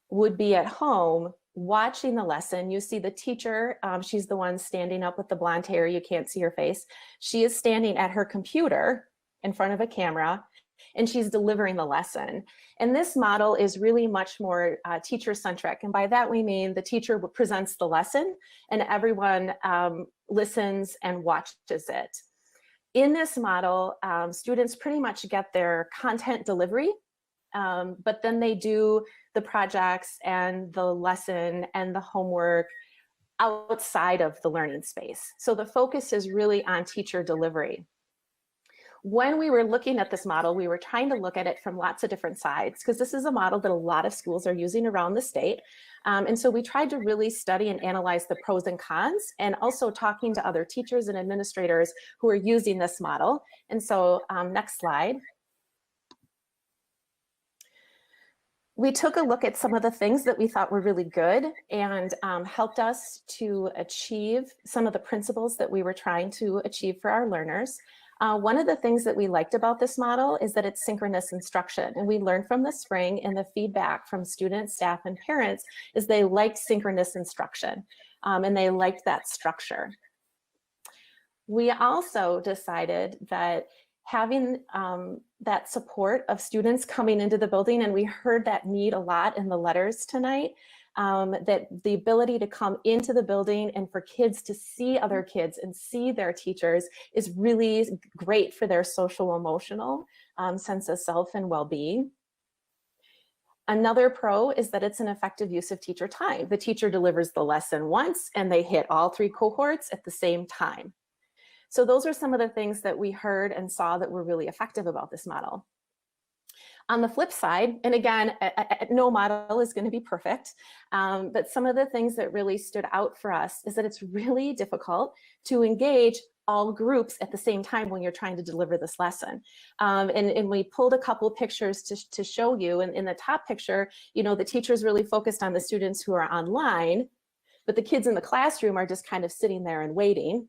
would be at home watching the lesson. You see the teacher, she's the one standing up with the blonde hair, you can't see her face. She is standing at her computer in front of a camera, and she's delivering the lesson. And this model is really much more teacher-centric. And by that we mean the teacher presents the lesson and everyone listens and watches it. In this model, students pretty much get their content delivery, but then they do the projects and the lesson and the homework outside of the learning space. So the focus is really on teacher delivery. When we were looking at this model, we were trying to look at it from lots of different sides, because this is a model that a lot of schools are using around the state. And so we tried to really study and analyze the pros and cons, and also talking to other teachers and administrators who are using this model. And so next slide. We took a look at some of the things that we thought were really good and helped us to achieve some of the principles that we were trying to achieve for our learners. One of the things that we liked about this model is that it's synchronous instruction. And we learned from the spring, and the feedback from students, staff, and parents is they liked synchronous instruction, and they liked that structure. We also decided that having that support of students coming into the building, and we heard that need a lot in the letters tonight, that the ability to come into the building and for kids to see other kids and see their teachers is really great for their social emotional sense of self and well-being. Another pro is that it's an effective use of teacher time. The teacher delivers the lesson once and they hit all 3 cohorts at the same time. So those are some of the things that we heard and saw that were really effective about this model. On the flip side, and again, no model is going to be perfect, but some of the things that really stood out for us is that it's really difficult to engage all groups at the same time when you're trying to deliver this lesson. And we pulled a couple pictures to show you. And in the top picture, you know, the teacher's really focused on the students who are online, but the kids in the classroom are just kind of sitting there and waiting.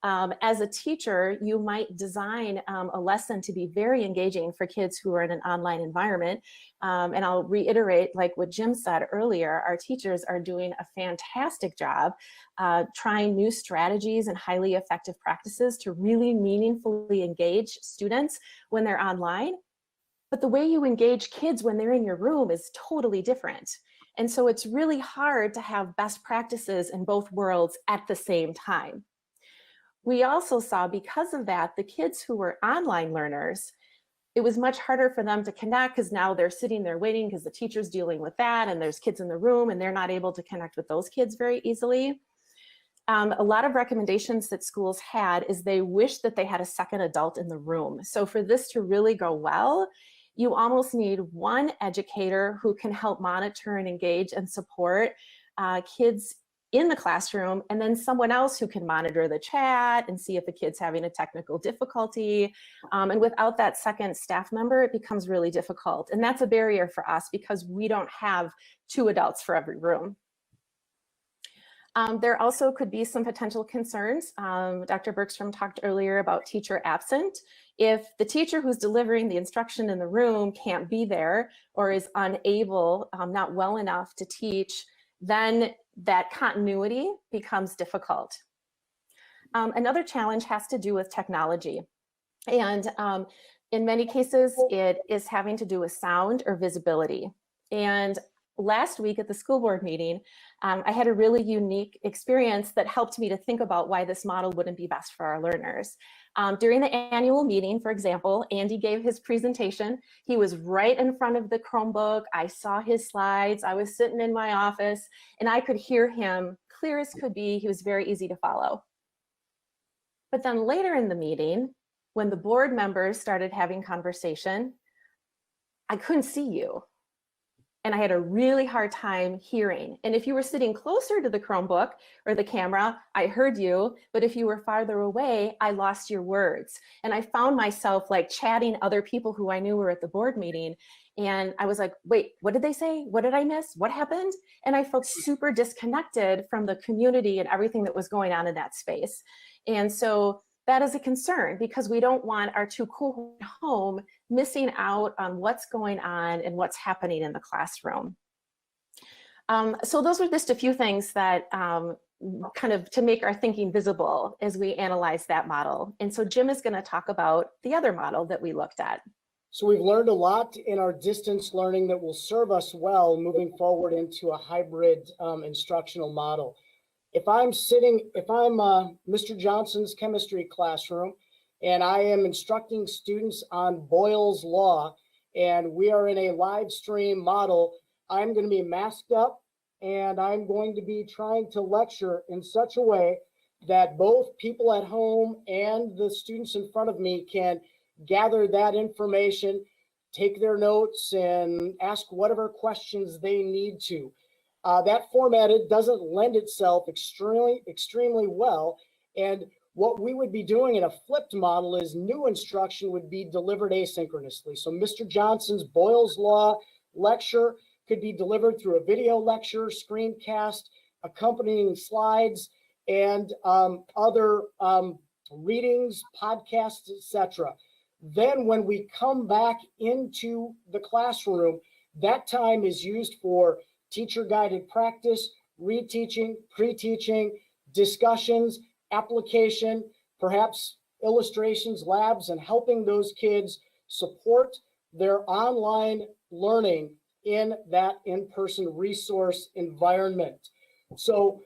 As a teacher, you might design a lesson to be very engaging for kids who are in an online environment. And I'll reiterate, like what Jim said earlier, our teachers are doing a fantastic job trying new strategies and highly effective practices to really meaningfully engage students when they're online. But the way you engage kids when they're in your room is totally different. And so it's really hard to have best practices in both worlds at the same time. We also saw, because of that, the kids who were online learners, it was much harder for them to connect because now they're sitting there waiting because the teacher's dealing with that and there's kids in the room and they're not able to connect with those kids very easily. A lot of recommendations that schools had is they wish that they had a second adult in the room. So for this to really go well, you almost need one educator who can help monitor and engage and support kids in the classroom, and then someone else who can monitor the chat and see if the kid's having a technical difficulty. And without that second staff member, it becomes really difficult. And that's a barrier for us because we don't have 2 adults for every room. There also could be some potential concerns. Dr. Bergstrom talked earlier about teacher absent. If the teacher who's delivering the instruction in the room can't be there or is unable, not well enough to teach, then that continuity becomes difficult. Another challenge has to do with technology. And in many cases, it is having to do with sound or visibility. And last week at the school board meeting, I had a really unique experience that helped me to think about why this model wouldn't be best for our learners. During the annual meeting, for example, Andy gave his presentation. He was right in front of the Chromebook. I saw his slides. I was sitting in my office and I could hear him clear as could be. He was very easy to follow. But then later in the meeting, when the board members started having conversation, I couldn't see you. And I had a really hard time hearing. And if you were sitting closer to the Chromebook or the camera, I heard you. But if you were farther away, I lost your words. And I found myself like chatting other people who I knew were at the board meeting. And I was like, wait, what did they say? What did I miss? What happened? And I felt super disconnected from the community and everything that was going on in that space. And so that is a concern because we don't want our 2 cohorts home missing out on what's going on and what's happening in the classroom. So those were just a few things that kind of to make our thinking visible as we analyze that model. And so Jim is going to talk about the other model that we looked at. So we've learned a lot in our distance learning that will serve us well moving forward into a hybrid instructional model. If I'm Mr. Johnson's chemistry classroom and I am instructing students on Boyle's Law and we are in a live stream model, I'm going to be masked up and I'm going to be trying to lecture in such a way that both people at home and the students in front of me can gather that information, take their notes, and ask whatever questions they need to. That format, it doesn't lend itself extremely well. And what we would be doing in a flipped model is new instruction would be delivered asynchronously. So Mr. Johnson's Boyle's Law lecture could be delivered through a video lecture, screencast, accompanying slides, and other readings, podcasts, etc. Then when we come back into the classroom, that time is used for teacher-guided practice, reteaching, pre-teaching, discussions, application, perhaps illustrations, labs, and helping those kids support their online learning in that in-person resource environment. So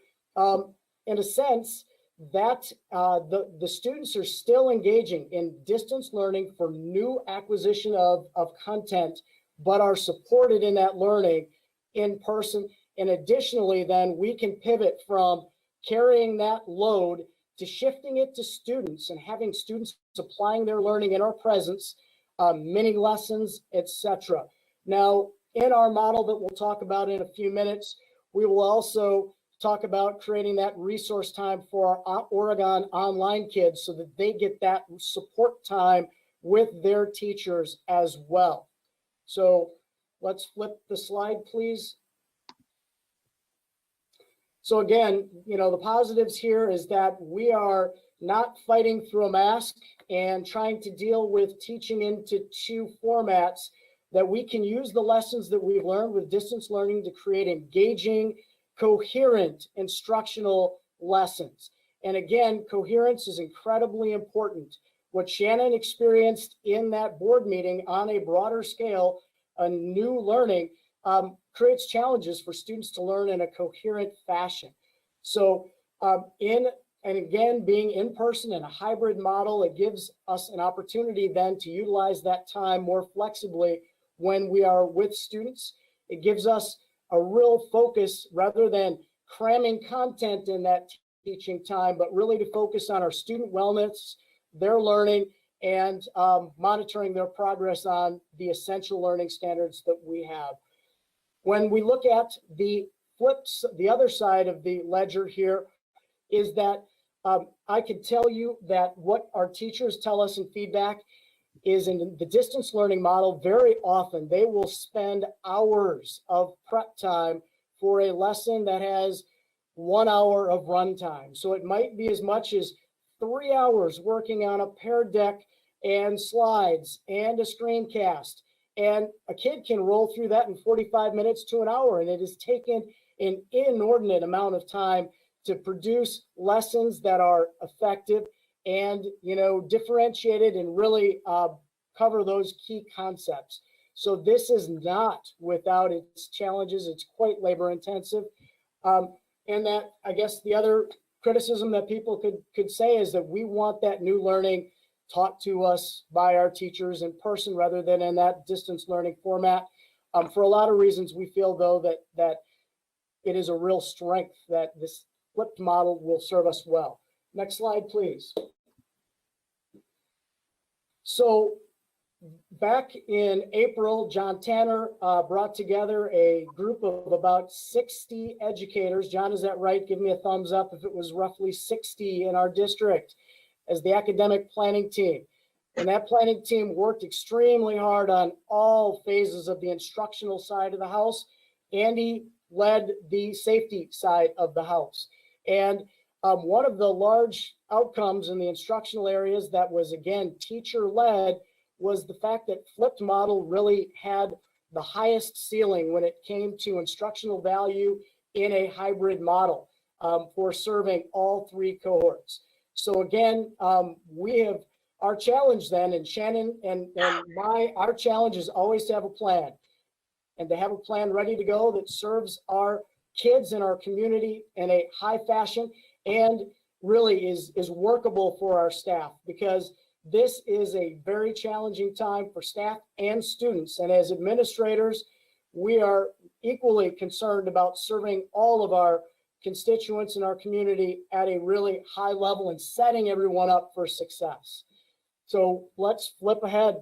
in a sense, that the students are still engaging in distance learning for new acquisition of content, but are supported in that learning in person. And additionally, then we can pivot from carrying that load to shifting it to students and having students applying their learning in our presence, mini lessons, etc. Now, in our model that we'll talk about in a few minutes, we will also talk about creating that resource time for our Oregon online kids so that they get that support time with their teachers as well. So let's flip the slide, please. So again, you know, the positives here is that we are not fighting through a mask and trying to deal with teaching into two formats, that we can use the lessons that we've learned with distance learning to create engaging, coherent instructional lessons. And again, coherence is incredibly important. What Shannon experienced in that board meeting on a broader scale, a new learning, creates challenges for students to learn in a coherent fashion. So and again, being in person in a hybrid model, it gives us an opportunity then to utilize that time more flexibly when we are with students. It gives us a real focus rather than cramming content in that teaching time, but really to focus on our student wellness, their learning, and monitoring their progress on the essential learning standards that we have. When we look at the other side of the ledger here is that I can tell you that what our teachers tell us in feedback is in the distance learning model, very often they will spend hours of prep time for a lesson that has 1 hour of runtime. So it might be as much as 3 hours working on a paired deck and slides and a screencast. And a kid can roll through that in 45 minutes to an hour, and it has taken an inordinate amount of time to produce lessons that are effective and, you know, differentiated and really cover those key concepts. So this is not without its challenges. It's quite labor intensive. And that, I guess the other criticism that people could say is that we want that new learning taught to us by our teachers in person rather than in that distance learning format. For a lot of reasons, we feel though that it is a real strength that this flipped model will serve us well. Next slide, please. So back in April, John Tanner brought together a group of about 60 educators. John, is that right? Give me a thumbs up if it was roughly 60 in our district as the academic planning team. And that planning team worked extremely hard on all phases of the instructional side of the house. Andy led the safety side of the house. And one of the large outcomes in the instructional areas that was, again, teacher-led was the fact that flipped model really had the highest ceiling when it came to instructional value in a hybrid model for serving all three cohorts. So again, we have our challenge then, and Shannon and our challenge is always to have a plan and to have a plan ready to go that serves our kids in our community in a high fashion and really is workable for our staff, because this is a very challenging time for staff and students. And as administrators, we are equally concerned about serving all of our constituents in our community at a really high level and setting everyone up for success. So let's flip ahead.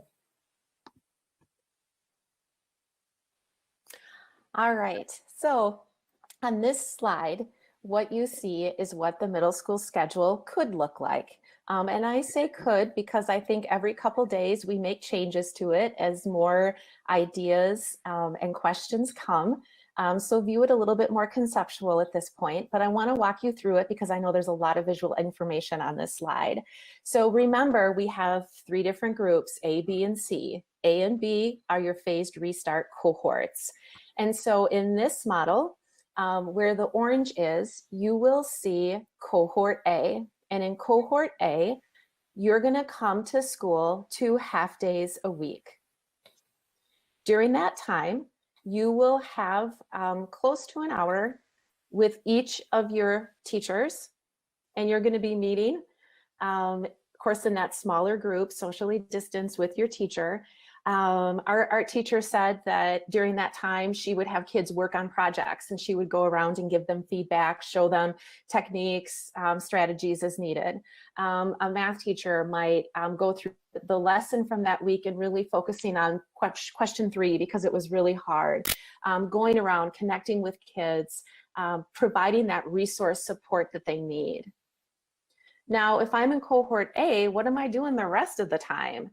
All right, so on this slide, what you see is what the middle school schedule could look like. And I say could because I think every couple days we make changes to it as more ideas and questions come. So view it a little bit more conceptual at this point, but I want to walk you through it because I know there's a lot of visual information on this slide. So remember, we have 3 different groups, A, B, and C. A and B are your phased restart cohorts. And so in this model, where the orange is, you will see cohort A. And in cohort A, you're going to come to school 2 half days a week. During that time, you will have close to an hour with each of your teachers, and you're going to be meeting, of course, in that smaller group, socially distanced with your teacher. Our art teacher said that during that time, she would have kids work on projects and she would go around and give them feedback, show them techniques, strategies as needed. A math teacher might go through the lesson from that week and really focusing on question 3 because it was really hard. Going around, connecting with kids, providing that resource support that they need. Now, if I'm in cohort A, what am I doing the rest of the time?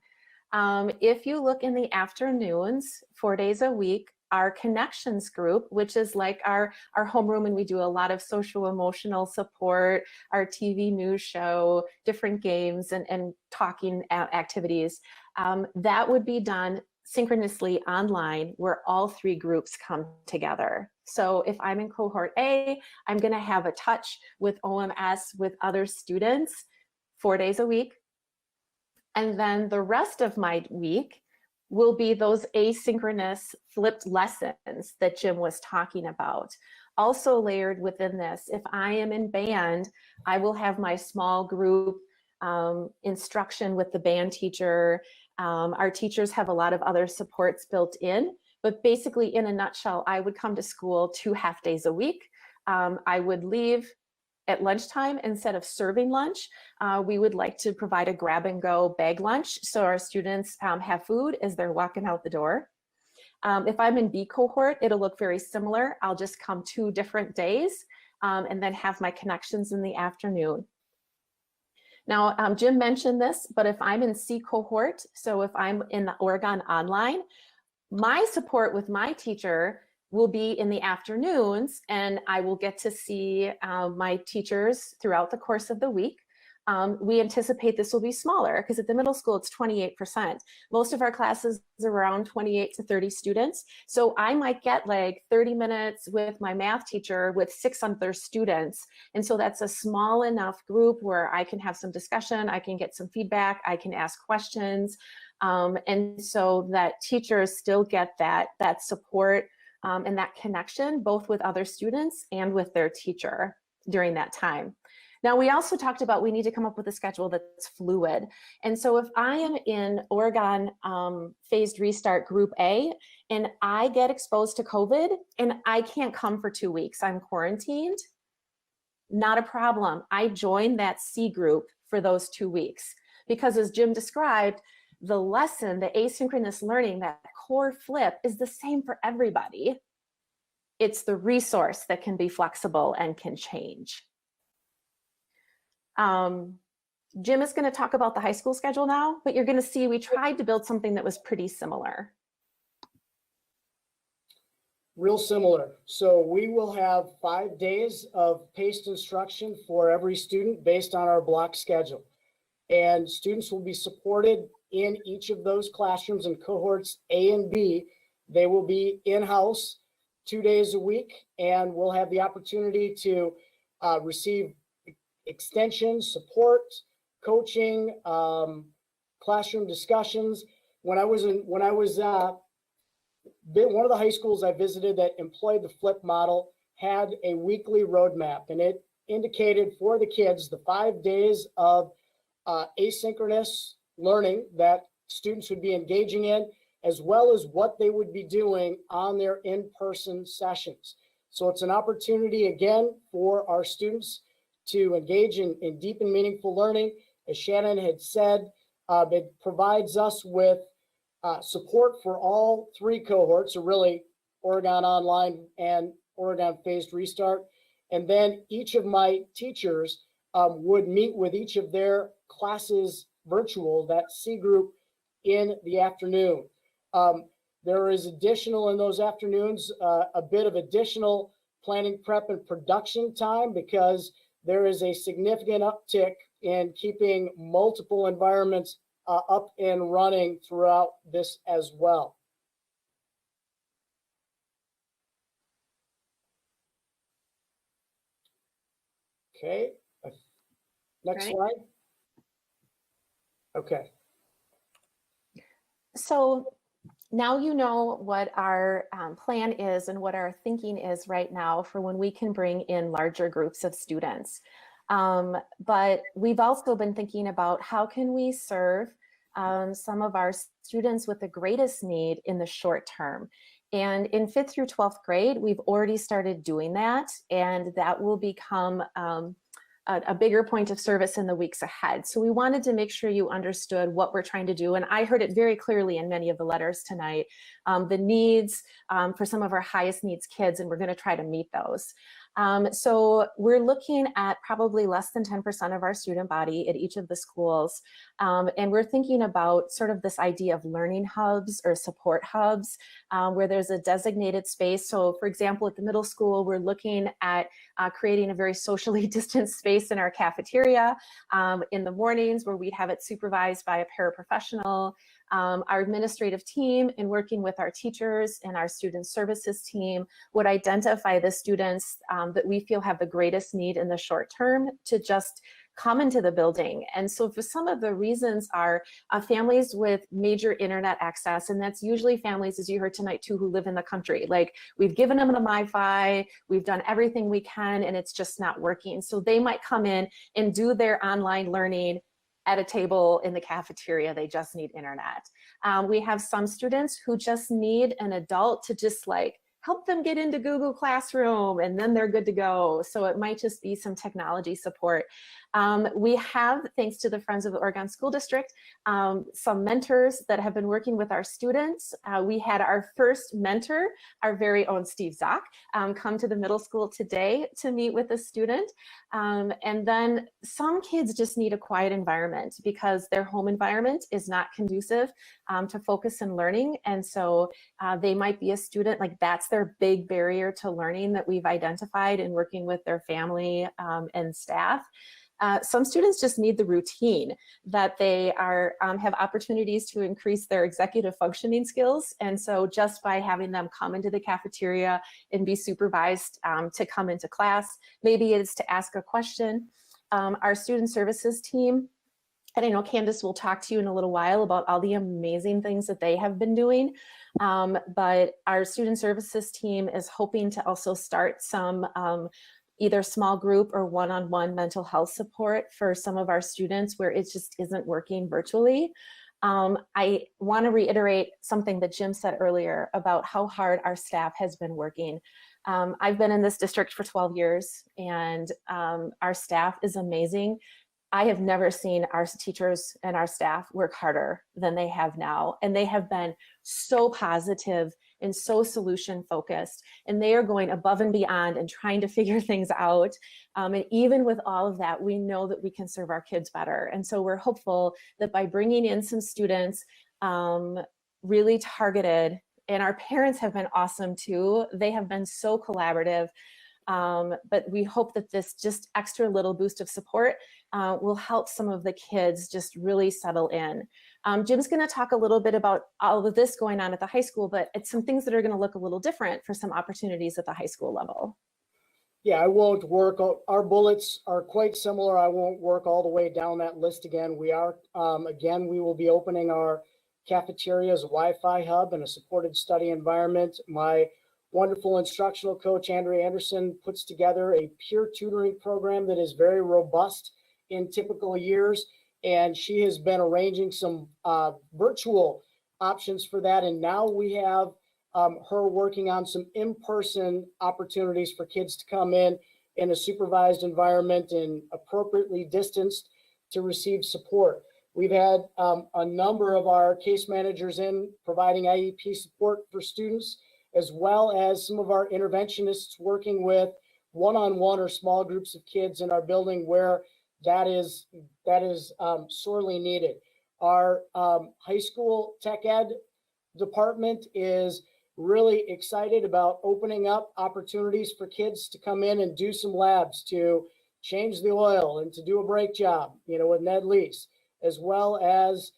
If you look in the afternoons, 4 days a week, our connections group, which is like our homeroom, and we do a lot of social emotional support, our TV news show, different games and talking activities, that would be done synchronously online where all 3 groups come together. So if I'm in cohort A, I'm going to have a touch with OMS with other students 4 days a week. And then the rest of my week will be those asynchronous flipped lessons that Jim was talking about. Also layered within this, if I am in band, I will have my small group instruction with the band teacher. Our teachers have a lot of other supports built in, but basically in a nutshell, I would come to school 2 half days a week. I would leave at lunchtime. Instead of serving lunch, we would like to provide a grab and go bag lunch so our students have food as they're walking out the door. If I'm in B cohort, it'll look very similar. I'll just come 2 different days and then have my connections in the afternoon. Now, Jim mentioned this, but if I'm in C cohort, so if I'm in the Oregon Online, my support with my teacher will be in the afternoons, and I will get to see my teachers throughout the course of the week. We anticipate this will be smaller because at the middle school, it's 28%. Most of our classes are around 28 to 30 students. So I might get like 30 minutes with my math teacher with 6 other students. And so that's a small enough group where I can have some discussion, I can get some feedback, I can ask questions. And so that teachers still get that support and that connection, both with other students and with their teacher during that time. Now, we also talked about we need to come up with a schedule that's fluid. And so if I am in Oregon phased restart group A and I get exposed to COVID and I can't come for 2 weeks, I'm quarantined, not a problem. I join that C group for those 2 weeks because as Jim described, the lesson, the asynchronous learning, that core flip is the same for everybody. It's the resource that can be flexible and can change. Jim is going to talk about the high school schedule now, but you're going to see we tried to build something that was pretty similar. Real similar. So we will have 5 days of paced instruction for every student based on our block schedule. And students will be supported in each of those classrooms in cohorts A and B. They will be in-house 2 days a week, and we'll have the opportunity to receive extension, support, coaching, classroom discussions. One of the high schools I visited that employed the flip model had a weekly roadmap, and it indicated for the kids the 5 days of asynchronous learning that students would be engaging in, as well as what they would be doing on their in-person sessions. So it's an opportunity, again, for our students to engage in deep and meaningful learning. As Shannon had said, It provides us with support for all 3 cohorts, so really Oregon Online and Oregon Phased Restart. And then each of my teachers would meet with each of their classes virtual, that C group, in the afternoon. There is additional in those afternoons, a bit of additional planning, prep, and production time, because there is a significant uptick in keeping multiple environments up and running throughout this as well. Okay, next Right. slide. Okay. So now you know what our plan is and what our thinking is right now for when we can bring in larger groups of students. But we've also been thinking about how can we serve some of our students with the greatest need in the short term. And in 5th through 12th grade, we've already started doing that, and that will become a bigger point of service in the weeks ahead. So we wanted to make sure you understood what we're trying to do. And I heard it very clearly in many of the letters tonight, the needs for some of our highest needs kids, and we're going to try to meet those. So we're looking at probably less than 10% of our student body at each of the schools. And we're thinking about sort of this idea of learning hubs or support hubs where there's a designated space. So for example, at the middle school, we're looking at creating a very socially distanced space in our cafeteria in the mornings, where we'd have it supervised by a paraprofessional. Our administrative team, in working with our teachers and our student services team, would identify the students that we feel have the greatest need in the short term to just come into the building. And so for some of the reasons are families with major internet access, and that's usually families, as you heard tonight too, who live in the country. Like, we've given them the MiFi, we've done everything we can, and it's just not working. So they might come in and do their online learning at a table in the cafeteria. They just need internet. We have some students who just need an adult to just like help them get into Google Classroom, and then they're good to go. So it might just be some technology support. We have, thanks to the Friends of the Oregon School District, some mentors that have been working with our students. We had our first mentor, our very own Steve Zock, come to the middle school today to meet with a student. And then some kids just need a quiet environment because their home environment is not conducive to focus and learning. And so they might be a student, like that's their big barrier to learning that we've identified in working with their family and staff. Some students just need the routine that they are have opportunities to increase their executive functioning skills. And so just by having them come into the cafeteria and be supervised to come into class, maybe it's to ask a question. Our student services team, and I know Candace will talk to you in a little while about all the amazing things that they have been doing. But our student services team is hoping to also start some either small group or one-on-one mental health support for some of our students where it just isn't working virtually. I want to reiterate something that Jim said earlier about how hard our staff has been working. I've been in this district for 12 years, and our staff is amazing. I have never seen our teachers and our staff work harder than they have now. And they have been so positive and so solution focused. And they are going above and beyond and trying to figure things out. And even with all of that, we know that we can serve our kids better. And so we're hopeful that by bringing in some students really targeted, and our parents have been awesome too. They have been so collaborative. But we hope that this just extra little boost of support will help some of the kids just really settle in. Jim's going to talk a little bit about all of this going on at the high school, but it's some things that are going to look a little different for some opportunities at the high school level. Yeah, I won't work. Our bullets are quite similar. I won't work all the way down that list again. We are, again, we will be opening our cafeterias, Wi-Fi hub, and a supported study environment. My wonderful instructional coach, Andrea Anderson, puts together a peer tutoring program that is very robust in typical years. And she has been arranging some virtual options for that. And now we have her working on some in-person opportunities for kids to come in a supervised environment and appropriately distanced to receive support. We've had a number of our case managers in providing IEP support for students, as well as some of our interventionists working with one-on-one or small groups of kids in our building where that is sorely needed. Our high school tech ed department is really excited about opening up opportunities for kids to come in and do some labs, to change the oil and to do a brake job, with Ned Lease, as well as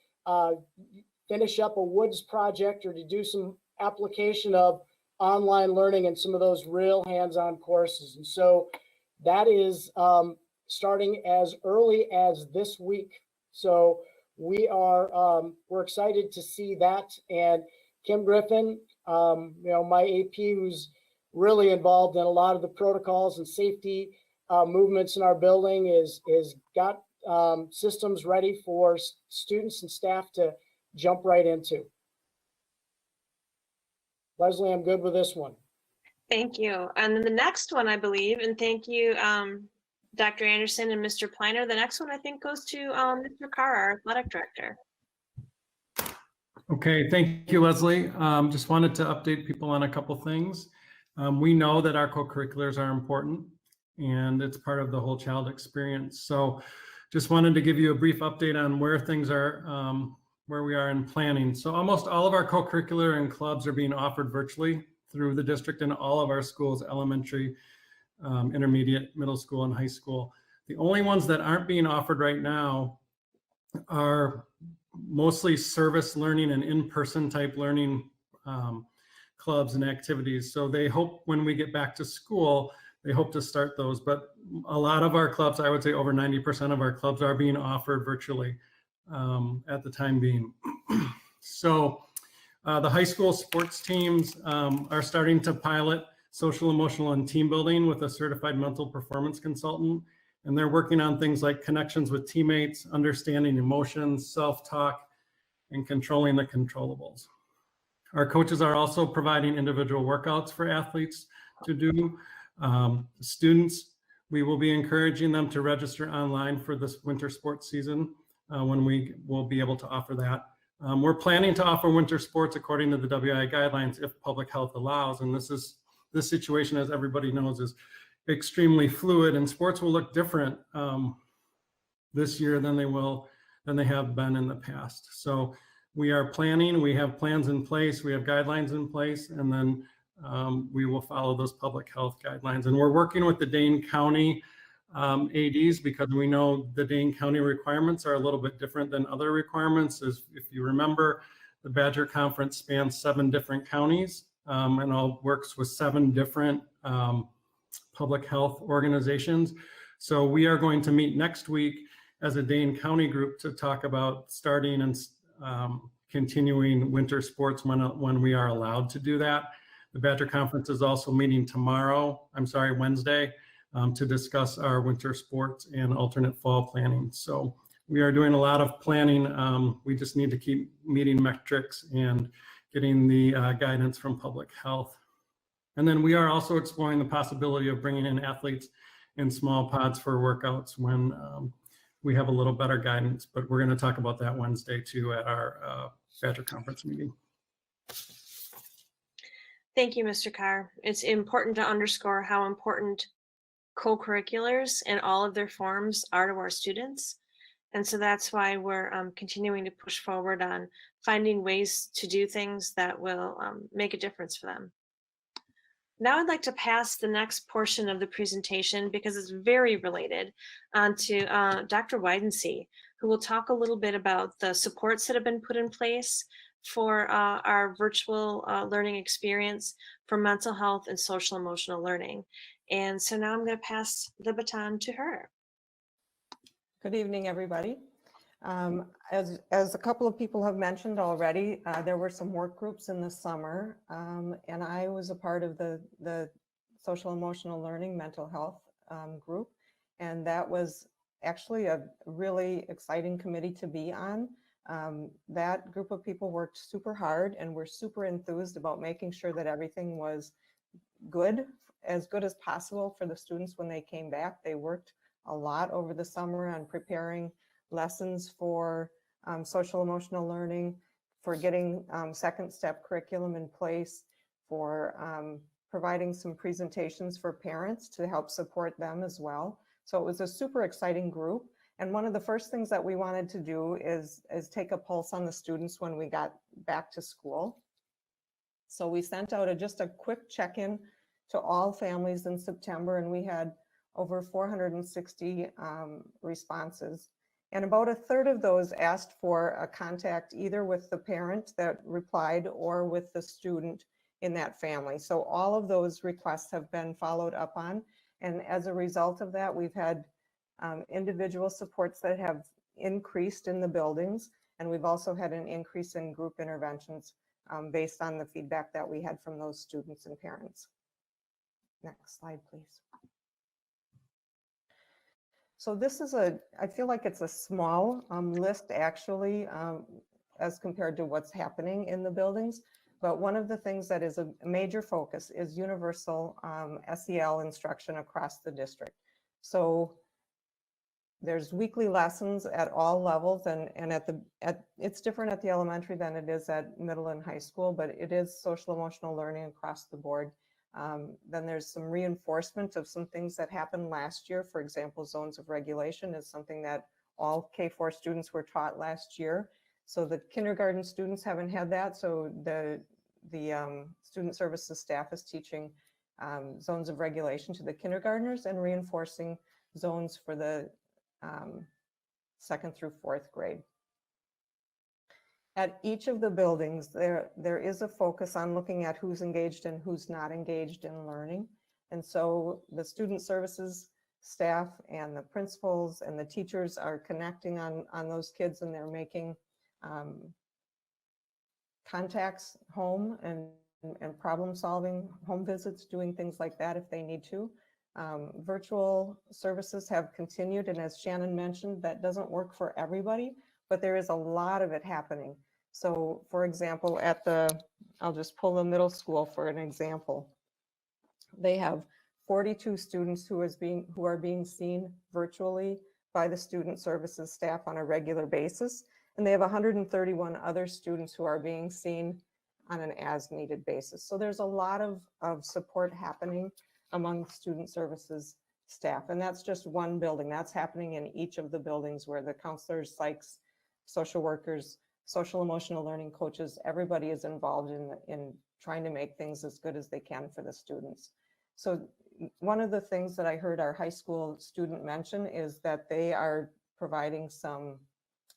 finish up a woods project or to do some application of online learning and some of those real hands-on courses. And so that is starting as early as this week. So we're excited to see that. And Kim Griffin, my AP, who's really involved in a lot of the protocols and safety movements in our building, is got systems ready for students and staff to jump right into. Leslie, I'm good with this one. Thank you. And then the next one, I believe, and thank you, Dr. Anderson and Mr. Pliner. The next one, I think, goes to Mr. Carr, our athletic director. Okay, thank you, Leslie. Just wanted to update people on a couple things. We know that our co-curriculars are important and it's part of the whole child experience. So just wanted to give you a brief update on where things are, where we are in planning. So almost all of our co-curricular and clubs are being offered virtually through the district in all of our schools, elementary, intermediate, middle school, and high school. The only ones that aren't being offered right now are mostly service learning and in-person type learning clubs and activities. So they hope when we get back to school, they hope to start those. But a lot of our clubs, I would say over 90% of our clubs, are being offered virtually at the time being. So the high school sports teams are starting to pilot social, emotional, and team building with a certified mental performance consultant. And they're working on things like connections with teammates, understanding emotions, self-talk, and controlling the controllables. Our coaches are also providing individual workouts for athletes to do. Students, we will be encouraging them to register online for this winter sports season when we will be able to offer that. We're planning to offer winter sports according to the WI guidelines if public health allows. And this situation, as everybody knows, is extremely fluid, and sports will look different this year than they have been in the past. So we are planning, we have plans in place, we have guidelines in place, and then we will follow those public health guidelines. And we're working with the Dane County ADs because we know the Dane County requirements are a little bit different than other requirements. As if you remember, the Badger Conference spans 7 different counties and all works with 7 different public health organizations. So we are going to meet next week as a Dane County group to talk about starting and continuing winter sports when we are allowed to do that. The Badger Conference is also meeting Wednesday, to discuss our winter sports and alternate fall planning. So we are doing a lot of planning. We just need to keep meeting metrics and getting the guidance from public health. And then we are also exploring the possibility of bringing in athletes in small pods for workouts when we have a little better guidance, but we're going to talk about that Wednesday too at our Badger Conference meeting. Thank you, Mr. Carr. It's important to underscore how important co-curriculars and all of their forms are to our students. And so that's why we're continuing to push forward on finding ways to do things that will make a difference for them. Now I'd like to pass the next portion of the presentation, because it's very related, to Dr. Weidensee, who will talk a little bit about the supports that have been put in place for our virtual learning experience for mental health and social emotional learning. And so now I'm going to pass the baton to her. Good evening, everybody. As a couple of people have mentioned already, there were some work groups in the summer, and I was a part of the social emotional learning mental health group, and that was actually a really exciting committee to be on. That group of people worked super hard and were super enthused about making sure that everything was good as possible for the students when they came back. They worked a lot over the summer on preparing lessons for social emotional learning, for getting second step curriculum in place, for providing some presentations for parents to help support them as well. So it was a super exciting group. And one of the first things that we wanted to do is take a pulse on the students when we got back to school. So we sent out just a quick check-in to all families in September, and we had over 460 responses. And about a third of those asked for a contact either with the parent that replied or with the student in that family. So all of those requests have been followed up on. And as a result of that, we've had individual supports that have increased in the buildings. And we've also had an increase in group interventions based on the feedback that we had from those students and parents. Next slide, please. So this is I feel like it's a small list actually, as compared to what's happening in the buildings. But one of the things that is a major focus is universal SEL instruction across the district. So there's weekly lessons at all levels, and it's different at the elementary than it is at middle and high school, but it is social emotional learning across the board. Then there's some reinforcement of some things that happened last year. For example, zones of regulation is something that all K-4 students were taught last year. So the kindergarten students haven't had that. So the student services staff is teaching zones of regulation to the kindergartners and reinforcing zones for the 2nd through 4th grade. At each of the buildings, there is a focus on looking at who's engaged and who's not engaged in learning. And so the student services staff and the principals and the teachers are connecting on those kids, and they're making contacts home and problem solving, home visits, doing things like that if they need to. Virtual services have continued, and as Shannon mentioned, that doesn't work for everybody, but there is a lot of it happening. So for example, I'll just pull the middle school for an example. They have 42 students who are being seen virtually by the student services staff on a regular basis. And they have 131 other students who are being seen on an as-needed basis. So there's a lot of support happening among student services staff. And that's just one building. That's happening in each of the buildings where the counselors, psychs, social workers, social emotional learning coaches, everybody is involved in trying to make things as good as they can for the students. So one of the things that I heard our high school student mention is that they are providing some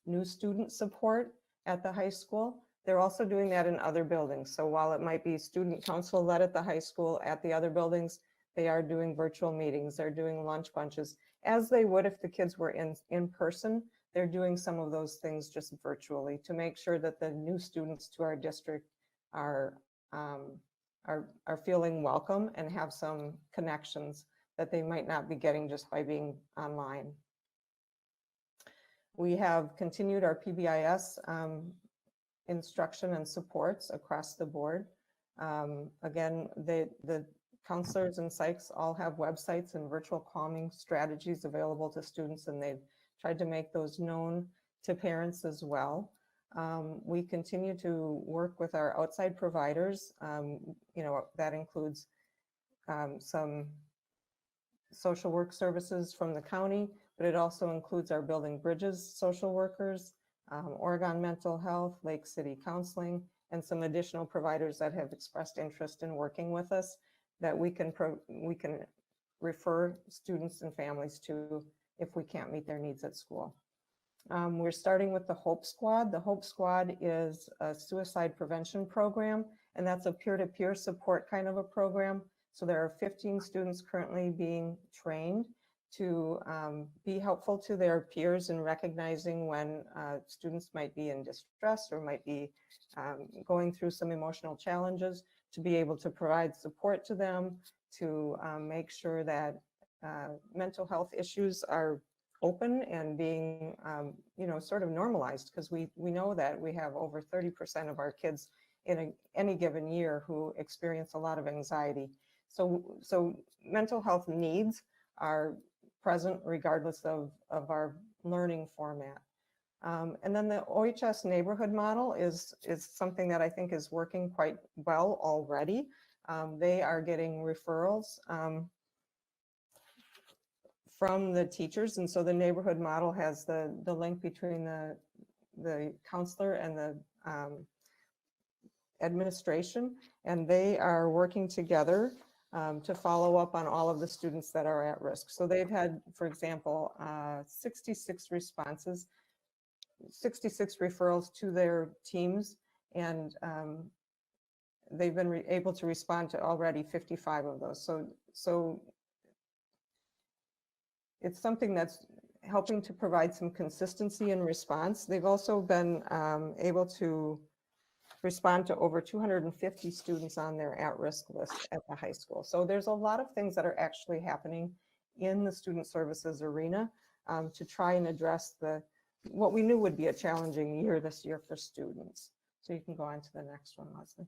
new student support at the high school. They're also doing that in other buildings. So while it might be student council led at the high school, at the other buildings, they are doing virtual meetings, they're doing lunch bunches, as they would if the kids were in person. They're doing some of those things just virtually to make sure that the new students to our district are feeling welcome and have some connections that they might not be getting just by being online. We have continued our PBIS instruction and supports across the board. Again, the counselors and psychs all have websites and virtual calming strategies available to students, and they've tried to make those known to parents as well. We continue to work with our outside providers. That includes some social work services from the county, but it also includes our Building Bridges social workers, Oregon Mental Health, Lake City Counseling, and some additional providers that have expressed interest in working with us that we can refer students and families to if we can't meet their needs at school. We're starting with the Hope Squad. The Hope Squad is a suicide prevention program, and that's a peer-to-peer support kind of a program. So there are 15 students currently being trained to be helpful to their peers in recognizing when students might be in distress or might be going through some emotional challenges, to be able to provide support to them, to make sure that mental health issues are open and being sort of normalized, because we know that we have over 30% of our kids in any given year who experience a lot of anxiety. So mental health needs are present regardless of our learning format. And then the OHS neighborhood model is something that I think is working quite well already. They are getting referrals from the teachers. And so the neighborhood model has the link between the counselor and the administration, and they are working together to follow up on all of the students that are at risk. So they've had, for example, 66 responses, 66 referrals to their teams, and they've been able to respond to already 55 of those. So it's something that's helping to provide some consistency in response. They've also been able to respond to over 250 students on their at-risk list at the high school. So there's a lot of things that are actually happening in the student services arena to try and address what we knew would be a challenging year this year for students. So you can go on to the next one, Leslie.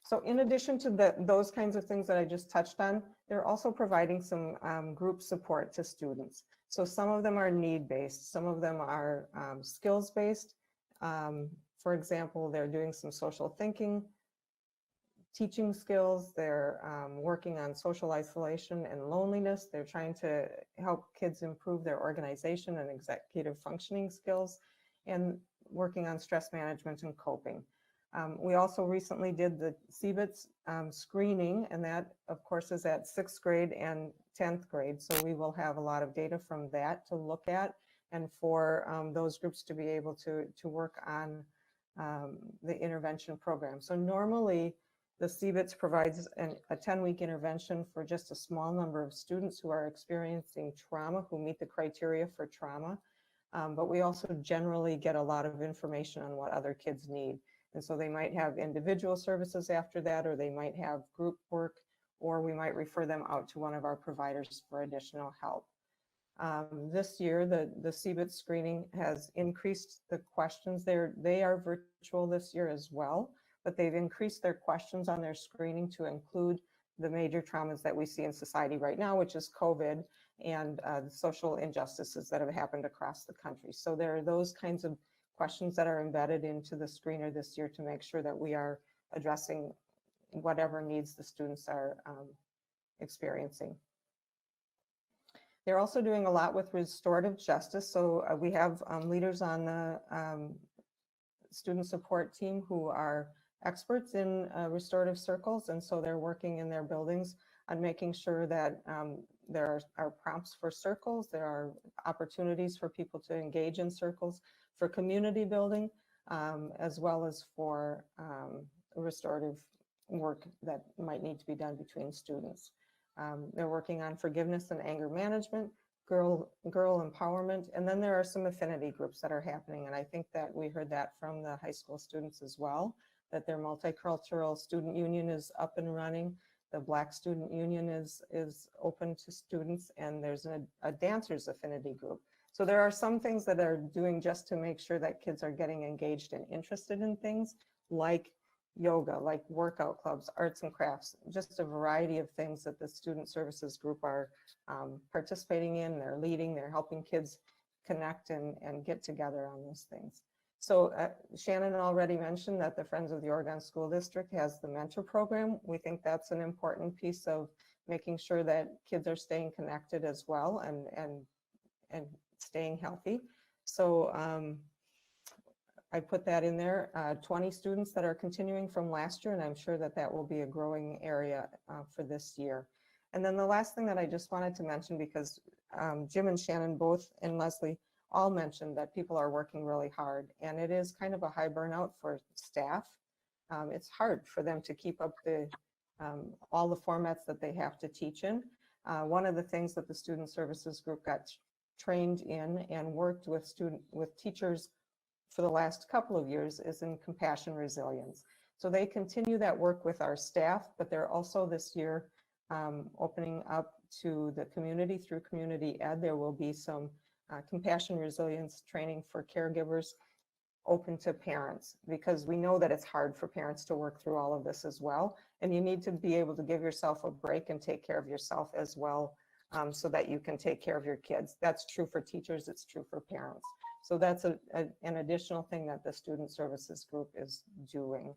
So in addition to those kinds of things that I just touched on, they're also providing some group support to students. So some of them are need-based, some of them are skills-based. For example, they're doing some social thinking, teaching skills. They're working on social isolation and loneliness. They're trying to help kids improve their organization and executive functioning skills, and working on stress management and coping. We also recently did the CBITS screening, and that, of course, is at 6th grade and 10th grade. So we will have a lot of data from that to look at, and for those groups to be able to work on the intervention program. So normally the CBITS provides a 10-week intervention for just a small number of students who are experiencing trauma, who meet the criteria for trauma. But we also generally get a lot of information on what other kids need. And so they might have individual services after that, or they might have group work, or we might refer them out to one of our providers for additional help. This year, the CBIT screening has increased the questions. They are virtual this year as well, but they've increased their questions on their screening to include the major traumas that we see in society right now, which is COVID and the social injustices that have happened across the country. So there are those kinds of questions that are embedded into the screener this year to make sure that we are addressing whatever needs the students are experiencing. They're also doing a lot with restorative justice. So we have leaders on the student support team who are experts in restorative circles. And so they're working in their buildings on making sure that there are prompts for circles, there are opportunities for people to engage in circles, for community building, as well as for restorative work that might need to be done between students. They're working on forgiveness and anger management, girl empowerment, and then there are some affinity groups that are happening. And I think that we heard that from the high school students as well, that their multicultural student union is up and running. The Black Student Union is open to students, and there's a dancers affinity group. So there are some things that are doing just to make sure that kids are getting engaged and interested in things like yoga, like workout clubs, arts and crafts, just a variety of things that the student services group are participating in. They're leading, they're helping kids connect and get together on those things. So Shannon already mentioned that the Friends of the Oregon School District has the mentor program. We think that's an important piece of making sure that kids are staying connected as well and staying healthy. So I put that in there, 20 students that are continuing from last year, and I'm sure that that will be a growing area for this year. And then the last thing that I just wanted to mention, because Jim and Shannon both, and Leslie, all mentioned that people are working really hard, and it is kind of a high burnout for staff. It's hard for them to keep up all the formats that they have to teach in. One of the things that the Student Services Group got trained in and worked with teachers for the last couple of years is in compassion resilience. So they continue that work with our staff, but they're also this year opening up to the community through community ed. There will be some compassion resilience training for caregivers open to parents, because we know that it's hard for parents to work through all of this as well. And you need to be able to give yourself a break and take care of yourself as well, so that you can take care of your kids. That's true for teachers, it's true for parents. So that's an additional thing that the Student Services Group is doing.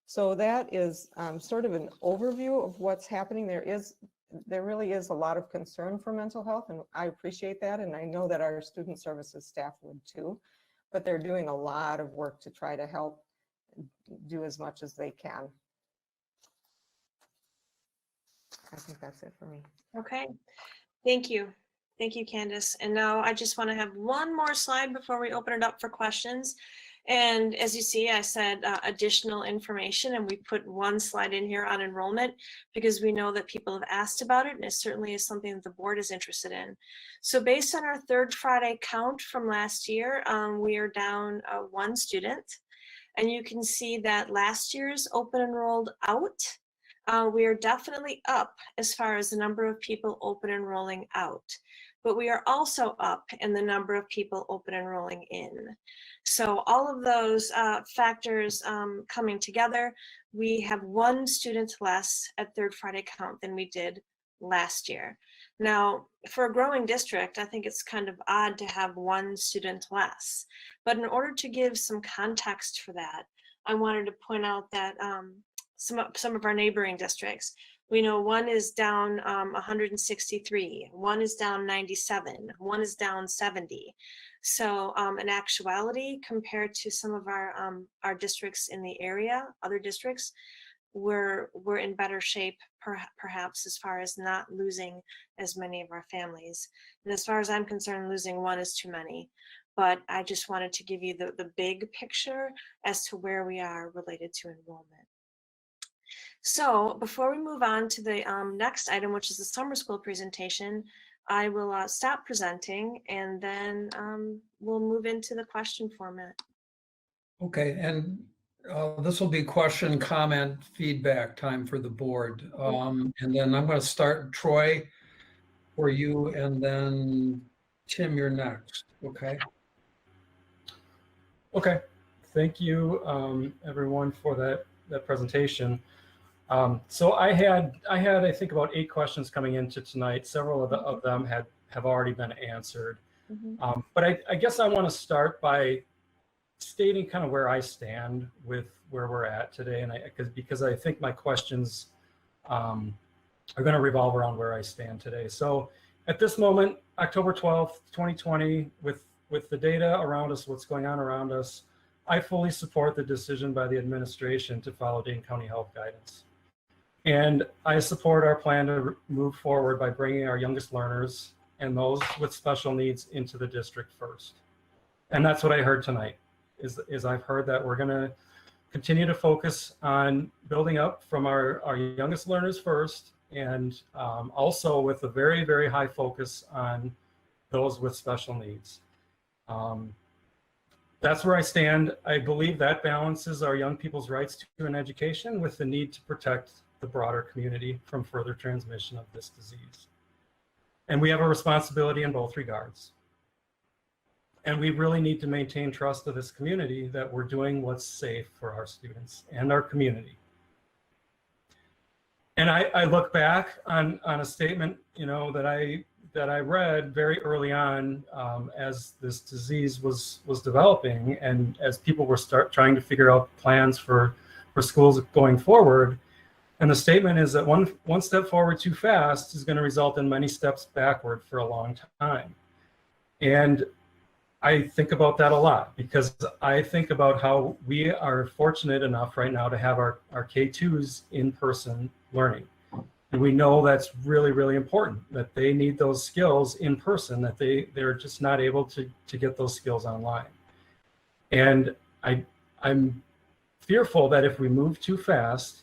So that is sort of an overview of what's happening. There really is a lot of concern for mental health, and I appreciate that, and I know that our student services staff would too, but they're doing a lot of work to try to help do as much as they can. I think that's it for me. Okay, thank you. Thank you, Candace. And now I just want to have one more slide before we open it up for questions. And as you see, I said additional information, and we put one slide in here on enrollment because we know that people have asked about it, and it certainly is something that the board is interested in. So based on our third Friday count from last year, we are down 1 student. And you can see that last year's open enrolled out, we are definitely up as far as the number of people open enrolling out, but we are also up in the number of people open enrolling in. So all of those factors coming together, we have 1 student less at third Friday count than we did last year. Now, for a growing district, I think it's kind of odd to have 1 student less, but in order to give some context for that, I wanted to point out that some of our neighboring districts, we know 1 is down 163, 1 is down 97, 1 is down 70. So in actuality, compared to some of our districts in the area, other districts, we're in better shape perhaps as far as not losing as many of our families. And as far as I'm concerned, losing 1 is too many. But I just wanted to give you the big picture as to where we are related to enrollment. So before we move on to the next item, which is the summer school presentation, I will stop presenting, and then we'll move into the question format. Okay, and this will be question, comment, feedback time for the board. And then I'm going to start, Troy, for you, and then Tim, you're next, okay? Okay, thank you, everyone, for that presentation. So I had I think about 8 questions coming into tonight. Several of them have already been answered. But I guess I want to start by stating kind of where I stand with where we're at today, and because I think my questions are going to revolve around where I stand today. So at this moment, October 12th, 2020, with the data around us, what's going on around us, I fully support the decision by the administration to follow Dane County Health guidance. And I support our plan to move forward by bringing our youngest learners and those with special needs into the district first. And that's what I heard tonight, is I've heard that we're going to continue to focus on building up from our youngest learners first, and also with a very, very high focus on those with special needs. That's where I stand. I believe that balances our young people's rights to an education with the need to protect the broader community from further transmission of this disease. And we have a responsibility in both regards. And we really need to maintain trust of this community that we're doing what's safe for our students and our community. And I look back on a statement, that I read very early on as this disease was developing, and as people were trying to figure out plans for schools going forward. And the statement is that one step forward too fast is going to result in many steps backward for a long time. And I think about that a lot, because I think about how we are fortunate enough right now to have our K2s in person learning. And we know that's really, really important, that they need those skills in person, that they're just not able to get those skills online. And I'm fearful that if we move too fast,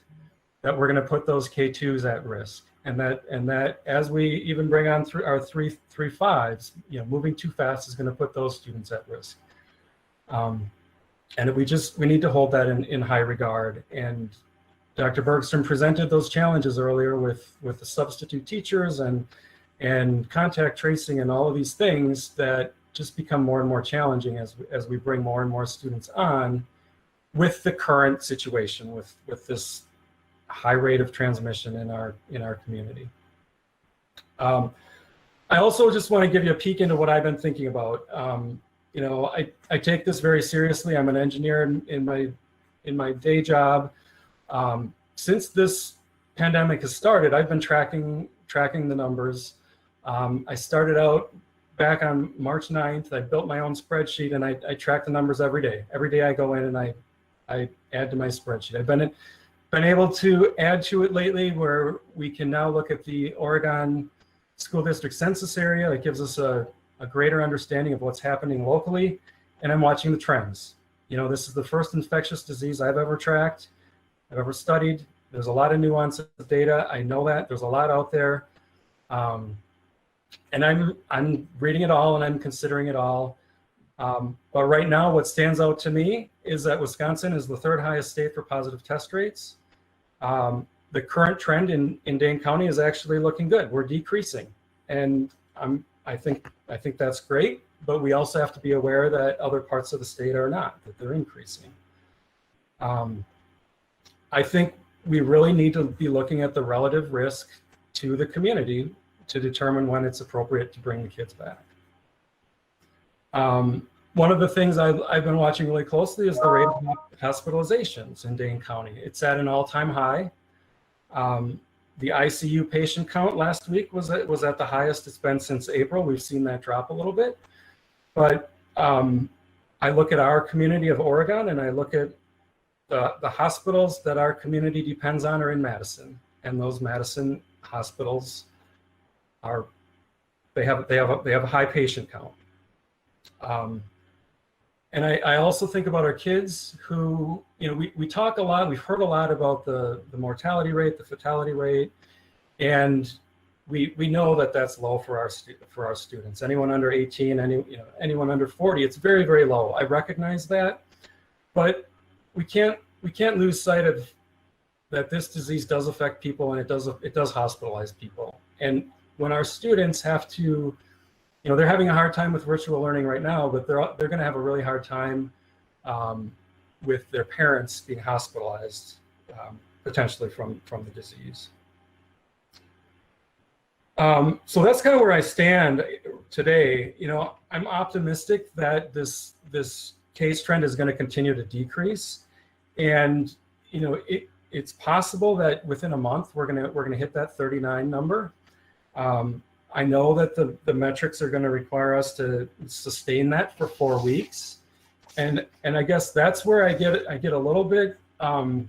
that we're going to put those K2s at risk. And that as we even bring on our three fives, moving too fast is going to put those students at risk. And we need to hold that in high regard. And Dr. Bergstrom presented those challenges earlier with the substitute teachers and contact tracing and all of these things that just become more and more challenging as we bring more and more students on with the current situation, with this high rate of transmission in our community. I also just want to give you a peek into what I've been thinking about. you know, I take this very seriously. I'm an engineer in my day job. Since this pandemic has started, I've been tracking the numbers. I started out back on March 9th. I built my own spreadsheet, and I track the numbers every day. Every day I go in and I add to my spreadsheet. I've been able to add to it lately, where we can now look at the Oregon school district census area. It gives us a greater understanding of what's happening locally, and I'm watching the trends. You know, this is the first infectious disease I've ever tracked, I've ever studied. There's a lot of nuance of data. I know that there's a lot out there, and I'm reading it all and I'm considering it all. But right now, what stands out to me is that Wisconsin is the third highest state for positive test rates. The current trend in Dane County is actually looking good. We're decreasing, and I think that's great. But we also have to be aware that other parts of the state are not, that they're increasing. I think we really need to be looking at the relative risk to the community to determine when it's appropriate to bring the kids back. One of the things I've been watching really closely is the rate of hospitalizations in Dane County. It's at an all-time high. The ICU patient count last week was at the highest it's been since April. We've seen that drop a little bit. But I look at our community of Oregon, and I look at the hospitals that our community depends on are in Madison, and those Madison hospitals they have a high patient count. And I also think about our kids who, you know, we talk a lot, we've heard a lot about the mortality rate, the fatality rate, and we know that that's low for our students. Anyone under 18, anyone under 40, it's very, very low. I recognize that, but we can't lose sight of that this disease does affect people, and it does hospitalize people. And when our students have to, you know, they're having a hard time with virtual learning right now, but they're going to have a really hard time with their parents being hospitalized, potentially from the disease. So that's kind of where I stand today. You know, I'm optimistic that this case trend is going to continue to decrease, and you know, it's possible that within a month we're gonna hit that 39 number. I know that the metrics are going to require us to sustain that for 4 weeks, and I guess that's where I get a little bit. I'm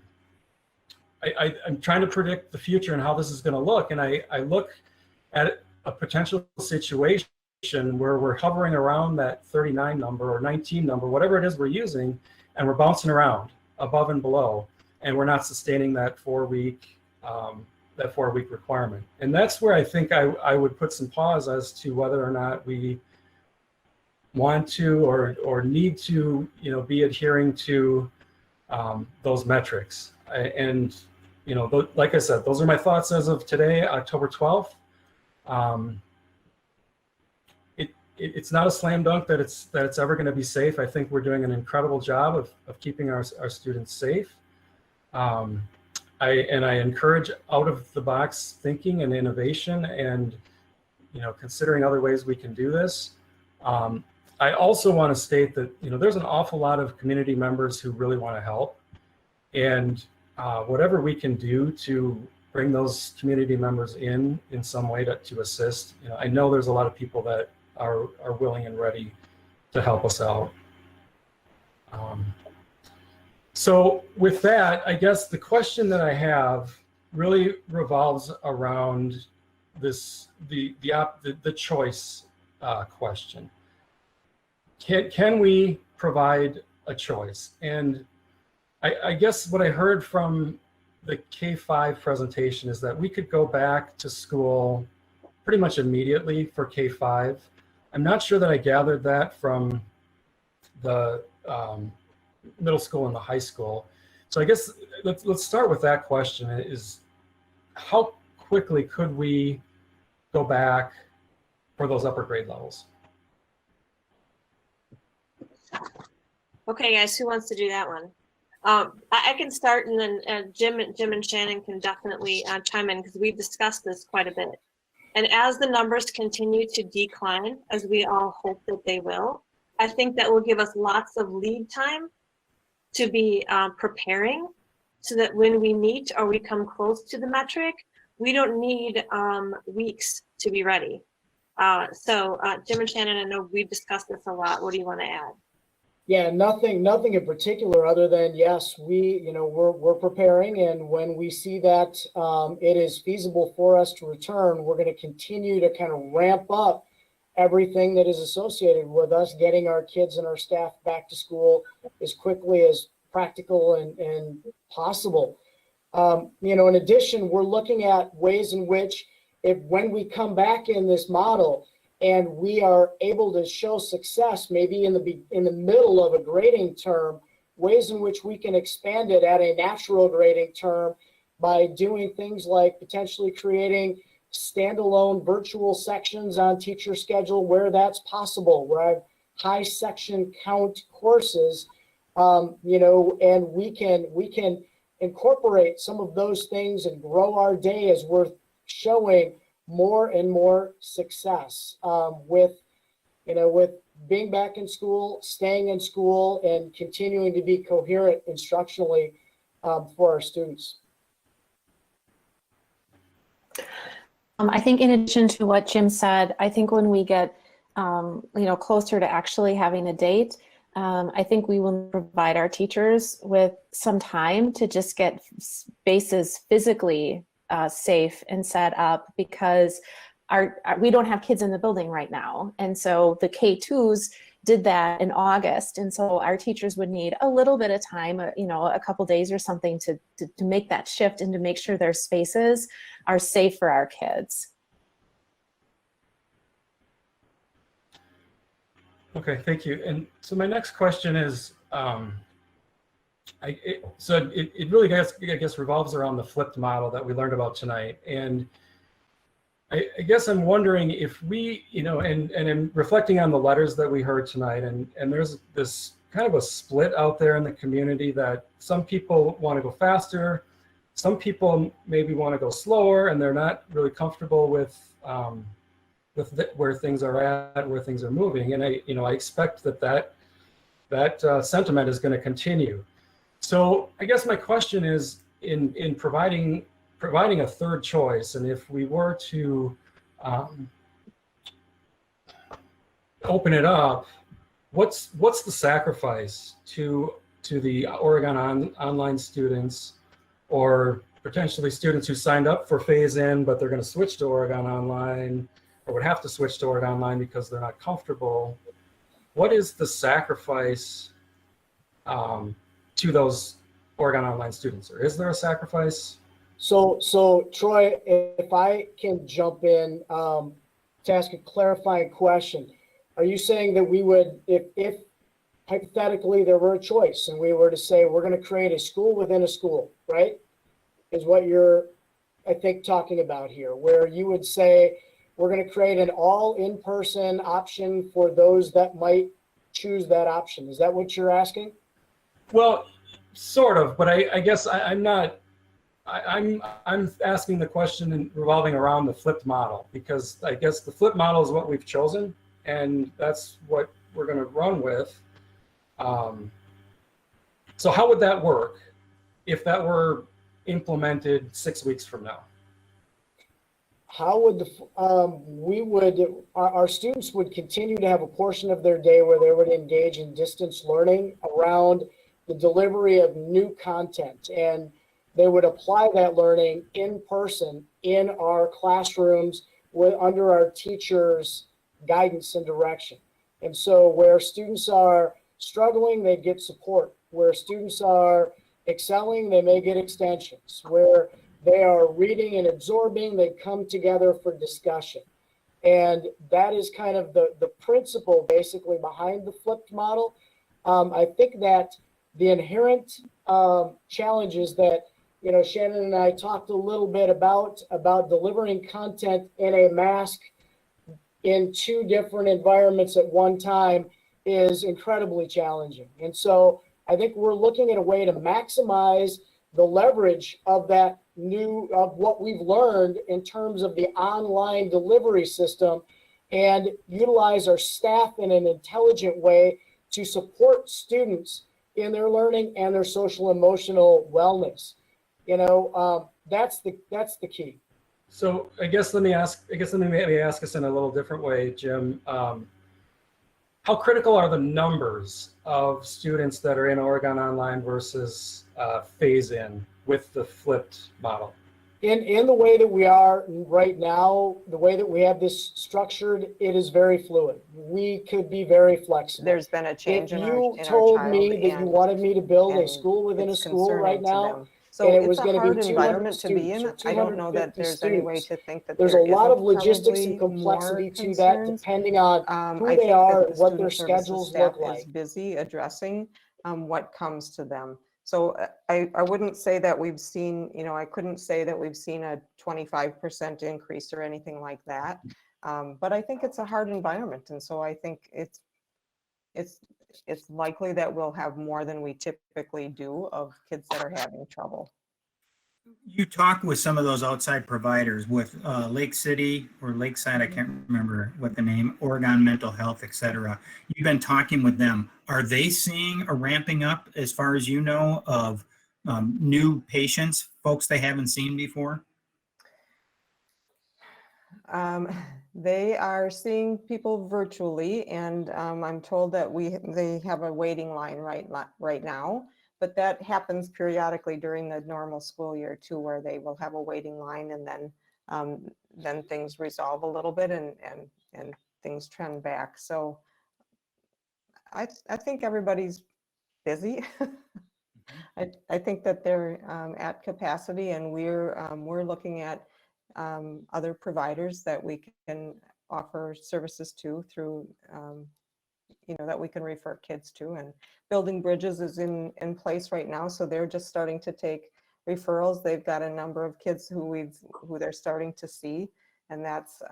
trying to predict the future and how this is going to look, and I look at a potential situation where we're hovering around that 39 number or 19 number, whatever it is we're using, and we're bouncing around above and below, and we're not sustaining that 4 week. That 4 week requirement. And that's where I think I would put some pause as to whether or not we want to or need to, you know, be adhering to those metrics. And, you know, like I said, those are my thoughts as of today, October 12th. It's not a slam dunk that it's ever going to be safe. I think we're doing an incredible job of keeping our students safe. I encourage out of the box thinking and innovation, and you know, considering other ways we can do this. I also want to state that, you know, there's an awful lot of community members who really want to help, and whatever we can do to bring those community members in some way to assist. You know, I know there's a lot of people that are willing and ready to help us out. So with that, I guess the question that I have really revolves around the choice question. Can we provide a choice? And I guess what I heard from the K-5 presentation is that we could go back to school pretty much immediately for K-5. I'm not sure that I gathered that from the middle school and the high school. So I guess let's start with that question: is how quickly could we go back for those upper grade levels? Okay, guys, who wants to do that one? I can start, and then Jim and Shannon can definitely chime in, because we've discussed this quite a bit. And as the numbers continue to decline, as we all hope that they will, I think that will give us lots of lead time to be preparing, so that when we meet or we come close to the metric, we don't need weeks to be ready. So Jim and Shannon, I know we've discussed this a lot. What do you want to add? Yeah, nothing in particular other than, yes, we're preparing, and when we see that it is feasible for us to return, we're going to continue to kind of ramp up everything that is associated with us getting our kids and our staff back to school as quickly as practical and possible. In addition, we're looking at ways in which when we come back in this model and we are able to show success, maybe in the middle of a grading term, ways in which we can expand it at a natural grading term by doing things like potentially creating standalone virtual sections on teacher schedule where that's possible, where I have high section count courses, and we can incorporate some of those things and grow our day as we're showing more and more success with being back in school, staying in school, and continuing to be coherent instructionally for our students. I think in addition to what Jim said, I think when we get closer to actually having a date, I think we will provide our teachers with some time to just get spaces physically safe and set up, because we don't have kids in the building right now. And so the K2s did that in August. And so our teachers would need a little bit of time, a couple days or something to make that shift and to make sure their spaces are safe for our kids. Okay, thank you. And so my next question is, it really, I guess, revolves around the flipped model that we learned about tonight. And I guess I'm wondering if we, and in reflecting on the letters that we heard tonight, and there's this kind of a split out there in the community that some people want to go faster, some people maybe want to go slower, and they're not really comfortable with where things are at, where things are moving. And I expect that sentiment is going to continue. So I guess my question is, in providing a third choice, and if we were to open it up, what's the sacrifice to the Oregon online students, or potentially students who signed up for phase-in but they're going to switch to Oregon Online, or would have to switch to Oregon Online because they're not comfortable? What is the sacrifice to those Oregon Online students, or is there a sacrifice? So Troy, if I can jump in to ask a clarifying question, are you saying that we would, if hypothetically there were a choice and we were to say we're going to create a school within a school, right? Is what you're, I think, talking about here, where you would say we're going to create an all in-person option for those that might choose that option. Is that what you're asking? Well, sort of, but I guess I'm not. I'm asking the question revolving around the flipped model, because I guess the flipped model is what we've chosen, and that's what we're going to run with. So how would that work if that were implemented 6 weeks from now? How would our students would continue to have a portion of their day where they would engage in distance learning around the delivery of new content, and they would apply that learning in person in our classrooms under our teachers' guidance and direction. And so where students are struggling, they get support. Where students are excelling, they may get extensions. Where they are reading and absorbing, they come together for discussion. And that is kind of the principle basically behind the flipped model. I think that the inherent challenges that Shannon and I talked a little bit about delivering content in a mask in two different environments at one time is incredibly challenging. And so I think we're looking at a way to maximize the leverage of what we've learned in terms of the online delivery system, and utilize our staff in an intelligent way to support students in their learning and their social emotional wellness. That's the key. So I guess let me maybe ask us in a little different way, Jim. How critical are the numbers of students that are in Oregon Online versus phase in with the flipped model? In the way that we are right now, the way that we have this structured, it is very fluid. We could be very flexible. There's been a change If in you our told me child that you and- wanted me to build a and school within a it's school right concerning to now, them. So and it it's was a going to hard be 200 environment to be in. students or I don't know that 250 there's any way students, to think that there's a there lot isn't of logistics and probably complexity more to that, concerns. depending on who I they think are, that the what their student services schedules staff look like. is busy addressing what comes to them. So I wouldn't say that we've seen, I couldn't say that we've seen a 25% increase or anything like that. But I think it's a hard environment. And so I think it's likely that we'll have more than we typically do of kids that are having trouble. You talk with some of those outside providers with Lake City or Lakeside, I can't remember what the name, Oregon Mental Health, et cetera. You've been talking with them. Are they seeing a ramping up, as far as you know, of new patients, folks they haven't seen before? They are seeing people virtually, and I'm told that they have a waiting line right now. But that happens periodically during the normal school year too, where they will have a waiting line, and then things resolve a little bit and things trend back. So I think everybody's busy. I think that they're at capacity, and we're looking at other providers that we can offer services to through that we can refer kids to, and Building Bridges is in place right now. So they're just starting to take referrals. They've got a number of kids who they're starting to see. And that's,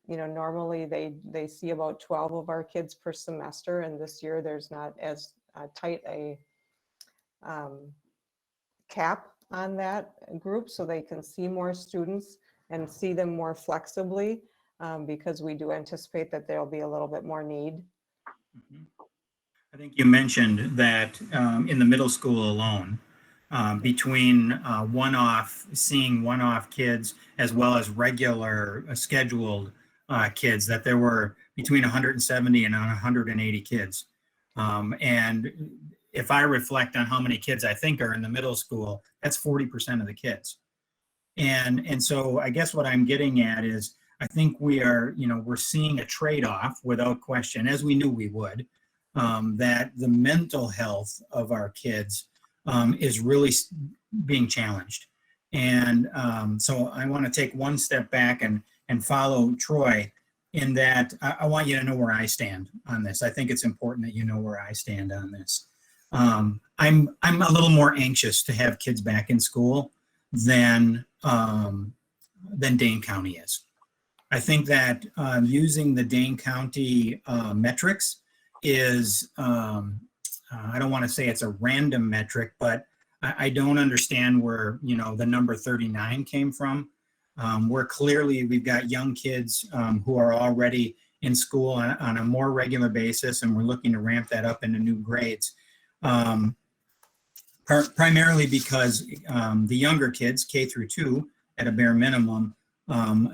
normally they see about 12 of our kids per semester. And this year there's not as tight a cap on that group. So they can see more students and see them more flexibly because we do anticipate that there'll be a little bit more need. I think you mentioned that in the middle school alone, between seeing one-off kids as well as regular scheduled kids, that there were between 170 and 180 kids. And if I reflect on how many kids I think are in the middle school, that's 40% of the kids. And so I guess what I'm getting at is, I think we're seeing a trade-off without question, as we knew we would, that the mental health of our kids is really being challenged. And so I want to take one step back and follow Troy in that I want you to know where I stand on this. I think it's important that you know where I stand on this. I'm a little more anxious to have kids back in school than Dane County is. I think that using the Dane County metrics is, I don't want to say it's a random metric, but I don't understand where, the number 39 came from. Where clearly we've got young kids who are already in school on a more regular basis, and we're looking to ramp that up into new grades. Primarily because the younger kids, K through 2, at a bare minimum,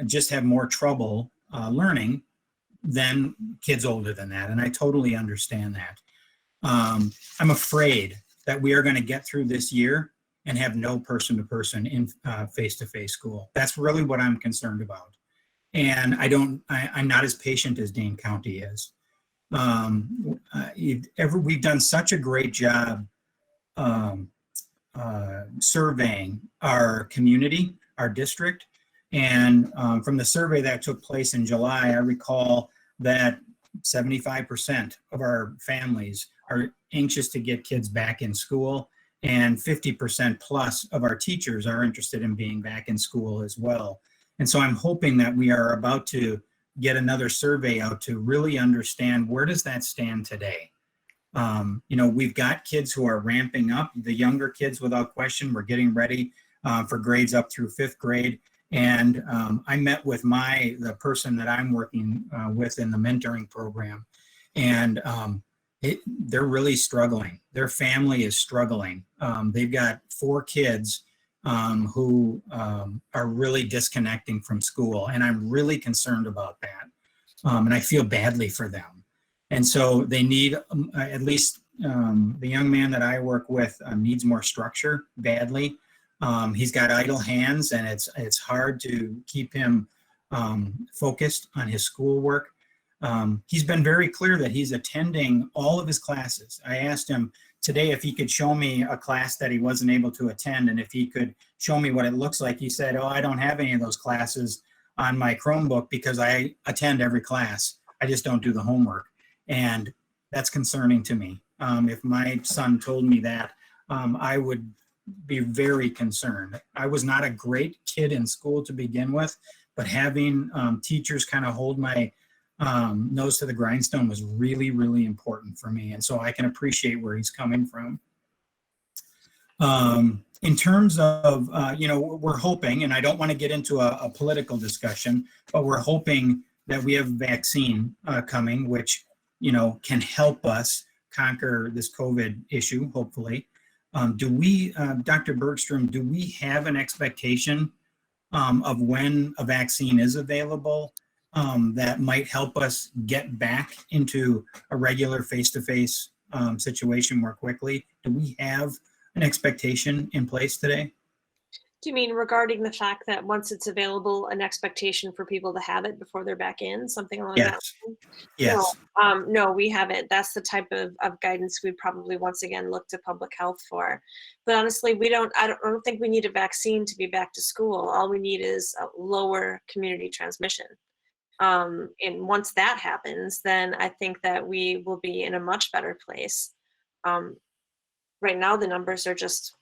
just have more trouble learning than kids older than that. And I totally understand that. I'm afraid that we are going to get through this year and have no person-to-person in face-to-face school. That's really what I'm concerned about. And I'm not as patient as Dane County is. We've done such a great job surveying our community, our district. And from the survey that took place in July, I recall that 75% of our families are anxious to get kids back in school, and 50% plus of our teachers are interested in being back in school as well. And so I'm hoping that we are about to get another survey out to really understand, where does that stand today? We've got kids who are ramping up, the younger kids without question. We're getting ready for grades up through 5th grade. And I met with the person that I'm working with in the mentoring program, and they're really struggling. Their family is struggling. They've got 4 kids who are really disconnecting from school, and I'm really concerned about that. And I feel badly for them. And so they need, at least the young man that I work with needs more structure badly. He's got idle hands, and it's hard to keep him focused on his schoolwork. He's been very clear that he's attending all of his classes. I asked him today if he could show me a class that he wasn't able to attend, and if he could show me what it looks like. He said, "Oh, I don't have any of those classes on my Chromebook because I attend every class. I just don't do the homework." And that's concerning to me. If my son told me that, I would be very concerned. I was not a great kid in school to begin with, but having teachers kind of hold my nose to the grindstone was really, really important for me. And so I can appreciate where he's coming from. In terms of, we're hoping, and I don't want to get into a political discussion, but we're hoping that we have a vaccine coming, which, can help us conquer this COVID issue, hopefully. Do we, Dr. Bergstrom, do we have an expectation of when a vaccine is available that might help us get back into a regular face-to-face situation more quickly? Do we have an expectation in place today? Do you mean regarding the fact that once it's available, an expectation for people to have it before they're back in, something along that line? Yes. No, we haven't. That's the type of guidance we'd probably once again look to public health for. But honestly, I don't think we need a vaccine to be back to school. All we need is a lower community transmission. And once that happens, then I think that we will be in a much better place. Right now, the numbers are just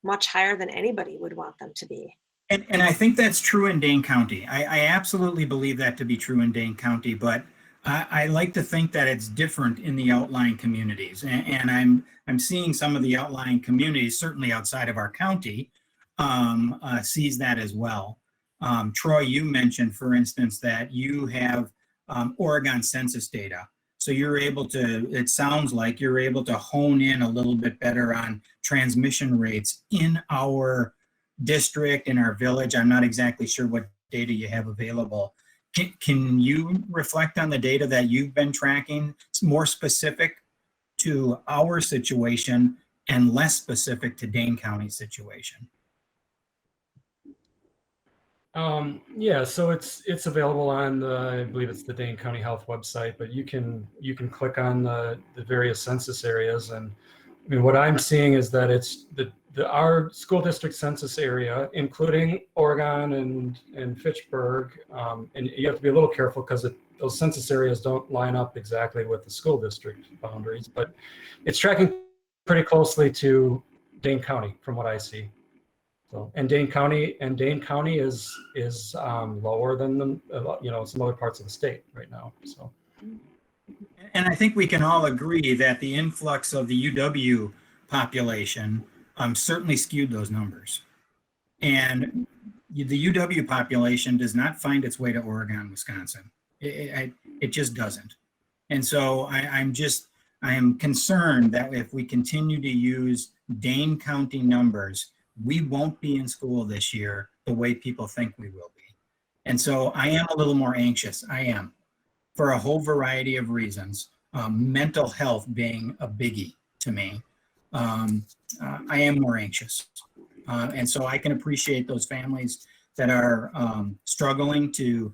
much higher than anybody would want them to be. And I think that's true in Dane County. I absolutely believe that to be true in Dane County, but I like to think that it's different in the outlying communities. And I'm seeing some of the outlying communities, certainly outside of our county, sees that as well. Troy, you mentioned, for instance, that you have Oregon census data. So you're able to, it sounds like you're able to hone in a little bit better on transmission rates in our district, in our village. I'm not exactly sure what data you have available. Can you reflect on the data that you've been tracking? It's more specific to our situation and less specific to Dane County situation. Yeah, so it's available on I believe it's the Dane County Health website, but you can click on the various census areas, and I mean what I'm seeing is that it's our school district census area, including Oregon and Fitchburg, and you have to be a little careful because those census areas don't line up exactly with the school district boundaries, but it's tracking pretty closely to Dane County from what I see. So, and Dane County is lower than some other parts of the state right now. So, and I think we can all agree that the influx of the UW population certainly skewed those numbers. And the UW population does not find its way to Oregon, Wisconsin. It just doesn't. And so I am concerned that if we continue to use Dane County numbers, we won't be in school this year the way people think we will be. And so I am a little more anxious. I am, for a whole variety of reasons, mental health being a biggie to me. I am more anxious. And so I can appreciate those families that are struggling to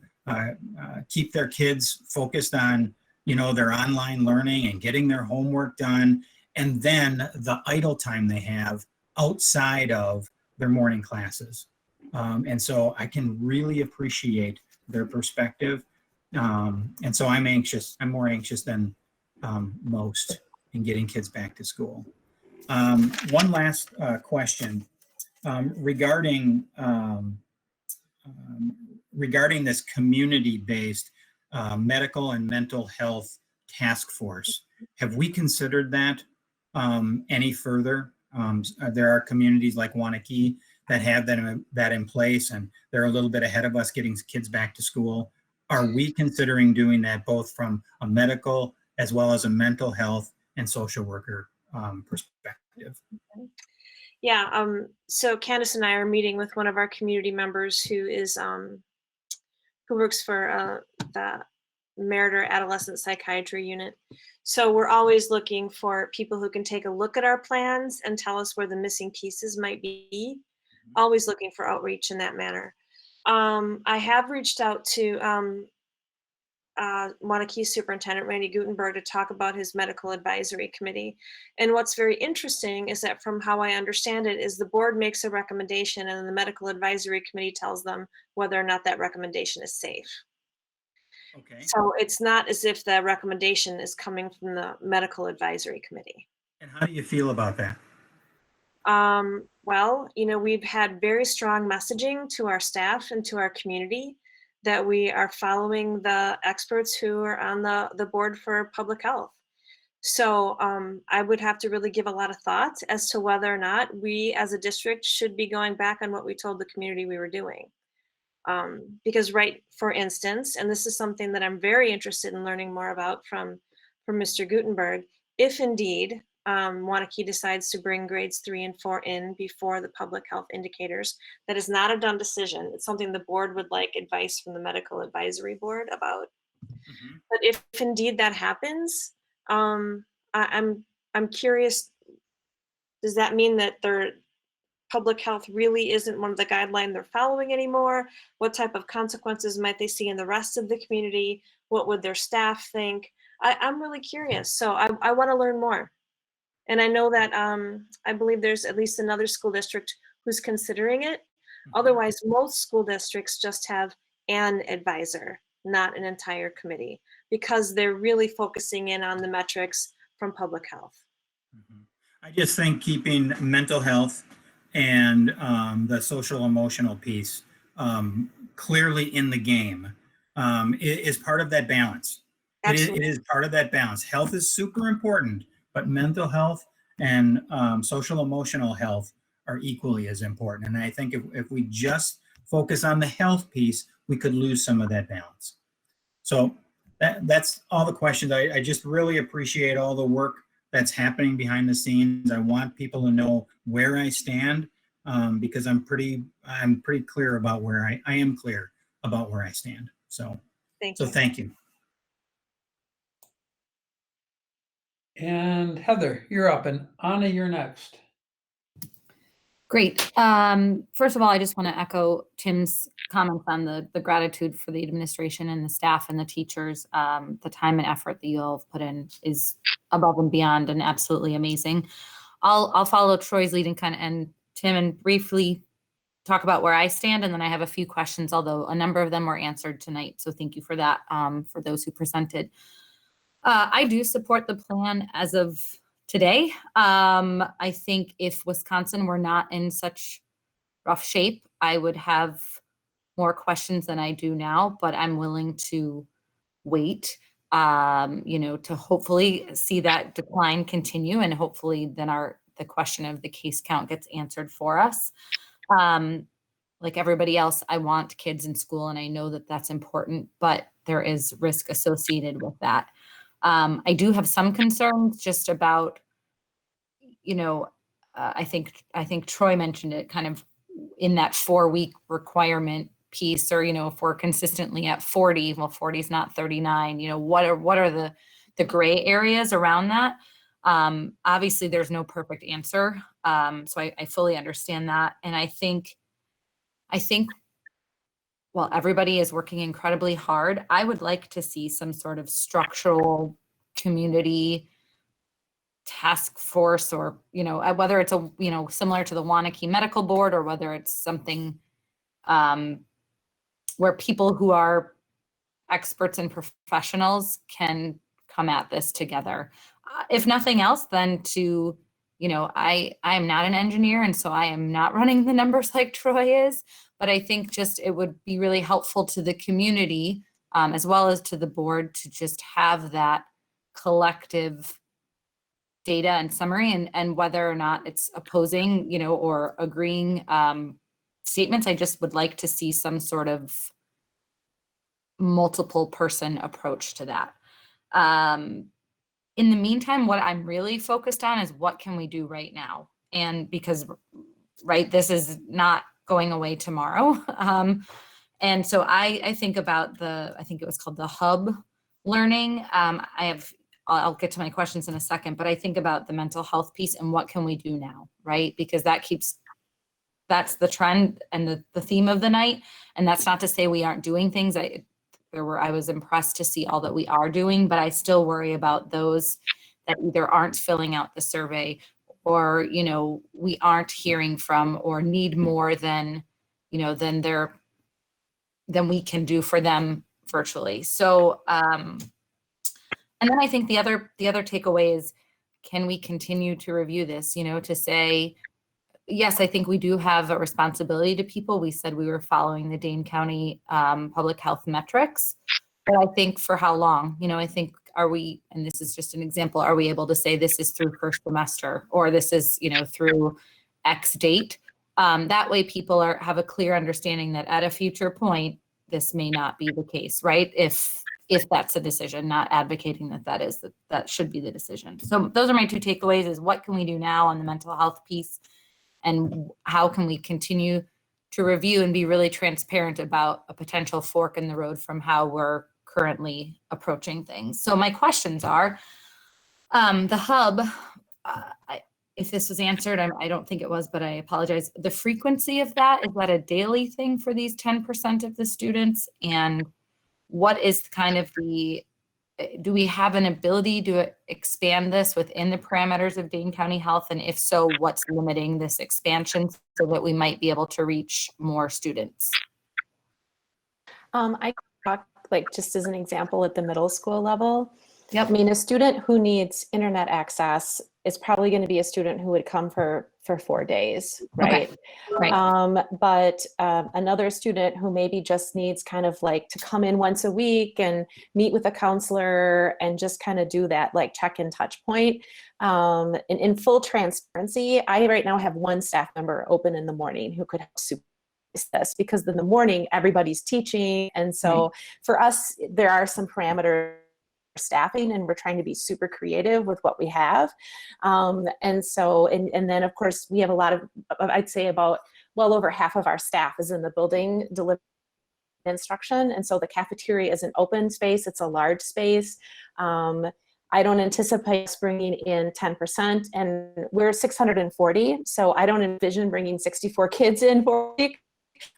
keep their kids focused on, their online learning and getting their homework done, and then the idle time they have outside of their morning classes. And so I can really appreciate their perspective. And so I'm anxious. I'm more anxious than most in getting kids back to school. One last question regarding this community-based medical and mental health task force. Have we considered that any further? There are communities like Wanakee that have that in place, and they're a little bit ahead of us getting kids back to school. Are we considering doing that both from a medical as well as a mental health and social worker perspective? Yeah, so Candace and I are meeting with one of our community members who is who works for the Meriter Adolescent Psychiatry Unit. So we're always looking for people who can take a look at our plans and tell us where the missing pieces might be. Always looking for outreach in that manner. I have reached out to Wanakee Superintendent Randy Gutenberg to talk about his medical advisory committee. And what's very interesting is that from how I understand it is the board makes a recommendation and the medical advisory committee tells them whether or not that recommendation is safe. Okay. So it's not as if the recommendation is coming from the medical advisory committee. And how do you feel about that? Well, we've had very strong messaging to our staff and to our community that we are following the experts who are on the board for public health. So I would have to really give a lot of thought as to whether or not we as a district should be going back on what we told the community we were doing. Because for instance, and this is something that I'm very interested in learning more about from Mr. Gutenberg, if indeed Wanakee decides to bring grades 3 and 4 in before the public health indicators, that is not a done decision. It's something the board would like advice from the medical advisory board about. Mm-hmm. But if indeed that happens, I'm curious, does that mean that their public health really isn't one of the guidelines they're following anymore? What type of consequences might they see in the rest of the community? What would their staff think? I'm really curious. So I want to learn more. And I know that I believe there's at least another school district who's considering it. Mm-hmm. Otherwise, most school districts just have an advisor, not an entire committee, because they're really focusing in on the metrics from public health. Mm-hmm. I just think keeping mental health and the social emotional piece clearly in the game is part of that balance. It is part of that balance. Health is super important, but mental health and social emotional health are equally as important. And I think if we just focus on the health piece, we could lose some of that balance. So that's all the questions. I just really appreciate all the work that's happening behind the scenes. I want people to know where I stand because I'm pretty clear about where I am clear about where I stand. So thank you. And Heather, you're up, and Anna, you're next. Great. First of all, I just want to echo Tim's comments on the gratitude for the administration and the staff and the teachers. The time and effort that you all have put in is above and beyond and absolutely amazing. I'll follow Troy's lead and kind of end Tim and briefly talk about where I stand, and then I have a few questions, although a number of them were answered tonight. So thank you for that, for those who presented. I do support the plan as of today. I think if Wisconsin were not in such rough shape, I would have more questions than I do now, but I'm willing to wait, to hopefully see that decline continue, and hopefully then the question of the case count gets answered for us. Like everybody else, I want kids in school, and I know that that's important, but there is risk associated with that. I do have some concerns just about, I think Troy mentioned it kind of in that 4-week requirement piece, or, if we're consistently at 40, well, 40 is not 39, what are the gray areas around that? Obviously there's no perfect answer. So I fully understand that. And I think while everybody is working incredibly hard, I would like to see some sort of structural community task force, or, whether it's similar to the Wanakee Medical Board, or whether it's something where people who are experts and professionals can come at this together. If nothing else, then to, I am not an engineer, and so I am not running the numbers like Troy is, but I think just it would be really helpful to the community as well as to the board to just have that collective data and summary, and whether or not it's opposing, or agreeing statements. I just would like to see some sort of multiple person approach to that. In the meantime, what I'm really focused on is what can we do right now? And because, right, this is not going away tomorrow. And so I think about I think it was called the hub learning. I'll get to my questions in a second, but I think about the mental health piece and what can we do now, right? Because that's the trend and the theme of the night. And that's not to say we aren't doing things. I was impressed to see all that we are doing, but I still worry about those that either aren't filling out the survey or, we aren't hearing from or need more than we can do for them virtually. So, and then I think the other takeaway is, can we continue to review this, to say, yes, I think we do have a responsibility to people. We said we were following the Dane County public health metrics, but I think for how long? I think, and this is just an example, are we able to say this is through first semester, or this is, through X date? That way people have a clear understanding that at a future point, this may not be the case, right? If that's a decision, not advocating that should be the decision. So those are my two takeaways: is what can we do now on the mental health piece, and how can we continue to review and be really transparent about a potential fork in the road from how we're currently approaching things. So my questions are, the hub, if this was answered, I don't think it was, but I apologize. The frequency of that, is that a daily thing for these 10% of the students? And what is kind of do we have an ability to expand this within the parameters of Dane County Health? And if so, what's limiting this expansion so that we might be able to reach more students? I talk just as an example at the middle school level. Yep. I mean, a student who needs internet access is probably going to be a student who would come for 4 days, right? Okay. Right. But another student who maybe just needs kind of to come in once a week and meet with a counselor and just kind of do that check-in touch point. In full transparency, I right now have one staff member open in the morning who could help supervise this, because in the morning everybody's teaching, and so for us there are some parameters staffing, and we're trying to be super creative with what we have. And then of course we have a lot of, I'd say about well over half of our staff is in the building delivering instruction. And so the cafeteria is an open space. It's a large space. I don't anticipate us bringing in 10%, and we're 640. So I don't envision bringing 64 kids in for a week.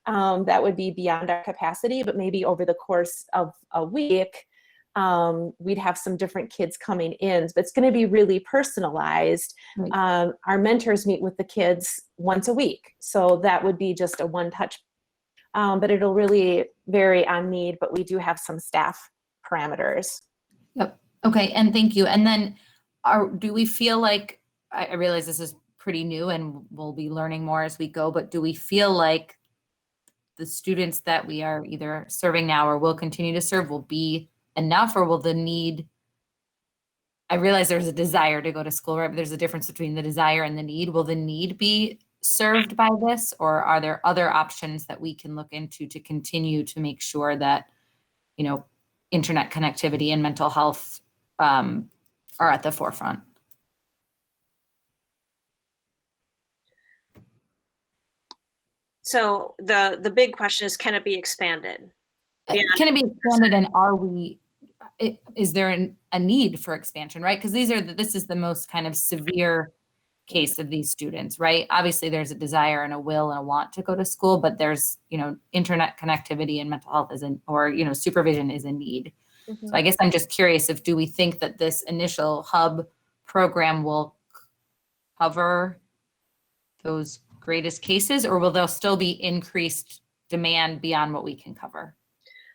That would be beyond our capacity, but maybe over the course of a week, we'd have some different kids coming in, but it's going to be really personalized. Right. Our mentors meet with the kids once a week. So that would be just a one touch, but it'll really vary on need, but we do have some staff parameters. Yep. Okay. And thank you. And then do we feel like, I realize this is pretty new and we'll be learning more as we go, but do we feel like the students that we are either serving now or will continue to serve will be enough, or will the need, I realize there's a desire to go to school, right? But there's a difference between the desire and the need. Will the need be served by this, or are there other options that we can look into to continue to make sure that, internet connectivity and mental health are at the forefront? So the big question is, can it be expanded? Can it be expanded, and is there a need for expansion, right? Because this is the most kind of severe case of these students, right? Obviously there's a desire and a will and a want to go to school, but there's, internet connectivity and mental health supervision is a need. Mm-hmm. So I guess I'm just curious, do we think that this initial hub program will cover those greatest cases, or will there still be increased demand beyond what we can cover?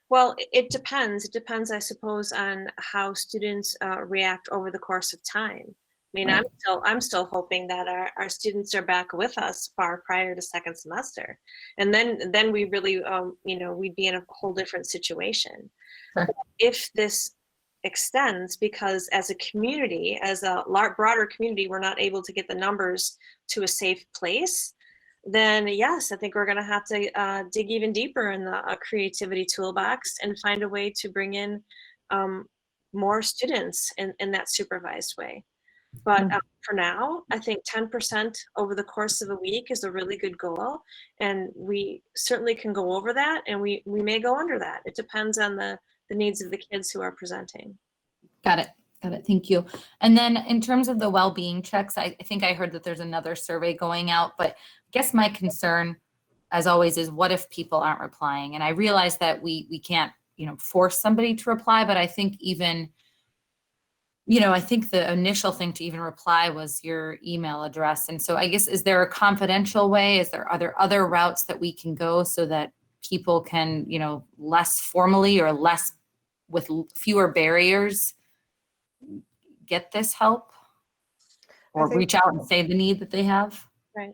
Well, it depends. It depends, I suppose, on how students react over the course of time. I mean, right. I'm still hoping that our students are back with us far prior to second semester, and then we really, we'd be in a whole different situation. Sure. If this extends, because as a community, as a broader community, we're not able to get the numbers to a safe place, then yes, I think we're going to have to dig even deeper in the creativity toolbox and find a way to bring in more students in that supervised way. But for now, I think 10% over the course of a week is a really good goal. And we certainly can go over that, and we may go under that. It depends on the needs of the kids who are presenting. Got it. Got it. Thank you. And then in terms of the well-being checks, I think I heard that there's another survey going out, but I guess my concern, as always, is what if people aren't replying? And I realize that we can't, force somebody to reply, but I think even, I think the initial thing to even reply was your email address. And so I guess, is there a confidential way? Are there other routes that we can go so that people can, less formally or less with fewer barriers get this help or reach out and say the need that they have? Right.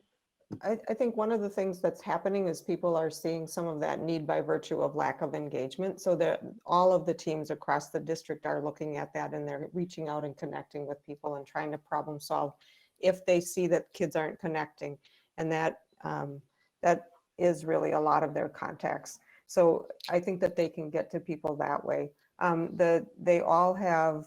I think one of the things that's happening is people are seeing some of that need by virtue of lack of engagement. So that all of the teams across the district are looking at that, and they're reaching out and connecting with people and trying to problem solve if they see that kids aren't connecting. And that is really a lot of their contacts. So I think that they can get to people that way. They all have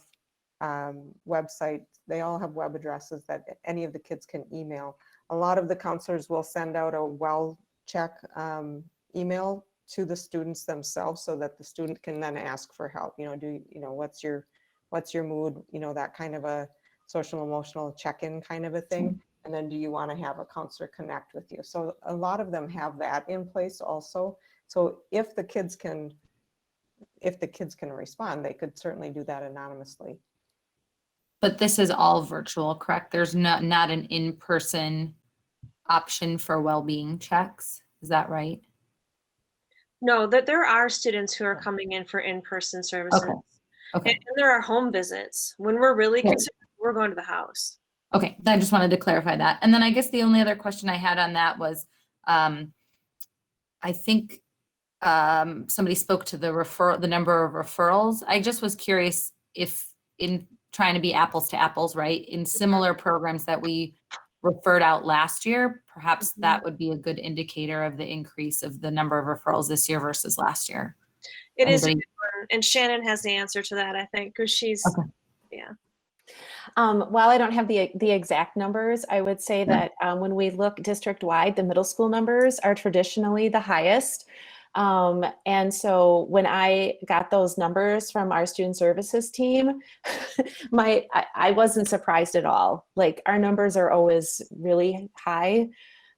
websites, they all have web addresses that any of the kids can email. A lot of the counselors will send out a well check email to the students themselves so that the student can then ask for help. What's your mood? That kind of a social emotional check-in kind of a thing. And then do you want to have a counselor connect with you? So a lot of them have that in place also. So if the kids can respond, they could certainly do that anonymously. But this is all virtual, correct? There's not an in-person option for well-being checks. Is that right? No, that there are students who are coming in for in-person services. Okay. And there are home visits. When we're really concerned, we're going to the house. Okay, I just wanted to clarify that. And then I guess the only other question I had on that was, I think somebody spoke to the number of referrals. I just was curious if, in trying to be apples to apples, right, in similar programs that we referred out last year, perhaps that would be a good indicator of the increase of the number of referrals this year versus last year. It is a good one. And Shannon has the answer to that, I think, because she's, yeah. While I don't have the exact numbers, I would say that when we look district-wide, the middle school numbers are traditionally the highest. And so when I got those numbers from our student services team, I wasn't surprised at all. Like, our numbers are always really high.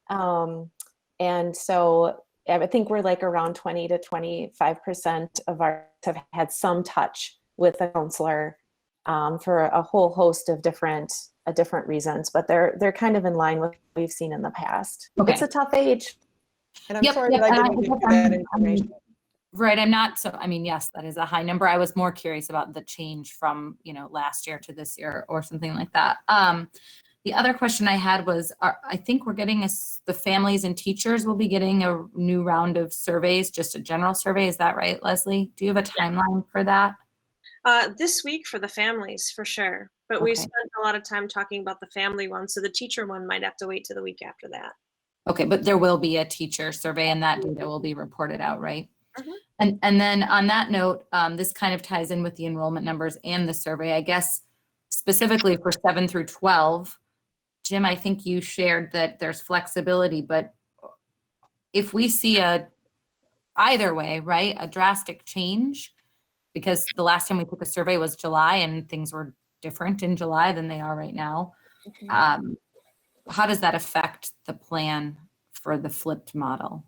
And so I think we're like around 20 to 25% of our have had some touch with a counselor for a whole host of different reasons, but they're kind of in line with what we've seen in the past. Okay. It's a tough age. And I'm sorry that I didn't get that information. Right, yes, that is a high number. I was more curious about the change from, last year to this year or something like that. The other question I had was, I think we're getting the families and teachers will be getting a new round of surveys, just a general survey. Is that right, Leslie? Do you have a timeline for that? This week for the families, for sure. But we spent a lot of time talking about the family one, so the teacher one might have to wait to the week after that. Okay, but there will be a teacher survey and that data will be reported out, right? And then on that note, this kind of ties in with the enrollment numbers and the survey, I guess, specifically for 7 through 12. Jim, I think you shared that there's flexibility, but if we see either way, right, a drastic change, because the last time we took a survey was July and things were different in July than they are right now. How does that affect the plan for the flipped model?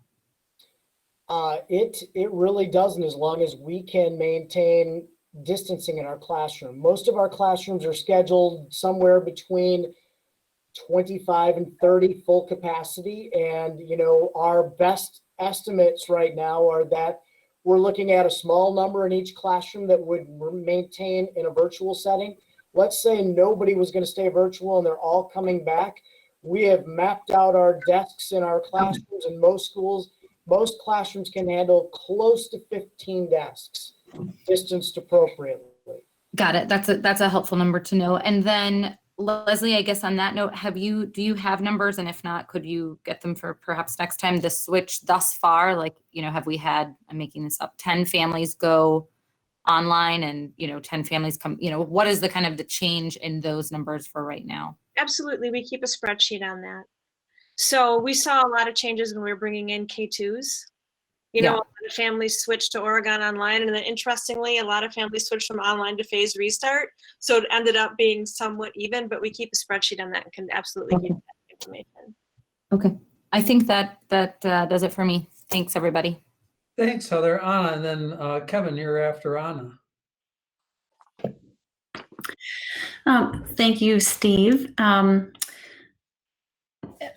It really doesn't, as long as we can maintain distancing in our classroom. Most of our classrooms are scheduled somewhere between 25 and 30 full capacity. And, our best estimates right now are that we're looking at a small number in each classroom that would maintain in a virtual setting. Let's say nobody was going to stay virtual and they're all coming back. We have mapped out our desks in our classrooms, and most classrooms can handle close to 15 desks, distanced appropriately. Got it. That's a helpful number to know. And then Leslie, I guess on that note, do you have numbers? And if not, could you get them for perhaps next time? The switch thus far, like, have we had, I'm making this up, 10 families go online and, 10 families come, what is the kind of the change in those numbers for right now? Absolutely. We keep a spreadsheet on that. So we saw a lot of changes when we were bringing in K2s. A lot of families switched to Oregon Online, and then interestingly, a lot of families switched from online to phased restart. So it ended up being somewhat even, but we keep a spreadsheet on that and can absolutely give that information. Okay. I think that does it for me. Thanks, everybody. Thanks, Heather. Anna, and then Kevin, you're after Anna. Thank you, Steve.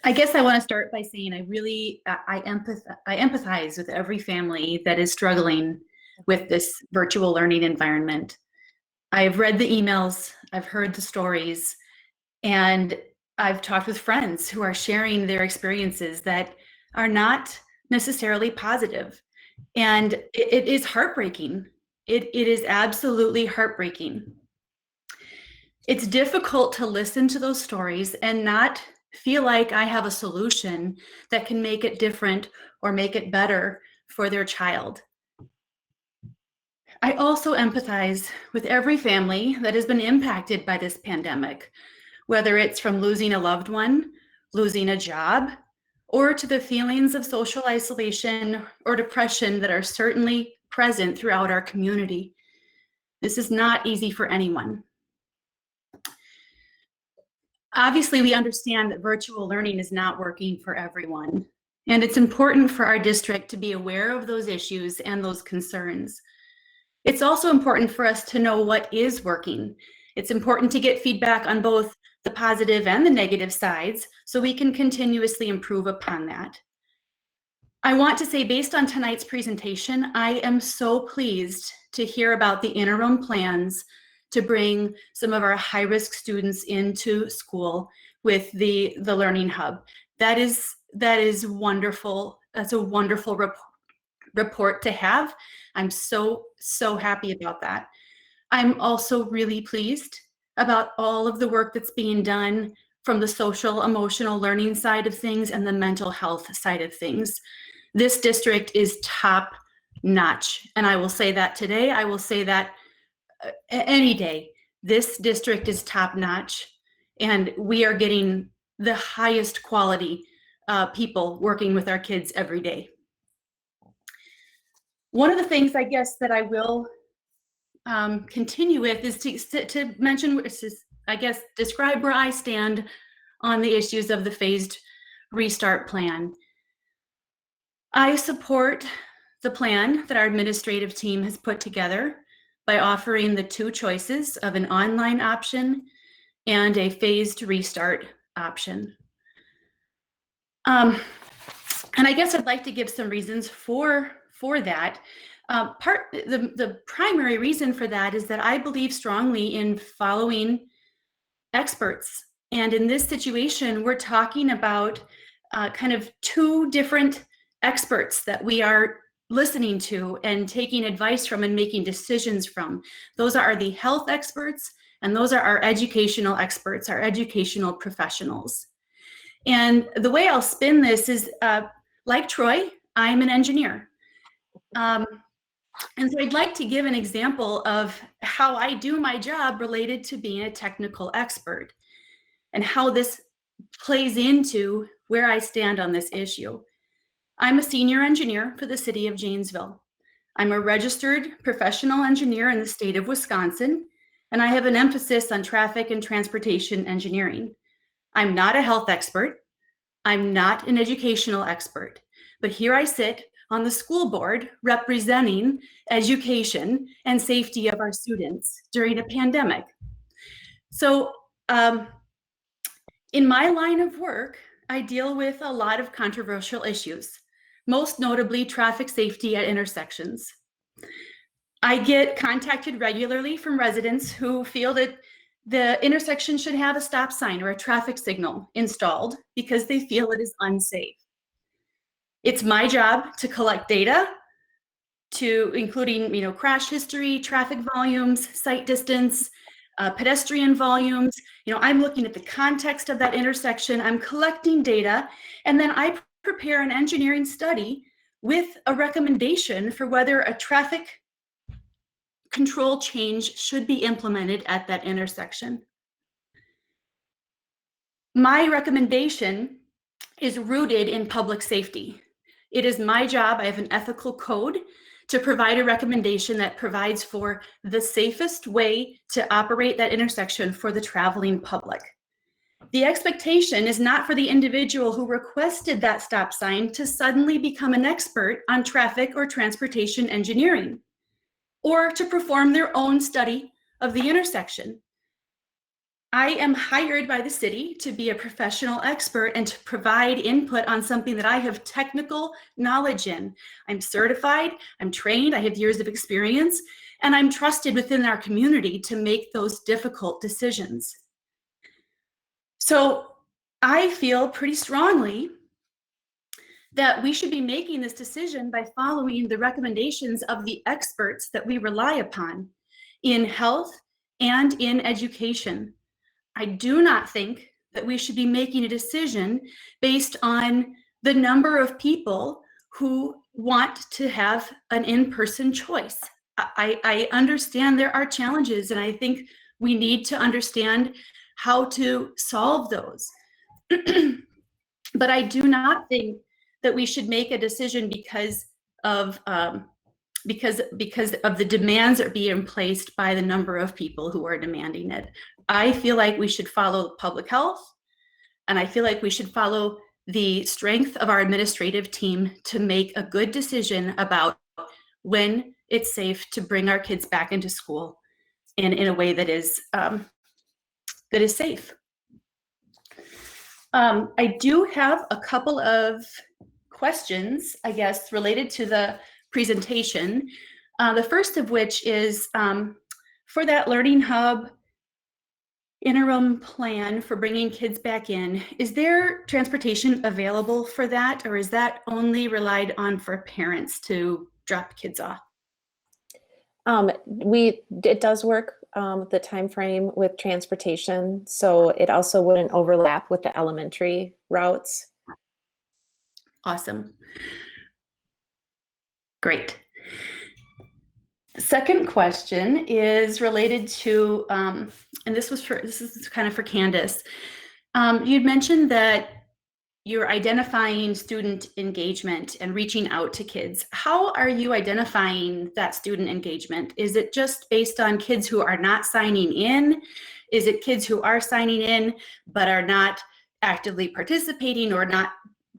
I guess I want to start by saying I empathize with every family that is struggling with this virtual learning environment. I've read the emails, I've heard the stories, and I've talked with friends who are sharing their experiences that are not necessarily positive. And it is heartbreaking. It is absolutely heartbreaking. It's difficult to listen to those stories and not feel like I have a solution that can make it different or make it better for their child. I also empathize with every family that has been impacted by this pandemic, whether it's from losing a loved one, losing a job, or to the feelings of social isolation or depression that are certainly present throughout our community. This is not easy for anyone. Obviously, we understand that virtual learning is not working for everyone, and it's important for our district to be aware of those issues and those concerns. It's also important for us to know what is working. It's important to get feedback on both the positive and the negative sides so we can continuously improve upon that. I want to say, based on tonight's presentation, I am so pleased to hear about the interim plans to bring some of our high-risk students into school with the Learning Hub. That is wonderful. That's a wonderful report to have. I'm so happy about that. I'm also really pleased about all of the work that's being done from the social emotional learning side of things and the mental health side of things. This district is top notch, and I will say that today. I will say that any day. This district is top notch, and we are getting the highest quality people working with our kids every day. One of the things I guess that I will continue with is to mention, I guess, describe where I stand on the issues of the phased restart plan. I support the plan that our administrative team has put together by offering the two choices of an online option and a phased restart option. And I guess I'd like to give some reasons for that. The primary reason for that is that I believe strongly in following experts. And in this situation, we're talking about kind of two different experts that we are listening to and taking advice from and making decisions from. Those are the health experts, and those are our educational experts, our educational professionals. And the way I'll spin this is, like Troy, I'm an engineer. And so I'd like to give an example of how I do my job related to being a technical expert and how this plays into where I stand on this issue. I'm a senior engineer for the city of Janesville. I'm a registered professional engineer in the state of Wisconsin, and I have an emphasis on traffic and transportation engineering. I'm not a health expert. I'm not an educational expert, but here I sit on the school board representing education and safety of our students during a pandemic. So in my line of work, I deal with a lot of controversial issues, most notably traffic safety at intersections. I get contacted regularly from residents who feel that the intersection should have a stop sign or a traffic signal installed because they feel it is unsafe. It's my job to collect data, to including, crash history, traffic volumes, sight distance, pedestrian volumes. I'm looking at the context of that intersection. I'm collecting data, and then I prepare an engineering study with a recommendation for whether a traffic control change should be implemented at that intersection. My recommendation is rooted in public safety. It is my job, I have an ethical code, to provide a recommendation that provides for the safest way to operate that intersection for the traveling public. The expectation is not for the individual who requested that stop sign to suddenly become an expert on traffic or transportation engineering, or to perform their own study of the intersection. I am hired by the city to be a professional expert and to provide input on something that I have technical knowledge in. I'm certified, I'm trained, I have years of experience, and I'm trusted within our community to make those difficult decisions. So I feel pretty strongly that we should be making this decision by following the recommendations of the experts that we rely upon in health and in education. I do not think that we should be making a decision based on the number of people who want to have an in-person choice. I understand there are challenges, and I think we need to understand how to solve those. But I do not think that we should make a decision because of the demands that are being placed by the number of people who are demanding it. I feel like we should follow public health, and I feel like we should follow the strength of our administrative team to make a good decision about when it's safe to bring our kids back into school in a way that is safe. I do have a couple of questions, I guess, related to the presentation. The first of which is for that Learning Hub interim plan for bringing kids back in, is there transportation available for that, or is that only relied on for parents to drop kids off? It does work, the time frame with transportation, so it also wouldn't overlap with the elementary routes. Awesome. Great. Second question is related to, and this is kind of for Candace. You'd mentioned that you're identifying student engagement and reaching out to kids. How are you identifying that student engagement? Is it just based on kids who are not signing in? Is it kids who are signing in but are not actively participating or not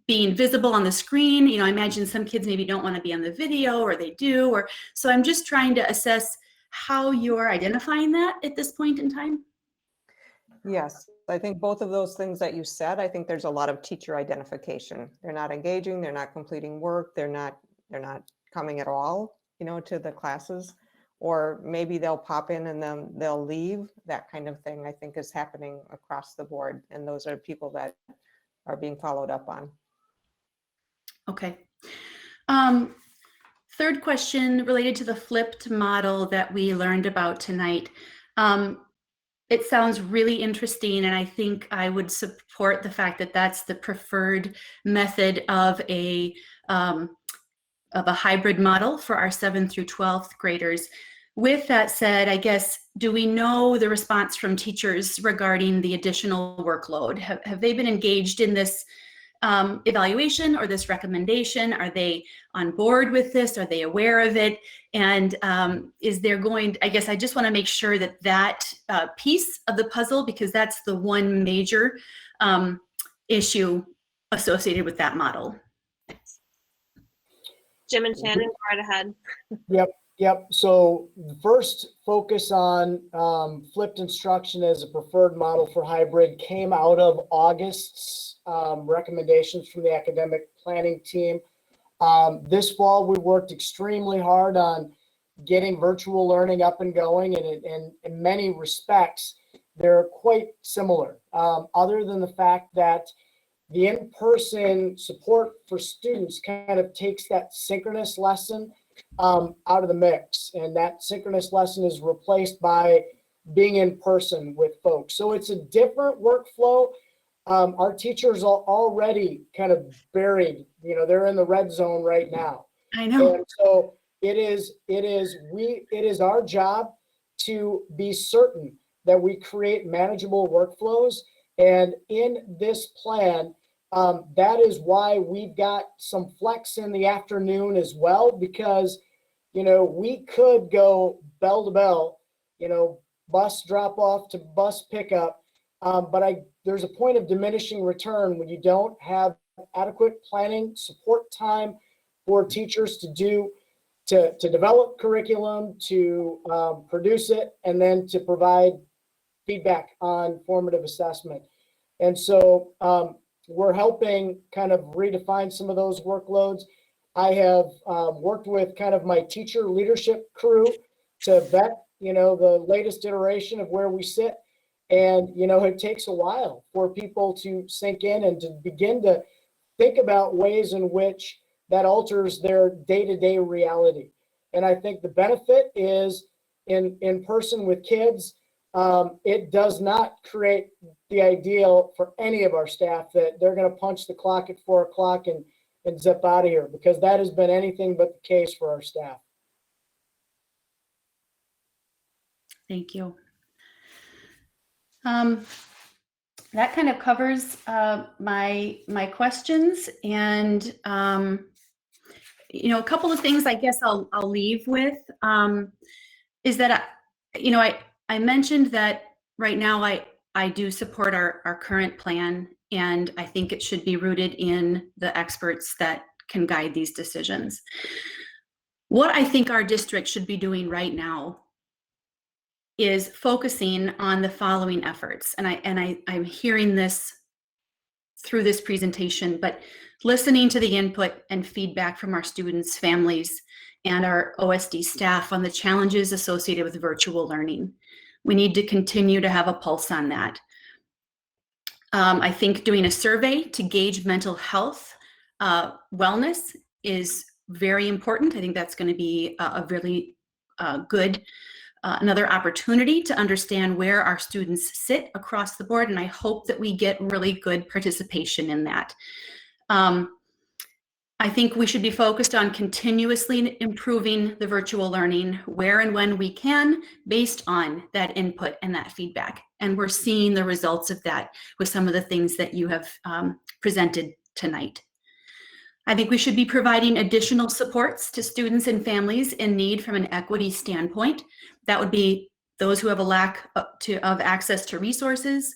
being visible on the screen? I imagine some kids maybe don't want to be on the video, or they do, so I'm just trying to assess how you're identifying that at this point in time. Yes, I think both of those things that you said, I think there's a lot of teacher identification. They're not engaging, they're not completing work, they're not coming at all, to the classes, or maybe they'll pop in and then they'll leave. That kind of thing, I think, is happening across the board, and those are people that are being followed up on. Okay. Third question related to the flipped model that we learned about tonight. It sounds really interesting, and I think I would support the fact that that's the preferred method of a hybrid model for our 7th through 12th graders. With that said, I guess, do we know the response from teachers regarding the additional workload? Have they been engaged in this evaluation or this recommendation? Are they on board with this? Are they aware of it? And is there I guess I just want to make sure that that piece of the puzzle, because that's the one major issue associated with that model. Jim and Shannon, go right ahead. Yep. So the first focus on flipped instruction as a preferred model for hybrid came out of August's recommendations from the academic planning team. This fall, we worked extremely hard on getting virtual learning up and going, and in many respects, they're quite similar, other than the fact that the in-person support for students kind of takes that synchronous lesson out of the mix. And that synchronous lesson is replaced by being in person with folks. So it's a different workflow. Our teachers are already kind of buried, they're in the red zone right now. I know. And so it is our job to be certain that we create manageable workflows. And in this plan, that is why we've got some flex in the afternoon as well, because, we could go bell to bell, bus drop off to bus pickup. But there's a point of diminishing return when you don't have adequate planning support time for teachers to develop curriculum, to produce it, and then to provide feedback on formative assessment. And so we're helping kind of redefine some of those workloads. I have worked with kind of my teacher leadership crew to vet, the latest iteration of where we sit. And, it takes a while for people to sink in and to begin to think about ways in which that alters their day-to-day reality. And I think the benefit is in person with kids, it does not create the ideal for any of our staff that they're going to punch the clock at 4 o'clock and zip out of here, because that has been anything but the case for our staff. Thank you. That kind of covers my questions, and a couple of things I guess I'll leave with is that I mentioned that right now I do support our current plan, and I think it should be rooted in the experts that can guide these decisions. What I think our district should be doing right now is focusing on the following efforts. And I'm hearing this through this presentation, but listening to the input and feedback from our students, families, and our OSD staff on the challenges associated with virtual learning. We need to continue to have a pulse on that. I think doing a survey to gauge mental health wellness is very important. I think that's going to be a really good another opportunity to understand where our students sit across the board, and I hope that we get really good participation in that. I think we should be focused on continuously improving the virtual learning where and when we can, based on that input and that feedback. And we're seeing the results of that with some of the things that you have presented tonight. I think we should be providing additional supports to students and families in need from an equity standpoint. That would be those who have a lack of access to resources,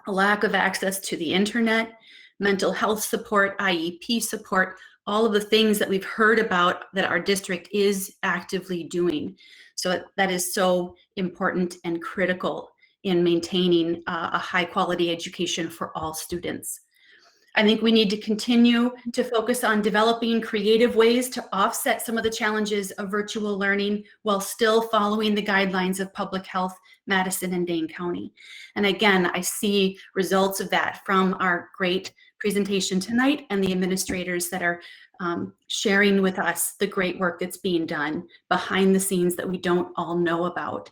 a lack of access to the internet, mental health support, IEP support, all of the things that we've heard about that our district is actively doing. So that is so important and critical in maintaining a high quality education for all students. I think we need to continue to focus on developing creative ways to offset some of the challenges of virtual learning while still following the guidelines of public health, Madison and Dane County. And again, I see results of that from our great presentation tonight and the administrators that are sharing with us the great work that's being done behind the scenes that we don't all know about.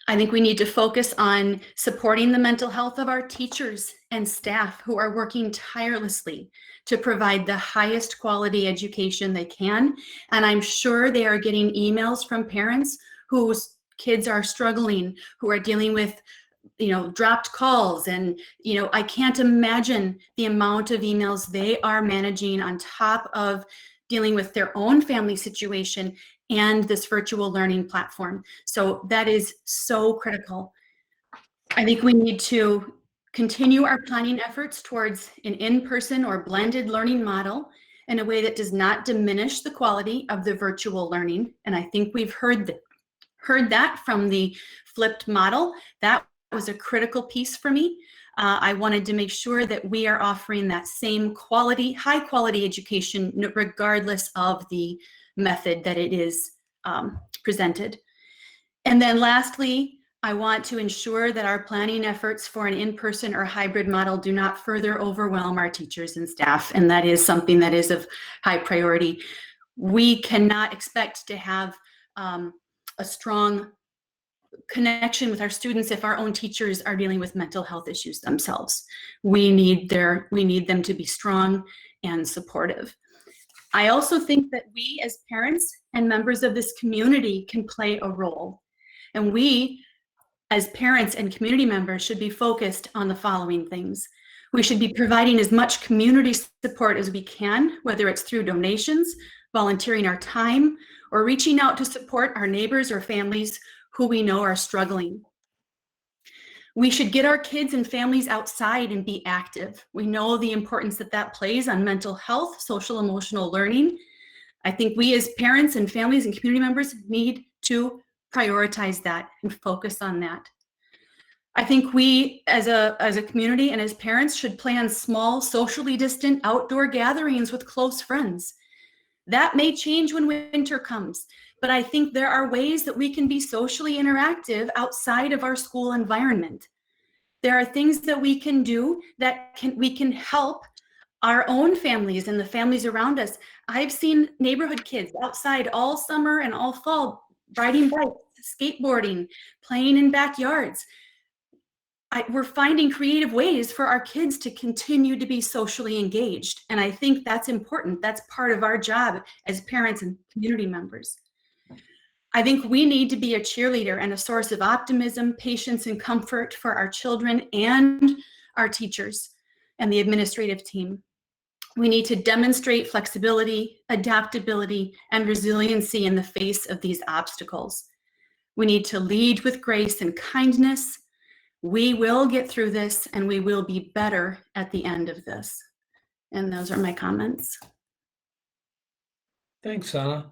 I think we need to focus on supporting the mental health of our teachers and staff who are working tirelessly to provide the highest quality education they can. And I'm sure they are getting emails from parents whose kids are struggling, who are dealing with dropped calls. And, I can't imagine the amount of emails they are managing on top of dealing with their own family situation and this virtual learning platform. So that is so critical. I think we need to continue our planning efforts towards an in-person or blended learning model in a way that does not diminish the quality of the virtual learning. And I think we've heard that from the flipped model. That was a critical piece for me. I wanted to make sure that we are offering that same quality, high quality education, regardless of the method that it is presented. And then lastly, I want to ensure that our planning efforts for an in-person or hybrid model do not further overwhelm our teachers and staff. And that is something that is of high priority. We cannot expect to have a strong connection with our students if our own teachers are dealing with mental health issues themselves. We need them to be strong and supportive. I also think that we as parents and members of this community can play a role. And we as parents and community members should be focused on the following things. We should be providing as much community support as we can, whether it's through donations, volunteering our time, or reaching out to support our neighbors or families who we know are struggling. We should get our kids and families outside and be active. We know the importance that that plays on mental health, social emotional learning. I think we as parents and families and community members need to prioritize that and focus on that. I think we as a community and as parents should plan small, socially distant outdoor gatherings with close friends. That may change when winter comes, but I think there are ways that we can be socially interactive outside of our school environment. There are things that we can do that we can help our own families and the families around us. I've seen neighborhood kids outside all summer and all fall, riding bikes, skateboarding, playing in backyards. We're finding creative ways for our kids to continue to be socially engaged. And I think that's important. That's part of our job as parents and community members. I think we need to be a cheerleader and a source of optimism, patience, and comfort for our children and our teachers and the administrative team. We need to demonstrate flexibility, adaptability, and resiliency in the face of these obstacles. We need to lead with grace and kindness. We will get through this, and we will be better at the end of this. And those are my comments. Thanks, Anna.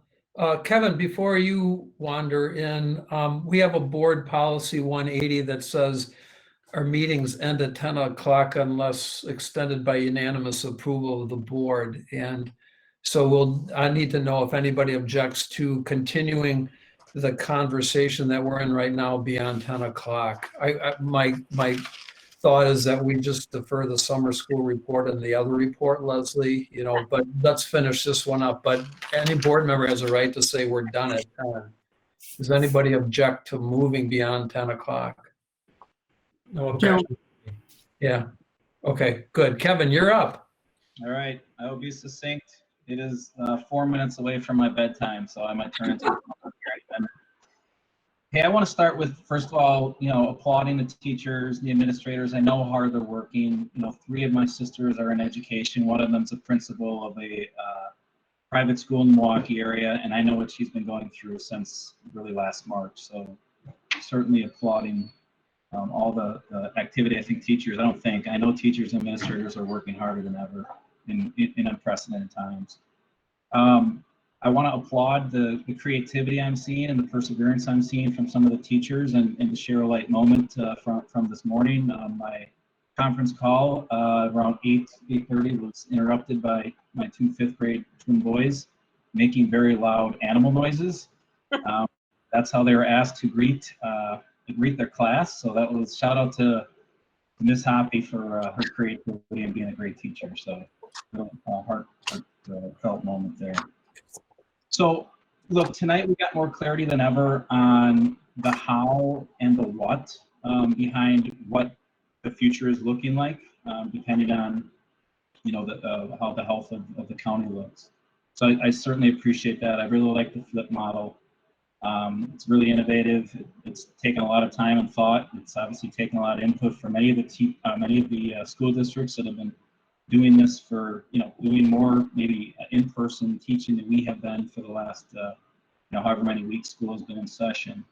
Kevin, before you wander in, we have a board policy 180 that says our meetings end at 10 o'clock unless extended by unanimous approval of the board. And so I need to know if anybody objects to continuing the conversation that we're in right now beyond 10 o'clock. My thought is that we just defer the summer school report and the other report, Leslie, but let's finish this one up. But any board member has a right to say we're done at 10. Does anybody object to moving beyond 10 o'clock? No objection. Yeah. Okay, good. Kevin, you're up. All right, I will be succinct. It is 4 minutes away from my bedtime, so I might turn into a Hey, I want to start with, first of all, applauding the teachers, the administrators. I know how hard they're working. 3 of my sisters are in education. One of them's a principal of a private school in the Milwaukee area, and I know what she's been going through since really last March. So certainly applauding all the activity. I know teachers and administrators are working harder than ever in unprecedented times. I want to applaud the creativity I'm seeing and the perseverance I'm seeing from some of the teachers, and to share a light moment from this morning. My conference call around 8:30 was interrupted by my 2 5th grade twin boys making very loud animal noises. That's how they were asked to greet their class. So that was shout out to Ms. Hoppy for her creativity and being a great teacher. So heartfelt moment there. So look, tonight we got more clarity than ever on the how and the what behind what the future is looking like, depending on how the health of the county looks. So I certainly appreciate that. I really like the flip model. It's really innovative. It's taken a lot of time and thought. It's obviously taken a lot of input from many of the school districts that have been doing this for, doing more maybe in-person teaching than we have been for the last, however many weeks school has been in session.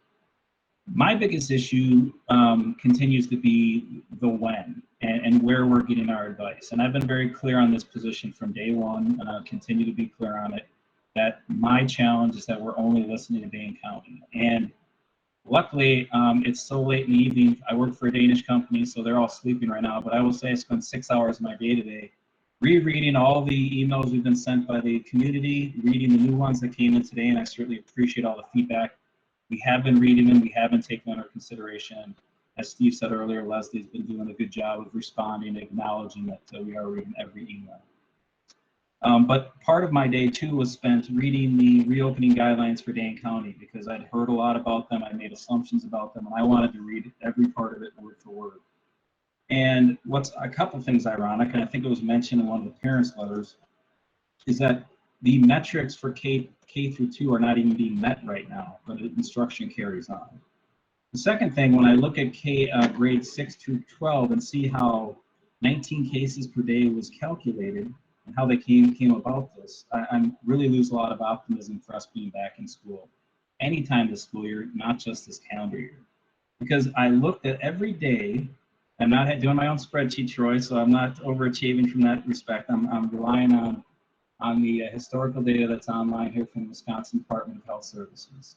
My biggest issue continues to be the when and where we're getting our advice. And I've been very clear on this position from day one, and I'll continue to be clear on it, that my challenge is that we're only listening to Dane County. And luckily, it's so late in the evening. I work for a Danish company, so they're all sleeping right now. But I will say I spend 6 hours of my day today rereading all the emails we've been sent by the community, reading the new ones that came in today, and I certainly appreciate all the feedback. We have been reading them. We have been taking under consideration. As Steve said earlier, Leslie's been doing a good job of responding, acknowledging that we are reading every email. But part of my day too was spent reading the reopening guidelines for Dane County because I'd heard a lot about them. I made assumptions about them, and I wanted to read every part of it word for word. And what's a couple things ironic, and I think it was mentioned in one of the parents' letters, is that the metrics for K through 2 are not even being met right now, but instruction carries on. The second thing, when I look at grades 6 through 12 and see how 19 cases per day was calculated and how they came about this, I really lose a lot of optimism for us being back in school anytime this school year, not just this calendar year. Because I looked at every day. I'm not doing my own spreadsheet, Troy, so I'm not overachieving from that respect. I'm relying on the historical data that's online here from the Wisconsin Department of Health Services.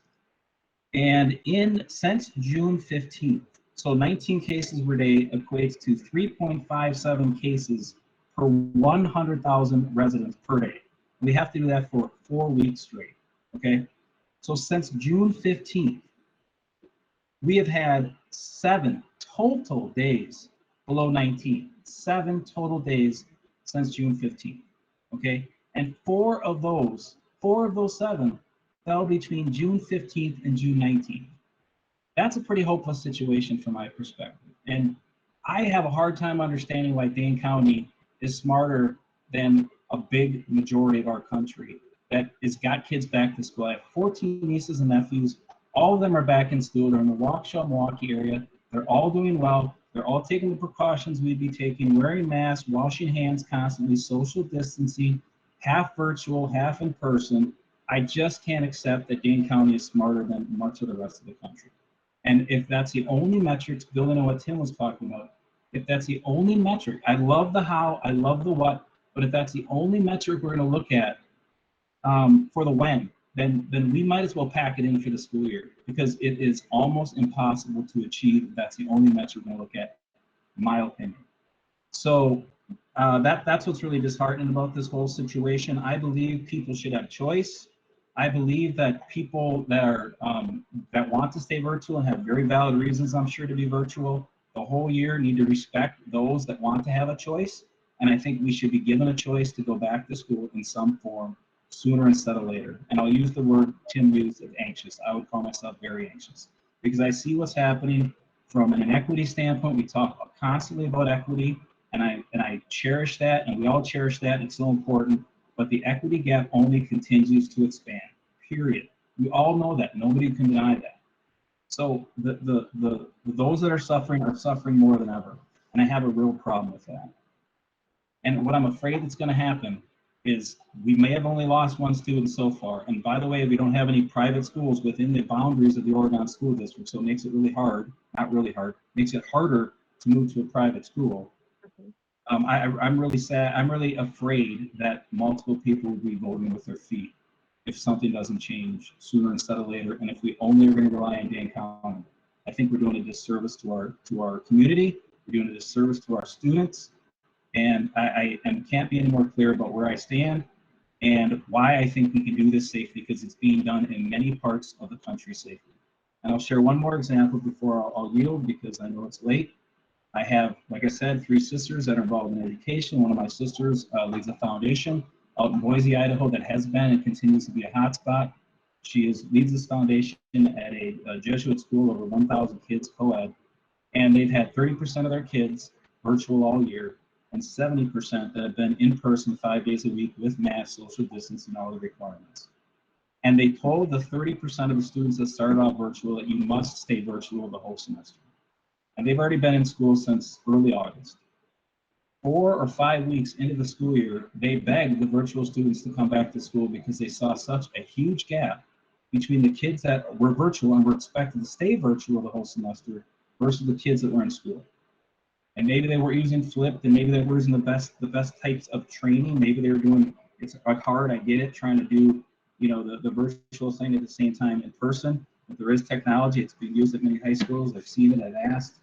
And since June 15th, so 19 cases per day equates to 3.57 cases per 100,000 residents per day. We have to do that for 4 weeks straight, okay? So since June 15th, we have had 7 total days below 19, 7 total days since June 15th, okay? And 4 of those 7 fell between June 15th and June 19th. That's a pretty hopeless situation from my perspective. And I have a hard time understanding why Dane County is smarter than a big majority of our country that has got kids back to school. I have 14 nieces and nephews. All of them are back in school. They're in the Waukesha, Milwaukee area. They're all doing well. They're all taking the precautions we'd be taking, wearing masks, washing hands constantly, social distancing, half virtual, half in person. I just can't accept that Dane County is smarter than much of the rest of the country. And if that's the only metrics, building on what Tim was talking about, if that's the only metric, I love the how, I love the what, but if that's the only metric we're going to look at for the when, then we might as well pack it in for the school year because it is almost impossible to achieve if that's the only metric we're going to look at, in my opinion. So that's what's really disheartening about this whole situation. I believe people should have choice. I believe that people that are that want to stay virtual and have very valid reasons, I'm sure, to be virtual the whole year need to respect those that want to have a choice. And I think we should be given a choice to go back to school in some form sooner instead of later. And I'll use the word Tim used of anxious. I would call myself very anxious because I see what's happening from an equity standpoint. We talk constantly about equity, and I cherish that, and we all cherish that. It's so important. But the equity gap only continues to expand, period. We all know that. Nobody can deny that. So those that are suffering more than ever. And I have a real problem with that. And what I'm afraid that's going to happen is we may have only lost 1 student so far. And by the way, we don't have any private schools within the boundaries of the Oregon School District. So it makes it really hard, not really hard, makes it harder to move to a private school. I'm really sad. I'm really afraid that multiple people will be voting with their feet if something doesn't change sooner instead of later. And if we only are going to rely on Dane County, I think we're doing a disservice to our community. We're doing a disservice to our students. And I can't be any more clear about where I stand and why I think we can do this safely, because it's being done in many parts of the country safely. And I'll share one more example before I'll yield, because I know it's late. I have, like I said, 3 sisters that are involved in education. One of my sisters leads a foundation out in Boise, Idaho, that has been and continues to be a hotspot. She leads this foundation at a Jesuit school, over 1,000 kids co-ed, and they've had 30% of their kids virtual all year, and 70% that have been in person 5 days a week with mask, social distancing, and all the requirements. And they told the 30% of the students that started off virtual that you must stay virtual the whole semester. And they've already been in school since early August. 4 or 5 weeks into the school year, they begged the virtual students to come back to school because they saw such a huge gap between the kids that were virtual and were expected to stay virtual the whole semester versus the kids that were in school. And maybe they were using flipped, and maybe they were using the best types of training. Maybe they were doing, it's hard, I get it, trying to do, the virtual thing at the same time in person. But there is technology, it's being used at many high schools. I've seen it, I've asked.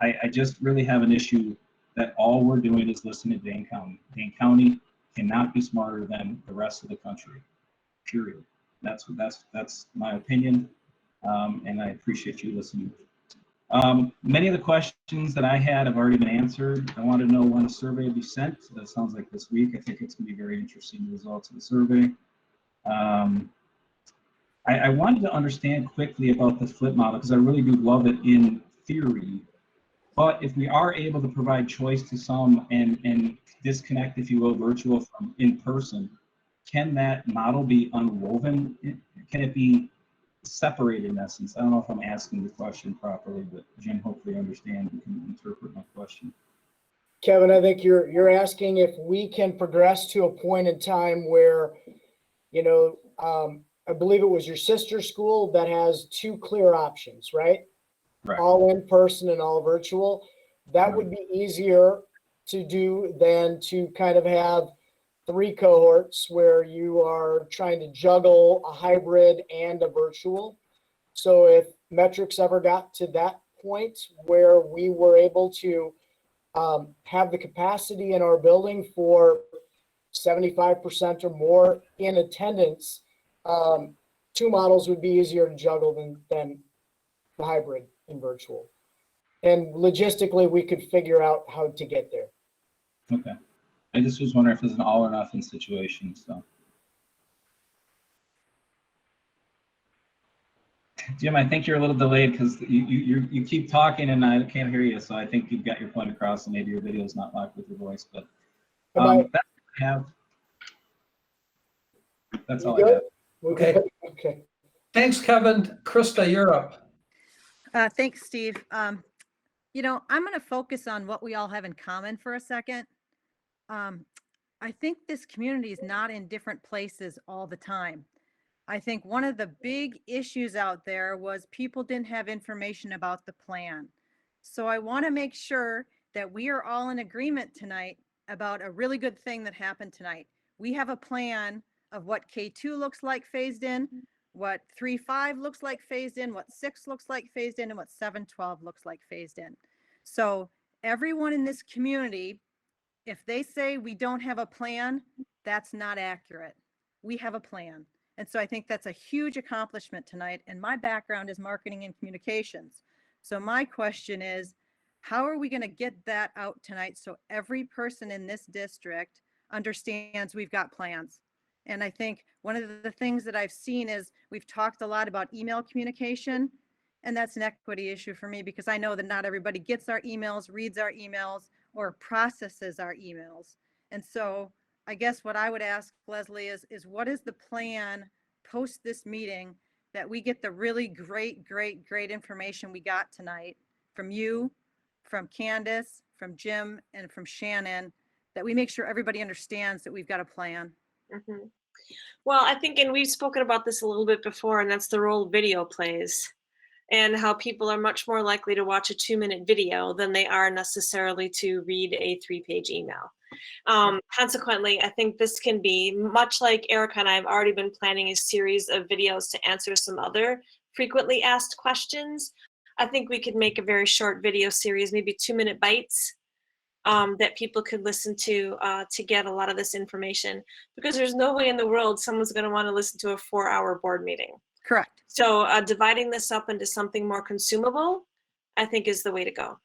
I just really have an issue that all we're doing is listening to Dane County. Dane County cannot be smarter than the rest of the country, period. That's my opinion, and I appreciate you listening. Many of the questions that I had have already been answered. I want to know when the survey will be sent. That sounds like this week. I think it's going to be very interesting, the results of the survey. I wanted to understand quickly about the flip model because I really do love it in theory. But if we are able to provide choice to some and disconnect, if you will, virtual from in person, can that model be unwoven? Can it be separated in essence? I don't know if I'm asking the question properly, but Jim, hopefully understand and can interpret my question. Kevin, I think you're asking if we can progress to a point in time where, you know, I believe it was your sister school that has two clear options, right? Right. All in person and all virtual. That Right. would be easier to do than to kind of have 3 cohorts where you are trying to juggle a hybrid and a virtual. So if metrics ever got to that point where we were able to have the capacity in our building for 75% or more in attendance, 2 models would be easier to juggle than the hybrid and virtual. And logistically, we could figure out how to get there. Okay. I just was wondering if it's an all or nothing situation. So, Jim, I think you're a little delayed because you keep talking and I can't hear you. So I think you've got your point across, and maybe your video is not locked with your voice. But that's all I have. That's all I have. Okay. Okay. Thanks, Kevin. Krista, you're up. Thanks, Steve. You know, I'm going to focus on what we all have in common for a second. I think this community is not in different places all the time. I think one of the big issues out there was people didn't have information about the plan. So I want to make sure that we are all in agreement tonight about a really good thing that happened tonight. We have a plan of what K2 looks like phased in, what 3-5 looks like phased in, what 6 looks like phased in, and what 7-12 looks like phased in. So everyone in this community, if they say we don't have a plan, that's not accurate. We have a plan. And so I think that's a huge accomplishment tonight. And my background is marketing and communications. So my question is, how are we going to get that out tonight so every person in this district understands we've got plans? And I think one of the things that I've seen is we've talked a lot about email communication, and that's an equity issue for me because I know that not everybody gets our emails, reads our emails, or processes our emails. And so I guess what I would ask Leslie is what is the plan post this meeting that we get the really great information we got tonight from you, from Candace, from Jim, and from Shannon, that we make sure everybody understands that we've got a plan. Mm-hmm. Well, I think, and we've spoken about this a little bit before, and that's the role video plays and how people are much more likely to watch a 2-minute video than they are necessarily to read a 3-page email. Consequently, I think this can be much like Erica and I have already been planning a series of videos to answer some other frequently asked questions. I think we could make a very short video series, maybe 2-minute bites, that people could listen to get a lot of this information, because there's no way in the world someone's going to want to listen to a 4-hour board meeting. Correct. So dividing this up into something more consumable, I think, is the way to go.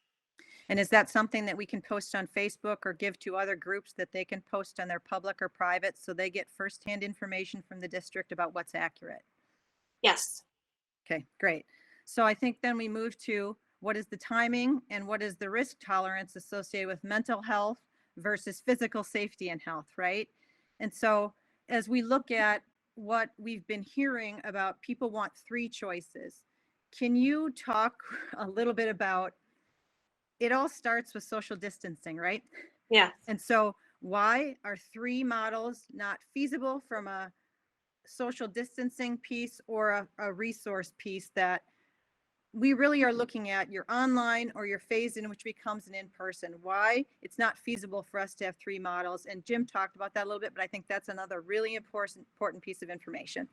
And is that something that we can post on Facebook or give to other groups that they can post on their public or private so they get firsthand information from the district about what's accurate? Yes. Okay, great. So I think then we move to what is the timing and what is the risk tolerance associated with mental health versus physical safety and health, right? And so as we look at what we've been hearing about, people want 3 choices. Can you talk a little bit about, it all starts with social distancing, right? Yeah. And so why are 3 models not feasible from a social distancing piece or a resource piece that we really are looking at your online or your phase in, which becomes an in-person? Why it's not feasible for us to have 3 models. And Jim talked about that a little bit, but I think that's another really important piece of information.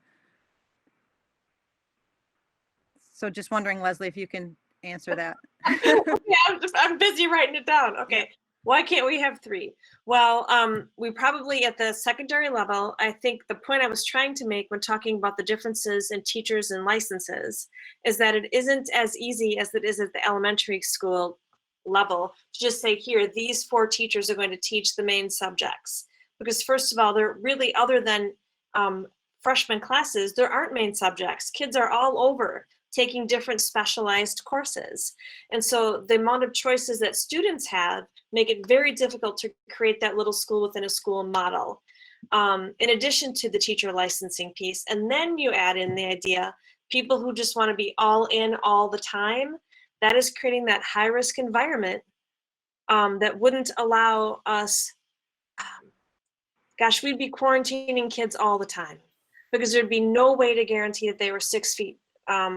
So just wondering, Leslie, if you can answer that. Yeah, I'm busy writing it down. Okay. Why can't we have 3? Well, we probably at the secondary level, I think the point I was trying to make when talking about the differences in teachers and licenses is that it isn't as easy as it is at the elementary school level to just say, here, these 4 teachers are going to teach the main subjects. Because first of all, they're really, other than freshman classes, there aren't main subjects. Kids are all over taking different specialized courses. And so the amount of choices that students have make it very difficult to create that little school within a school model. In addition to the teacher licensing piece. And then you add in the idea, people who just want to be all in all the time, that is creating that high risk environment that wouldn't allow us, gosh, we'd be quarantining kids all the time because there'd be no way to guarantee that they were 6 feet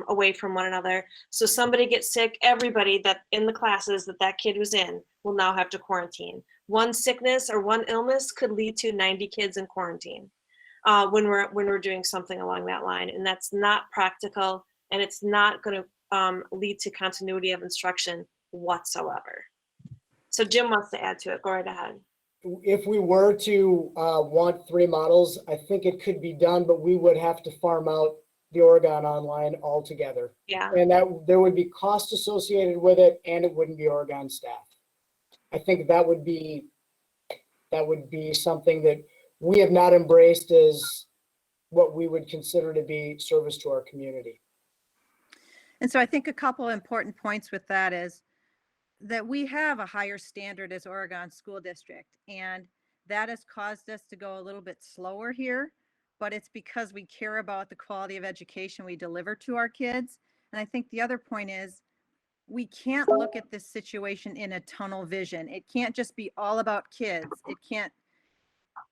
away from one another. So somebody gets sick, everybody that in the classes that kid was in will now have to quarantine. One sickness or one illness could lead to 90 kids in quarantine when we're doing something along that line. And that's not practical, and it's not going to lead to continuity of instruction whatsoever. So Jim wants to add to it. Go right ahead. If we were to want 3 models, I think it could be done, but we would have to farm out the Oregon Online altogether. Yeah. And that there would be cost associated with it, and it wouldn't be Oregon staff. I think that would be something that we have not embraced as what we would consider to be service to our community. And so I think a couple important points with that is that we have a higher standard as Oregon School District, and that has caused us to go a little bit slower here, but it's because we care about the quality of education we deliver to our kids. And I think the other point is we can't look at this situation in a tunnel vision. It can't just be all about kids.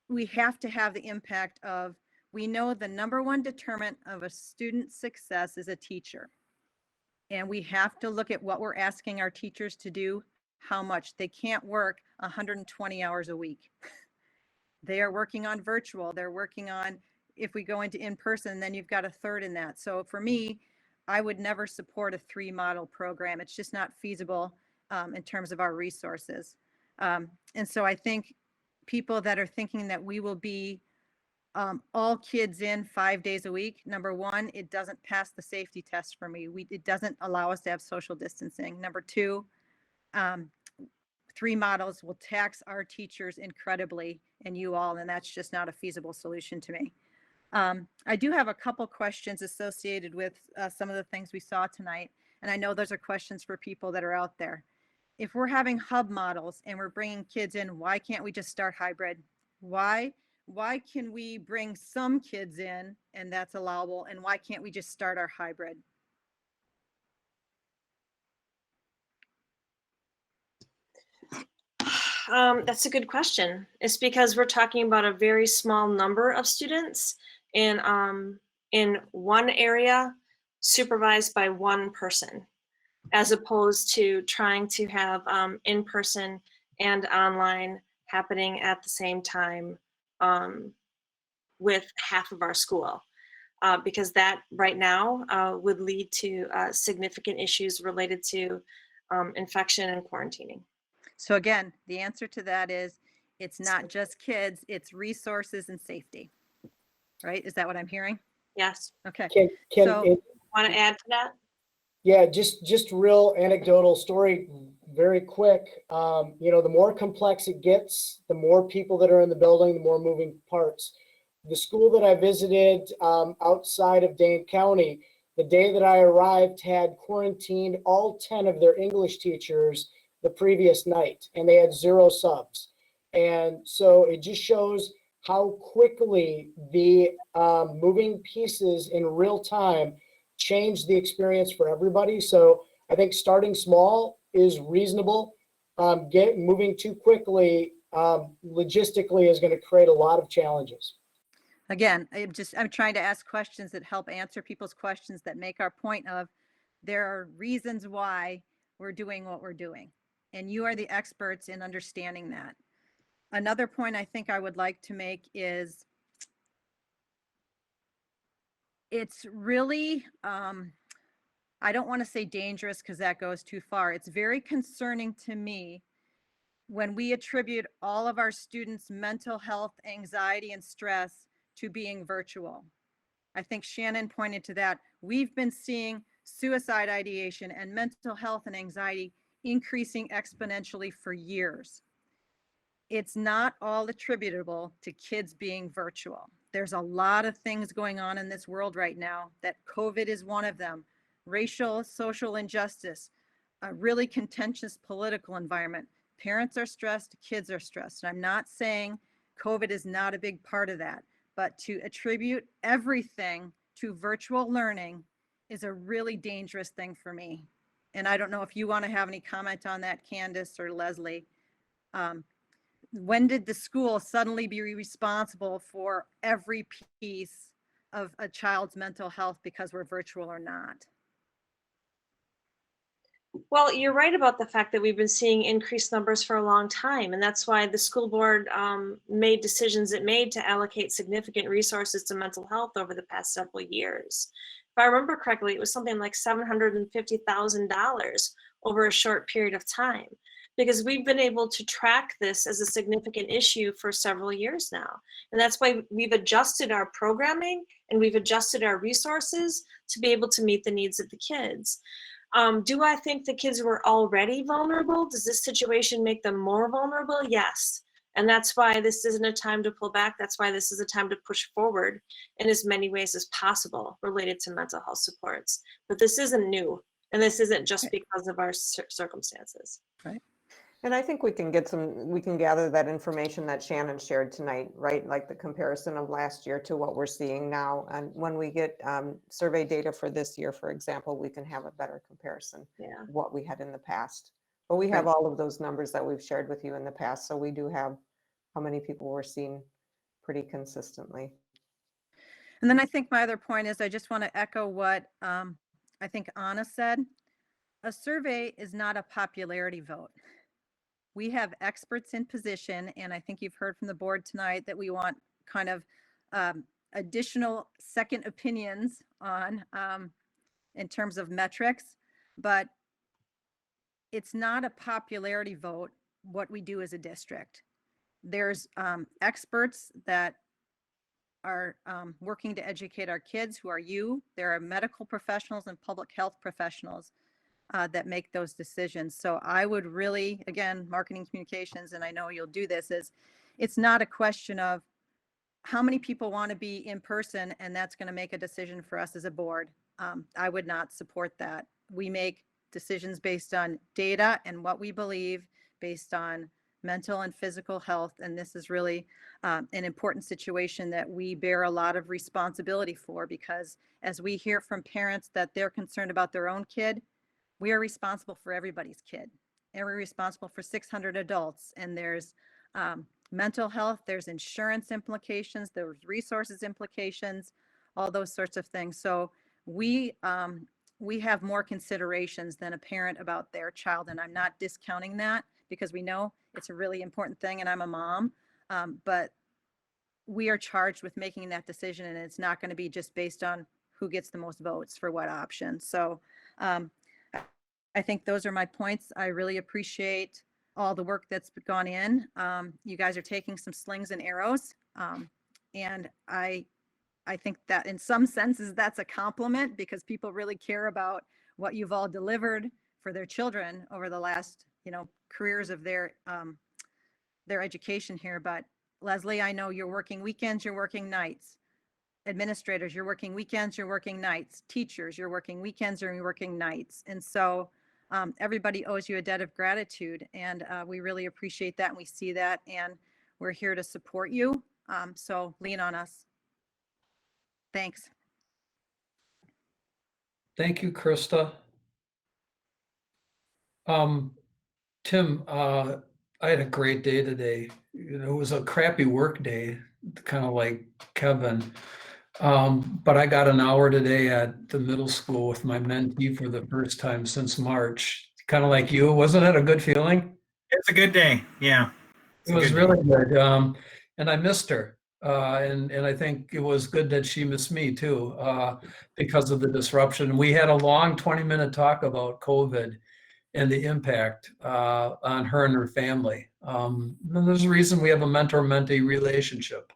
We have to have the impact of, we know the number one determinant of a student's success is a teacher. And we have to look at what we're asking our teachers to do, how much. They can't work 120 hours a week. They are working on virtual. They're working on, if we go into in-person, then you've got a third in that. So for me, I would never support a 3 model program. It's just not feasible in terms of our resources. And so I think people that are thinking that we will be all kids in 5 days a week, number one, it doesn't pass the safety test for me. It doesn't allow us to have social distancing. Number two, 3 models will tax our teachers incredibly and you all, and that's just not a feasible solution to me. I do have a couple questions associated with some of the things we saw tonight, and I know those are questions for people that are out there. If we're having hub models and we're bringing kids in, why can't we just start hybrid? Why can we bring some kids in and that's allowable, and why can't we just start our hybrid? That's a good question. It's because we're talking about a very small number of students in one area supervised by one person, as opposed to trying to have in-person and online happening at the same time with half of our school. Because that right now would lead to significant issues related to infection and quarantining. So again, the answer to that is it's not just kids, it's resources and safety. Right? Is that what I'm hearing? Yes. Okay. Want to add to that? Yeah, just real anecdotal story, very quick. The more complex it gets, the more people that are in the building, the more moving parts. The school that I visited outside of Dane County, the day that I arrived, had quarantined all 10 of their English teachers the previous night, and they had 0 subs. And so it just shows how quickly the moving pieces in real time change the experience for everybody. So I think starting small is reasonable. Moving too quickly logistically is going to create a lot of challenges. Again, I'm trying to ask questions that help answer people's questions, that make our point of there are reasons why we're doing what we're doing. And you are the experts in understanding that. Another point I think I would like to make is it's really, I don't want to say dangerous because that goes too far. It's very concerning to me when we attribute all of our students' mental health, anxiety, and stress to being virtual. I think Shannon pointed to that. We've been seeing suicide ideation and mental health and anxiety increasing exponentially for years. It's not all attributable to kids being virtual. There's a lot of things going on in this world right now that COVID is one of them. Racial, social injustice, a really contentious political environment. Parents are stressed, kids are stressed. And I'm not saying COVID is not a big part of that, but to attribute everything to virtual learning is a really dangerous thing for me. And I don't know if you want to have any comment on that, Candace or Leslie. When did the school suddenly be responsible for every piece of a child's mental health because we're virtual or not? Well, you're right about the fact that we've been seeing increased numbers for a long time, and that's why the school board made decisions it made to allocate significant resources to mental health over the past several years. If I remember correctly, it was something like $750,000 over a short period of time, because we've been able to track this as a significant issue for several years now. And that's why we've adjusted our programming and we've adjusted our resources to be able to meet the needs of the kids. Do I think the kids were already vulnerable? Does this situation make them more vulnerable? Yes. And that's why this isn't a time to pull back. That's why this is a time to push forward in as many ways as possible related to mental health supports. But this isn't new. And this isn't just because of our circumstances. Right. And I think we can gather that information that Shannon shared tonight, right? Like the comparison of last year to what we're seeing now. And when we get survey data for this year, for example, we can have a better comparison of what we had in the past. But we have all of those numbers that we've shared with you in the past. So we do have how many people we're seeing pretty consistently. And then I think my other point is I just want to echo what I think Anna said. A survey is not a popularity vote. We have experts in position, and I think you've heard from the board tonight that we want kind of additional second opinions on in terms of metrics, but it's not a popularity vote what we do as a district. There's experts that are working to educate our kids who are you. There are medical professionals and public health professionals that make those decisions. So I would really, again, marketing communications, and I know you'll do this, is it's not a question of how many people want to be in person and that's going to make a decision for us as a board. I would not support that. We make decisions based on data and what we believe based on mental and physical health. And this is really an important situation that we bear a lot of responsibility for, because as we hear from parents that they're concerned about their own kid, we are responsible for everybody's kid, and we're responsible for 600 adults. And there's mental health, there's insurance implications, there's resources implications, all those sorts of things. So we have more considerations than a parent about their child. And I'm not discounting that, because we know it's a really important thing, and I'm a mom, but we are charged with making that decision, and it's not going to be just based on who gets the most votes for what option. So I think those are my points. I really appreciate all the work that's gone in. You guys are taking some slings and arrows. And I think that in some senses that's a compliment, because people really care about what you've all delivered for their children over the last, careers of their education here. But Leslie, I know you're working weekends, you're working nights. Administrators, you're working weekends, you're working nights. Teachers, you're working weekends or you're working nights. And so everybody owes you a debt of gratitude, and we really appreciate that, and we see that, and we're here to support you. So lean on us. Thanks. Thank you, Krista. Tim, I had a great day today. It was a crappy work day, kind of like Kevin. But I got an hour today at the middle school with my mentee for the first time since March. Kind of like you. Wasn't it a good feeling? It's a good day. Yeah. It was really good. And I missed her. And I think it was good that she missed me too, because of the disruption. We had a long 20-minute talk about COVID and the impact on her and her family. And there's a reason we have a mentor-mentee relationship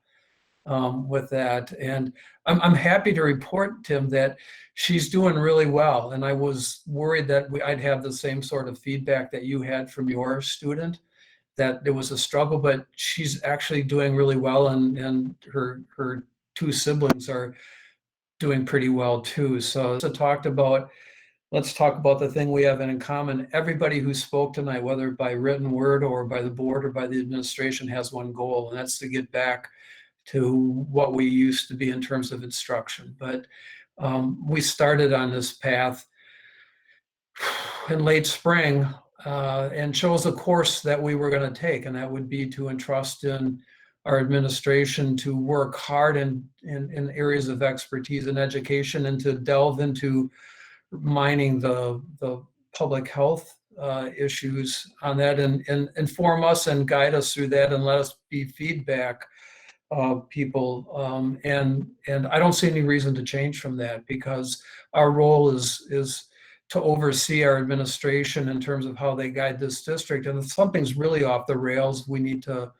with that. And I'm happy to report, Tim, that she's doing really well. And I was worried that I'd have the same sort of feedback that you had from your student, that there was a struggle, but she's actually doing really well, and her two siblings are doing pretty well too. So let's talk about the thing we have in common. Everybody who spoke tonight, whether by written word or by the board or by the administration, has one goal, and that's to get back to what we used to be in terms of instruction. But we started on this path in late spring and chose a course that we were going to take, and that would be to entrust in our administration to work hard in areas of expertise in education, and to delve into mining the public health issues on that, and inform us and guide us through that, and let us be feedback people. And I don't see any reason to change from that, because our role is to oversee our administration in terms of how they guide this district. And if something's really off the rails, we need to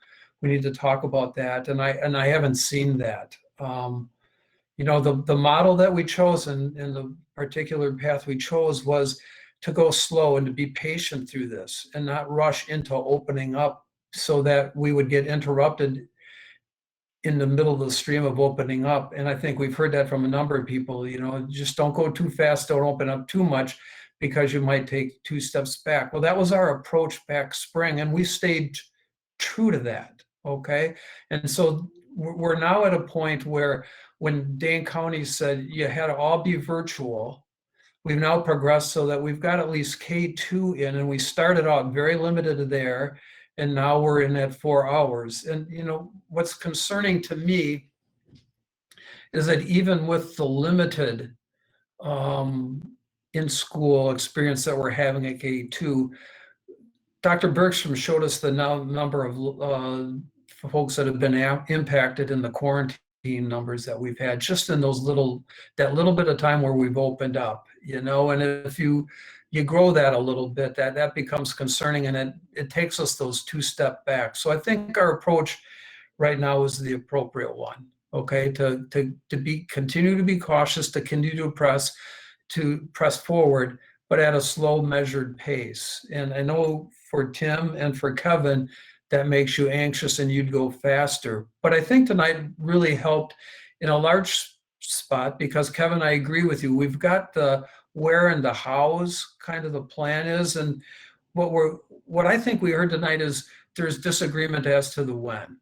talk about that. And I haven't seen that. You know, the model that we chose and the particular path we chose was to go slow and to be patient through this and not rush into opening up, so that we would get interrupted in the middle of the stream of opening up. And I think we've heard that from a number of people, you know, just don't go too fast, don't open up too much, because you might take 2 steps back. Well, that was our approach back spring, and we stayed true to that, okay? And so we're now at a point where, when Dane County said you had to all be virtual, we've now progressed so that we've got at least K2 in, and we started out very limited there, and now we're in at 4 hours. And you know, what's concerning to me is that even with the limited in-school experience that we're having at K2, Dr. Bergstrom showed us the number of folks that have been impacted in the quarantine numbers that we've had just in that little bit of time where we've opened up, you know. And if you grow that a little bit, that becomes concerning, and it takes us those 2 steps back. So I think our approach right now is the appropriate one, okay? To continue to be cautious, to continue to press forward, but at a slow, measured pace. And I know for Tim and for Kevin, that makes you anxious and you'd go faster. But I think tonight really helped in a large spot, because Kevin, I agree with you. We've got the where and the hows, kind of the plan is. And what I think we heard tonight is there's disagreement as to the when.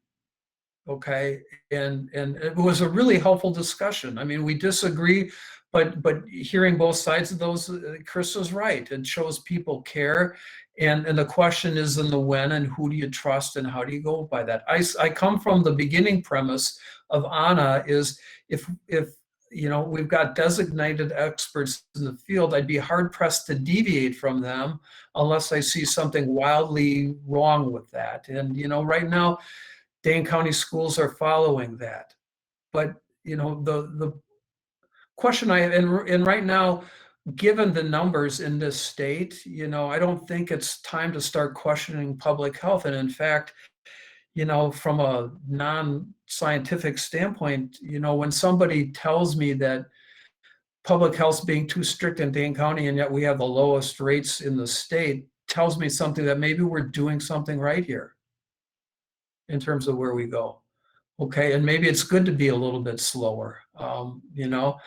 Okay. And it was a really helpful discussion. I mean, we disagree, but hearing both sides of those, Chris was right. It shows people care. And the question is in the when, and who do you trust, and how do you go by that? I come from the beginning premise of Anna is if you know, we've got designated experts in the field, I'd be hard pressed to deviate from them unless I see something wildly wrong with that. And, you know, right now, Dane County schools are following that. But, you know, the question I have, and right now, given the numbers in this state, you know, I don't think it's time to start questioning public health. And in fact, you know, from a non-scientific standpoint, you know, when somebody tells me that public health's being too strict in Dane County, and yet we have the lowest rates in the state, tells me something that maybe we're doing something right here in terms of where we go. Okay, and maybe it's good to be a little bit slower, you know.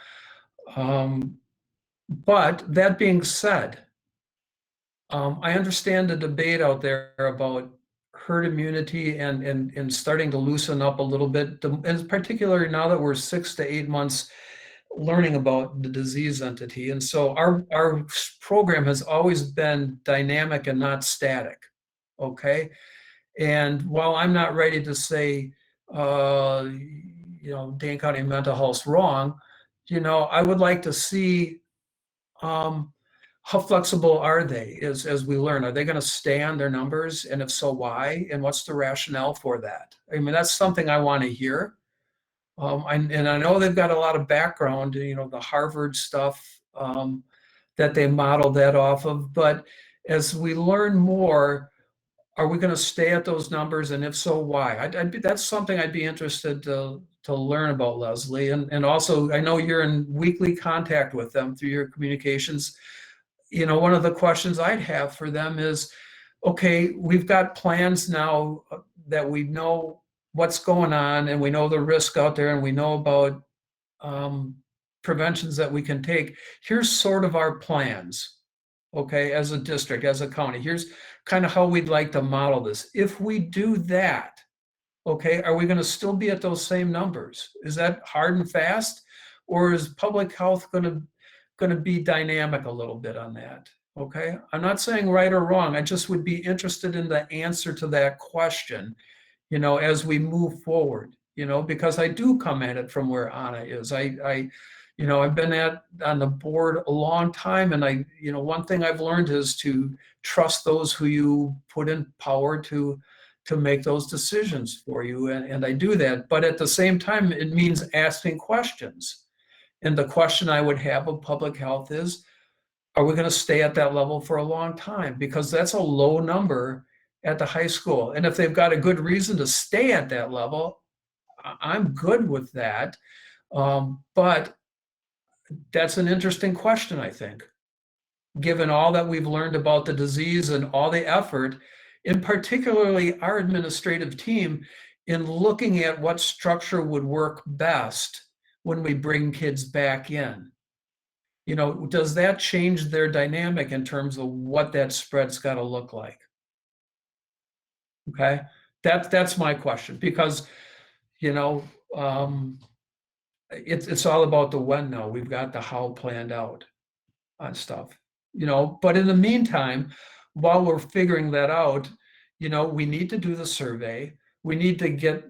But that being said, I understand the debate out there about herd immunity and starting to loosen up a little bit, and particularly now that we're 6 to 8 months learning about the disease entity. And so our program has always been dynamic and not static, okay? And while I'm not ready to say, you know, Dane County mental health's wrong, you know, I would like to see how flexible are they as we learn? Are they going to stay on their numbers? And if so, why? And what's the rationale for that? I mean, that's something I want to hear. And I know they've got a lot of background, you know, the Harvard stuff that they modeled that off of. But as we learn more, Are we going to stay at those numbers? And if so, why? That's something I'd be interested to learn about, Leslie. And also, I know you're in weekly contact with them through your communications. You know, one of the questions I'd have for them is, okay, we've got plans now that we know what's going on and we know the risk out there and we know about preventions that we can take. Here's sort of our plans, okay, as a district, as a county. Here's kind of how we'd like to model this. If we do that, okay, are we going to still be at those same numbers? Is that hard and fast? Or is public health going to be dynamic a little bit on that? Okay, I'm not saying right or wrong. I just would be interested in the answer to that question, you know, as we move forward, you know, because I do come at it from where Anna is. You know, I've been on the board a long time, and you know, one thing I've learned is to trust those who you put in power to make those decisions for you, and I do that. But at the same time, it means asking questions. And the question I would have of public health is, are we going to stay at that level for a long time? Because that's a low number at the high school. And if they've got a good reason to stay at that level, I'm good with that. But that's an interesting question, I think, given all that we've learned about the disease and all the effort, in particularly our administrative team, in looking at what structure would work best when we bring kids back in. You know, does that change their dynamic in terms of what that spread's got to look like? Okay, that's my question, because, you know, it's all about the when now. We've got the how planned out on stuff, you know, but in the meantime, while we're figuring that out, you know, we need to do the survey. We need to get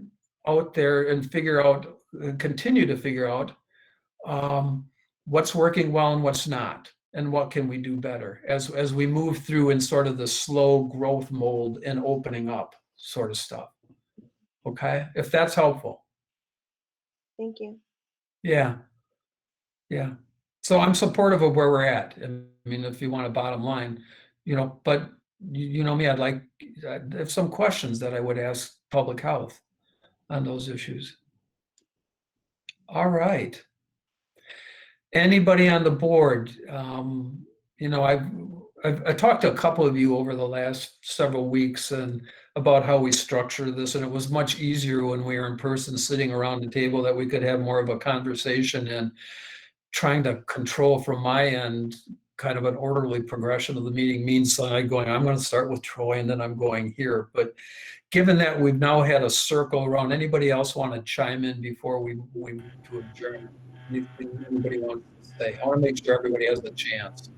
out there and figure out, continue to figure out what's working well and what's not, and what can we do better as we move through in sort of the slow growth mold and opening up sort of stuff. Okay, if that's helpful. Thank you. Yeah. So I'm supportive of where we're at. I mean, if you want a bottom line, you know, but you know me, I have some questions that I would ask public health on those issues. All right. Anybody on the board? You know, I've talked to a couple of you over the last several weeks and about how we structure this, and it was much easier when we were in person, sitting around the table, that we could have more of a conversation, and trying to control from my end kind of an orderly progression of the meeting means I'm going to start with Troy and then I'm going here. But given that we've now had a circle around, anybody else want to chime in before we move to adjourn? Anything anybody wants to say? I want to make sure everybody has a chance.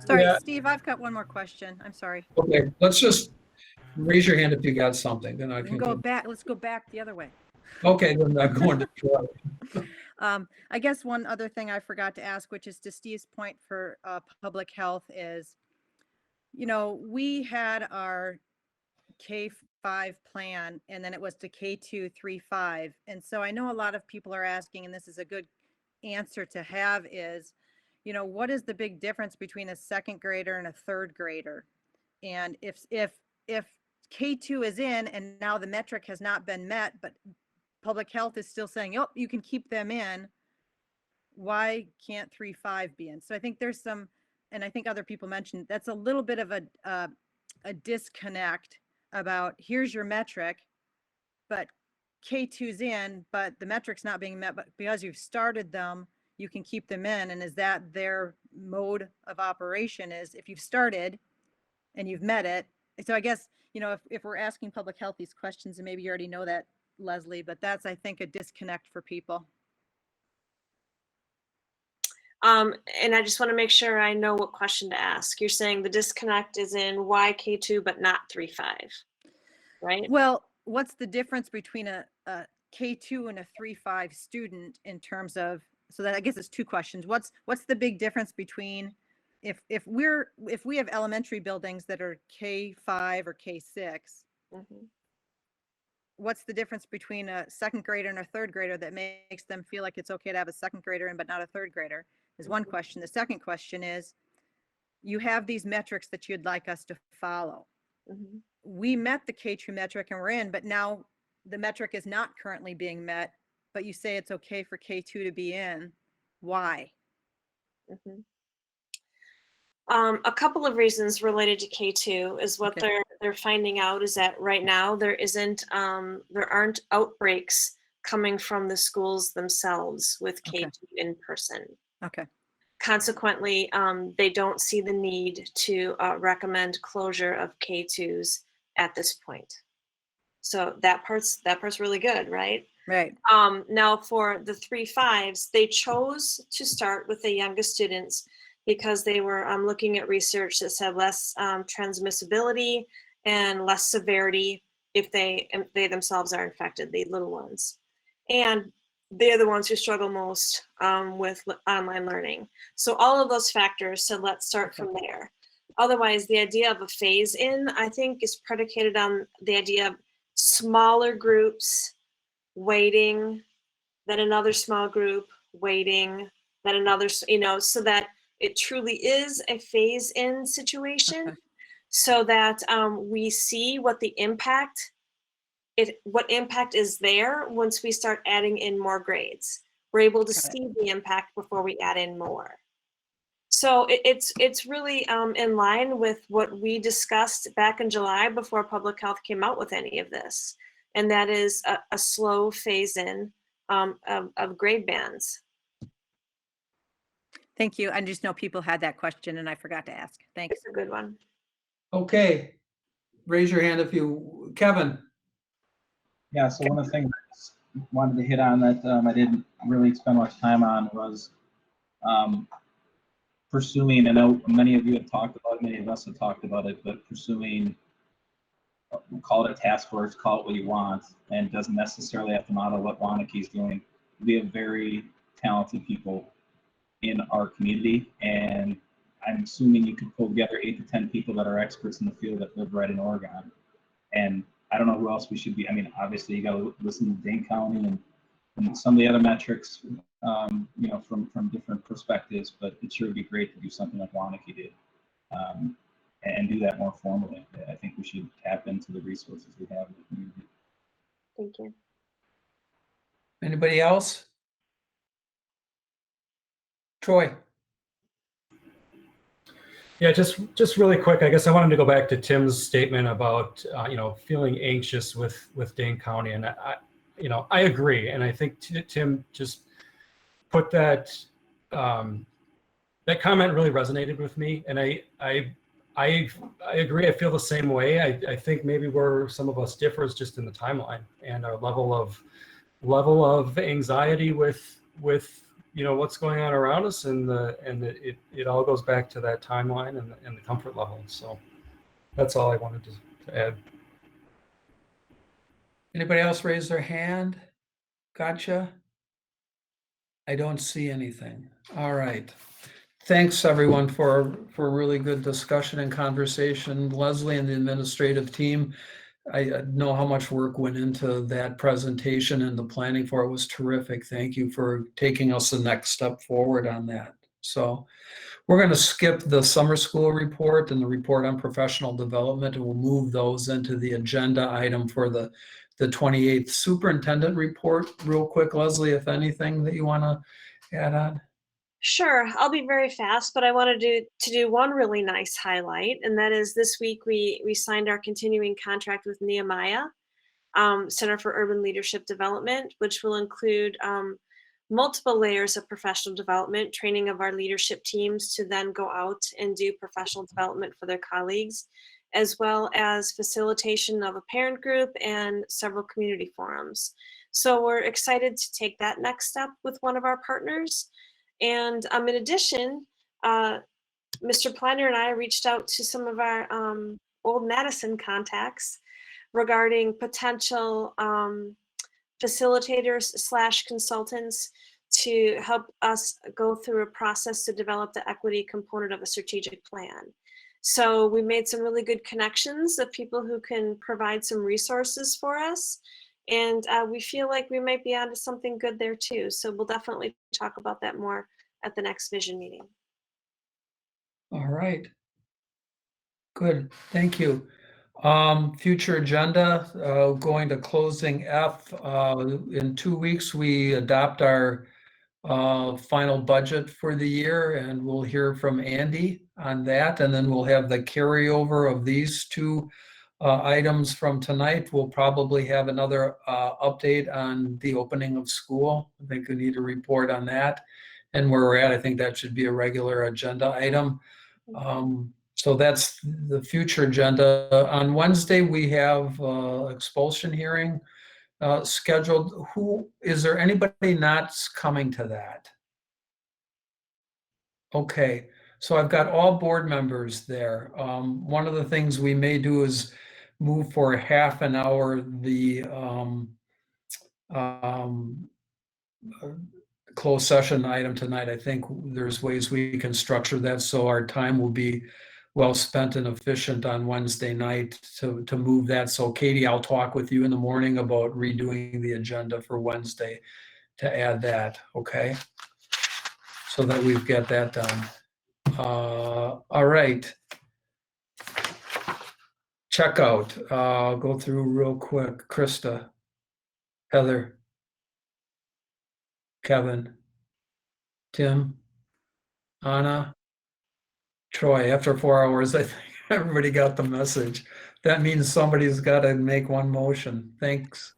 Sorry, Yeah. Steve, I've got one more question. I'm sorry. Okay, let's just raise your hand if you got something, then I We can can go go. back. Let's go back the other way. Okay, then I'm going to Troy. I guess one other thing I forgot to ask, which is to Steve's point for public health, is, you know, we had our K-5 plan, and then it was to K2, 3, 5. And so I know a lot of people are asking, and this is a good answer to have, is, you know, what is the big difference between a second grader and a third grader? And if K2 is in and now the metric has not been met, but public health is still saying, oh, you can keep them in, why can't 3, 5 be in? So I think there's some, and I think other people mentioned, that's a little bit of a disconnect about, here's your metric, but K2's in, but the metric's not being met, but because you've started them, you can keep them in. And is that their mode of operation, is if you've started and you've met it? So I guess, you know, if we're asking public health these questions, and maybe you already know that, Leslie, but that's, I think, a disconnect for people. And I just want to make sure I know what question to ask. You're saying the disconnect is in why K2 but not 3, 5, right? Well, what's the difference between a K2 and a 3, 5 student in terms of, so that I guess it's two questions. What's the big difference between, if we have elementary buildings that are K5 or K6, what's the difference between a second grader and a third grader that makes them feel like it's okay to have a second grader in but not a third grader, is one question. The second question is, you have these metrics that you'd like us to follow. we met the K2 metric and we're in, but now the metric is not currently being met, but you say it's okay for K2 to be in. Why? Mhm. A couple of reasons related to K2 is what Okay. they're finding out is that right now there aren't outbreaks coming from the schools themselves with K2 Okay. in person. Okay. Consequently, they don't see the need to recommend closure of K2s at this point. So that part's really good, right? Right. Now for the 3-5s, they chose to start with the youngest students because they were looking at research that said less transmissibility and less severity if they themselves are infected, the little ones. And they're the ones who struggle most with online learning. So all of those factors said, let's start from there. Otherwise, the idea of a phase in, I think, is predicated on the idea of smaller groups waiting, then another small group waiting, then another, so that it truly is a phase-in situation, so that we see what the impact is there once we start adding in more grades. We're able to see the impact before we add in more. So it's really in line with what we discussed back in July before public health came out with any of this. And that is a slow phase in of grade bands. Thank you. I just know people had that question and I forgot to ask. Thanks. It's a good one. Okay, raise your hand if you, Kevin. Yeah, so one of the things I wanted to hit on that I didn't really spend much time on was pursuing, I know many of you have talked about it, many of us have talked about it, but pursuing, call it a task force, call it what you want, and it doesn't necessarily have to model what Waunakee doing. We have very talented people in our community, and I'm assuming you could pull together 8 to 10 people that are experts in the field that live right in Oregon. And I don't know who else we should be. I mean, obviously you got to listen to Dane County and some of the other metrics, from different perspectives, but it sure would be great to do something like Waunakee did, and do that more formally. I think we should tap into the resources we have in the community. Thank you. Anybody else? Troy. Yeah, just really quick. I guess I wanted to go back to Tim's statement about feeling anxious with Dane County, and I agree, and I think Tim just put that that comment really resonated with me, and I agree. I feel the same way. I think maybe where some of us differ is just in the timeline and our level of anxiety with what's going on around us, and it all goes back to that timeline and the comfort level. So that's all I wanted to add. Anybody else raise their hand? Gotcha. I don't see anything. All right. Thanks everyone for really good discussion and conversation. Leslie and the administrative team, I know how much work went into that presentation, and the planning for it was terrific. Thank you for taking us the next step forward on that. So we're going to skip the summer school report and the report on professional development, and we'll move those into the agenda item for the 28th superintendent report. Real quick, Leslie, if anything that you want to add on? Sure, I'll be very fast, but I wanted to do one really nice highlight, and that is this week we signed our continuing contract with Nehemiah Center for Urban Leadership Development, which will include multiple layers of professional development, training of our leadership teams to then go out and do professional development for their colleagues, as well as facilitation of a parent group and several community forums. So we're excited to take that next step with one of our partners. And in addition, Mr. Planner and I reached out to some of our old Madison contacts regarding potential facilitators / consultants to help us go through a process to develop the equity component of a strategic plan. So we made some really good connections of people who can provide some resources for us. And we feel like we might be onto something good there too. So we'll definitely talk about that more at the next vision meeting. All right. Good, thank you. Future agenda, going to closing F. In 2 weeks, we adopt our final budget for the year, and we'll hear from Andy on that. And then we'll have the carryover of these two items from tonight. We'll probably have another update on the opening of school. I think we need a report on that. And where we're at, I think that should be a regular agenda item. So that's the future agenda. On Wednesday, we have expulsion hearing scheduled. Is there anybody not coming to that? Okay, so I've got all board members there. One of the things we may do is move for a half an hour the closed session item tonight. I think there's ways we can structure that so our time will be well spent and efficient on Wednesday night to move that. So Katie, I'll talk with you in the morning about redoing the agenda for Wednesday to add that, okay? So that we've got that done. All right. Checkout. I'll go through real quick. Krista, Heather, Kevin, Tim, Anna, Troy. After 4 hours, I think everybody got the message. That means somebody's got to make one motion. Thanks.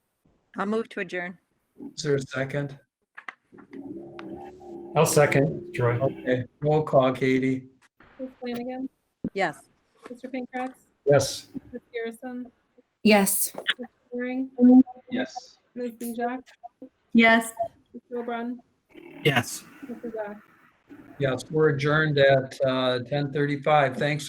I'll move to adjourn. Is there a second? I'll second, Troy. Okay, roll call, Katie. Ms. Flanagan, Yes. Mr. Pancratz, Yes. Ms. Garrison, Yes. Mr. Waring, Yes. Ms. Bijak, Yes. Mr. Lebrun, Yes. Mr. Zach. Yes, we're adjourned at 10:35. Thanks.